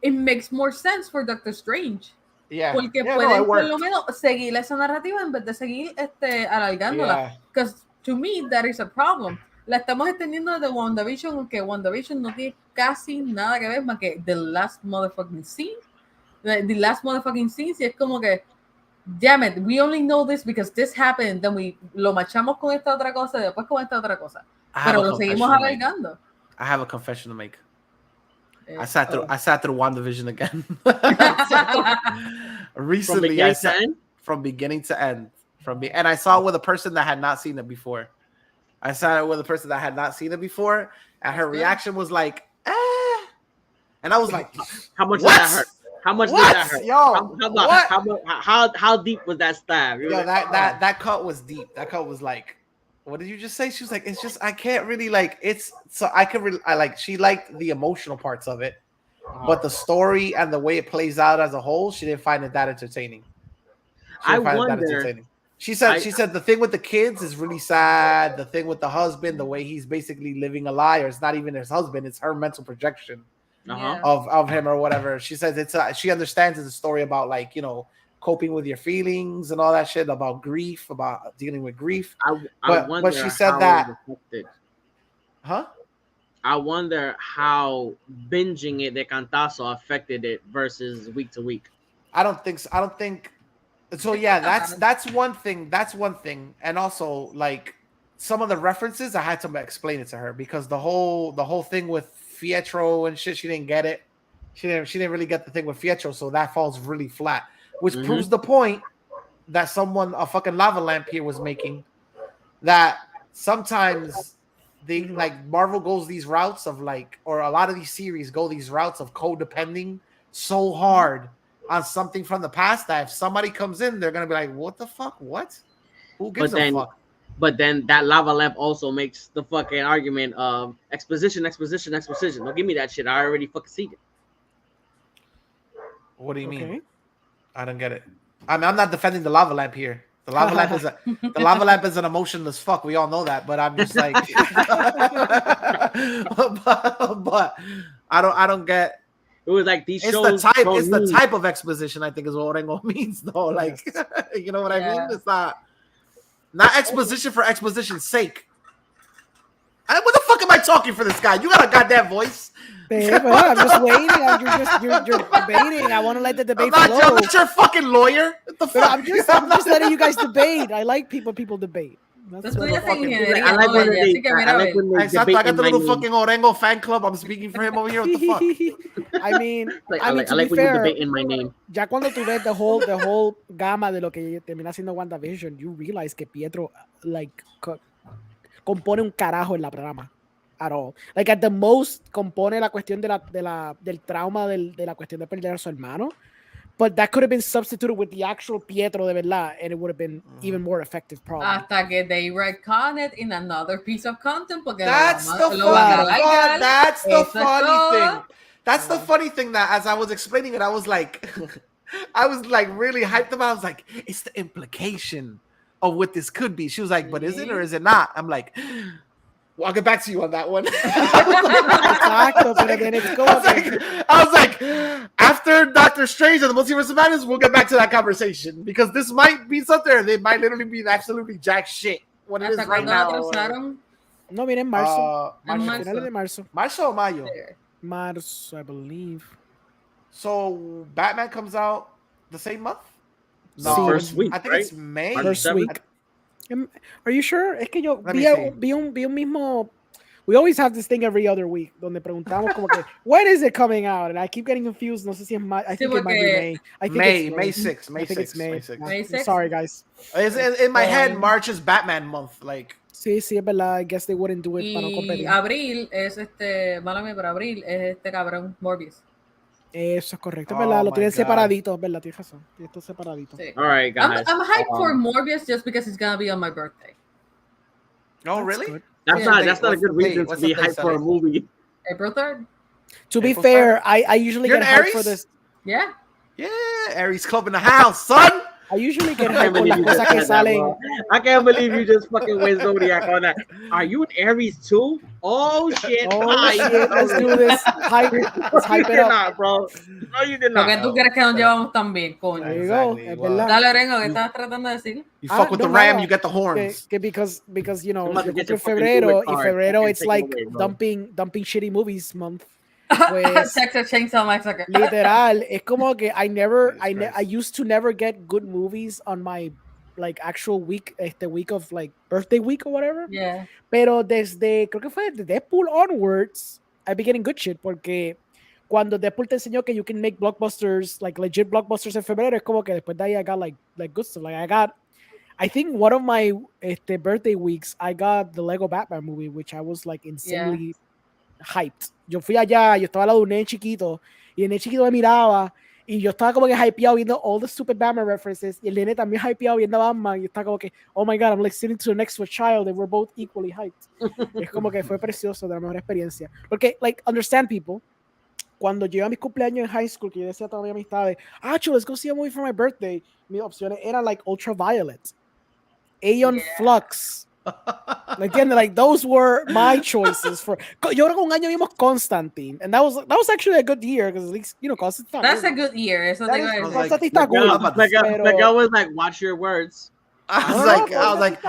it makes more sense for Doctor Strange. Yeah. Porque yeah, pueden por lo menos seguir esa narrativa en vez de seguir alargándola. Yeah. Because to me, that is a problem. La estamos extendiendo de WandaVision, aunque WandaVision no tiene casi nada que ver más que the last motherfucking scene. The last motherfucking scene, si es como que, damn it, we only know this because this happened, then we lo machamos con esta otra cosa y después con esta otra cosa. Pero lo seguimos alargando. I have a confession to make. I sat through WandaVision again. Recently, from beginning to end. And I saw it with a person that had not seen it before. And her reaction was like, eh. And I was like, how much did that hurt? How much did that hurt? Yo, how deep was that stab? Yo, that cut was deep. That cut was like, what did you just say? She was like, it's just, I can't really, like, it's, so I can really, she liked the emotional parts of it, but the story and the way it plays out as a whole, she didn't find it that entertaining. She said the thing with the kids is really sad. The thing with the husband, the way he's basically living a lie, or it's not even his husband, it's her mental projection of him or whatever. She says she understands it's a story about, like, you know, coping with your feelings and all that shit, about grief, about dealing with grief. But she said that. Huh? I wonder how binging it de cantazo affected it versus week to week. I don't think so. Yeah, that's one thing. And also, like, some of the references, I had to explain it to her because the whole thing with Pietro and shit, she didn't get it. She didn't really get the thing with Pietro, so that falls really flat. Which proves the point that a fucking lava lamp here was making, that sometimes they, like, Marvel goes these routes of, like, or a lot of these series go these routes of codepending so hard on something from the past that if somebody comes in, they're gonna be like, what the fuck? What? Who gives a fuck? But then that lava lamp also makes the fucking argument of exposition. Don't give me that shit. I already fucking seen it. What do you mean? I don't get it. I mean, I'm not defending the lava lamp here. The lava lamp is an emotionless fuck. We all know that, but I'm just like, but I don't get. It was like these shows. It's the type of exposition, I think, is what Orengo means, though. Like, you know what I mean? It's not exposition for exposition's sake. What the fuck am I talking for this guy? You got a goddamn voice. I'm just waiting. You're debating. I want to let the debate flow. I'm not your fucking lawyer. What the fuck? I'm just letting you guys debate. I like people debate. That's what I like when they I got the little fucking Orengo fan club. I'm speaking for him over here. What the fuck? I mean, I like when you debate in my name. Ya cuando tú ves the whole gama de lo que termina siendo WandaVision, you realize que Pietro, like, compone un carajo en la programa. At all. Like, at the most, compone la cuestión del trauma de la cuestión de perder a su hermano. But that could have been substituted with the actual Pietro de verdad, and it would have been even more effective, probably. Hasta que they retcon it in another piece of content. That's the funny thing that as I was explaining it, I was like really hyped about. I was like, it's the implication of what this could be. She was like, but is it or is it not? I'm like, well, I'll get back to you on that one. I was like, after Doctor Strange and the Multiverse of Madness, we'll get back to that conversation because this might be something. They might literally be absolutely jack shit what it is right now. No, miren, marzo. Finales de marzo. Marzo or mayo? Marzo, I believe. So Batman comes out the same month? No, first week. I think it's May. First week. Are you sure? Es que yo Let me see. vi un mismo. We always have this thing every other week donde preguntamos como que when is it coming out, and I keep getting confused. No sé si es I think it might be May. I think it's May 6th. I think it's May. May 6th. May I'm 6th? sorry, guys. In my head, March is Batman month. Like, Sí, es verdad. I guess they wouldn't do it para no Y competir. abril es mala mía, pero abril es cabrón Morbius. Eso es correcto, Oh ¿verdad? Lo my tienen God. separadito, ¿verdad? Tienes razón. Esto separadito. Sí. All right, guys. I'm hyped for Morbius just because it's gonna be on my birthday. oh That's really? good. That's Yeah. not a good reason to What's be the date, hyped for a Sally? movie. April 3rd. To be April fair, I usually You're get an hyped Aries? for this. Yeah. Yeah, Aries Club in the house, son. I usually get I hyped can't por believe las you cosas just que said that, salen. bro. I can't believe you just fucking went Zodiac on that. Are you an Aries too? Oh shit! Oh Nah, shit, you- let's do this. Hype, let's you hype did it up. not, bro. No, you did Lo not. que tú crees que nos llevamos tan bien, coño. There you go. Exactly. Es Wow. verdad. Dale, Orengo, ¿qué estás tratando de decir? You fuck with no, the ram, nada. you get the horns. Que because you know, I'm about to yo get cumplo your en fucking febrero Uber y card. febrero Fucking it's take it like away, bro. dumping shitty movies month. Pues Texas Chainsaw Massacre. literal, es como que I Jesus used to never get good movies on my like actual week, week of like birthday week or whatever. Yeah. Pero creo que fue de Deadpool onwards, I've been getting good shit porque cuando Deadpool te enseñó que you can make blockbusters, like legit blockbusters en febrero, es como que después de ahí I got like good stuff. Like I think one of my birthday weeks, I got the Lego Batman movie, which I was like insanely hyped. Yo fui allá, yo estaba al lado de un nene chiquito, y el nene chiquito me miraba, y yo estaba como que hypeado viendo all the stupid Batman references, y el nene también hypeado viendo a Batman, y yo estaba como que, oh my god, I'm like sitting to next to a child, and we're both equally hyped. Es como que fue precioso, de la mejor experiencia. Porque, like, understand people, cuando yo iba a mis cumpleaños en high school, que yo decía a todas mis amistades, chulo, let's go see a movie for my birthday, mis opciones eran like Ultraviolet, Aeon Flux. ¿Me entiendes? Like those were my choices for. Yo creo que un año vimos Constantine, and that was actually a good year because at least Constantine. That's a good year. Eso te iba a decir. Constantine está cool. The guy was like, watch your words. I was like,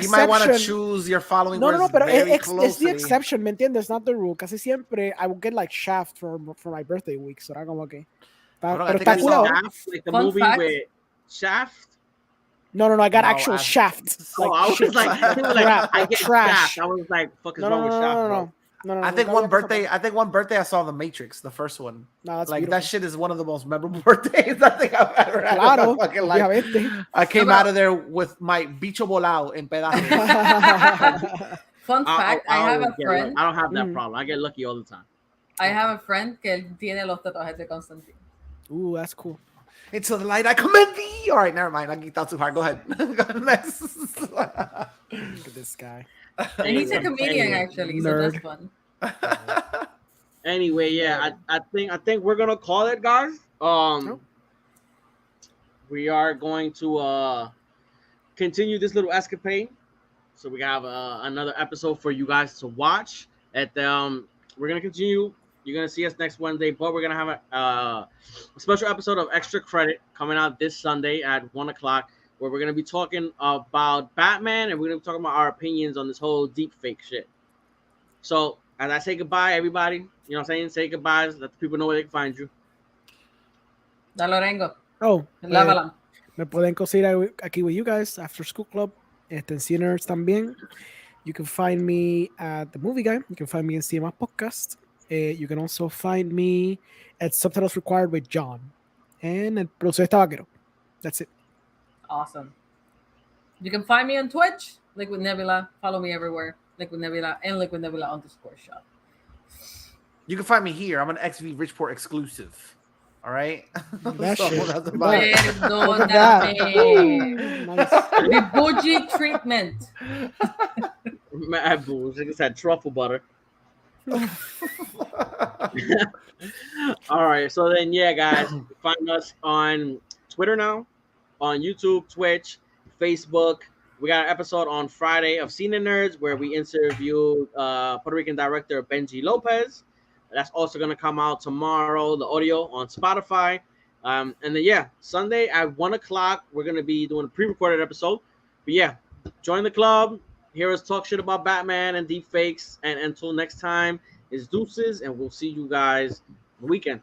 you might want to choose your following words pero very it's the closely. exception, ¿me entiendes? It's not the rule. Casi siempre I would get like Shaft for my birthday week, so era como que. Bueno, Pero I think I está cool saw ahora. Shaft, like the Fun movie fact. with Shaft. No, I got No, actual Shaft. Oh, I was shit, like, he was like, crap, I get trash. Shaft. I was like, fuck is No, wrong with Shaft, bro? No, I think one birthday I saw The Matrix, the first one. No, that's like beautiful. that shit is one of the most memorable birthdays I think I've ever had. Claro, in my fucking life. obviamente. I came out of there with my bicho volado en pedazos. Fun fact, I have a friend. I don't have that problem. I get lucky all the time. I have a friend que él tiene los tatuajes de Constantine. Ooh, that's cool. Into the light I commend thee. All right, never mind. I geeked out too hard. Go ahead. Go next. Look at this guy. And he's a comedian actually, so that's fun. Anyway, yeah, I think we're gonna call it, guys. We are going to continue this little escapade. So we have another episode for you guys to watch. We're gonna continue. You're gonna see us next Wednesday, but we're gonna have a special episode of Extra Credit coming out this Sunday at 1:00, where we're gonna be talking about Batman and we're gonna be talking about our opinions on this whole deep fake shit. So as I say goodbye, everybody, you know what I'm saying? Say goodbyes, let the people know where they can find you. Dale, Orengo. Oh, Lávala. me pueden conseguir aquí with you guys after school club. En Cinenerds también. You can find me at the Movie Guy. You can find me in CMA Podcast. You can also find me at Subtitles Required with John. And el Productor Tabaquero. That's it. Awesome. You can find me on Twitch, Liquid Nebula. Follow me everywhere, Liquid Nebula and Liquid Nebula _shop. You can find me here. I'm an XV Richport exclusive. All right. That So shit. that's about it. Perdóname. Nice. The bougie treatment. Mad booze. Like I said, truffle butter. All right. So then, yeah, guys, find us on Twitter now, on YouTube, Twitch, Facebook. We got an episode on Friday of Cine Nerds where we interviewed Puerto Rican director Benji Lopez. That's also going to come out tomorrow, the audio on Spotify. And then, yeah, Sunday at 1:00, we're going to be doing a pre-recorded episode. But yeah, join the club. Hear us talk shit about Batman and deep fakes. And until next time, it's deuces, and we'll see you guys the weekend.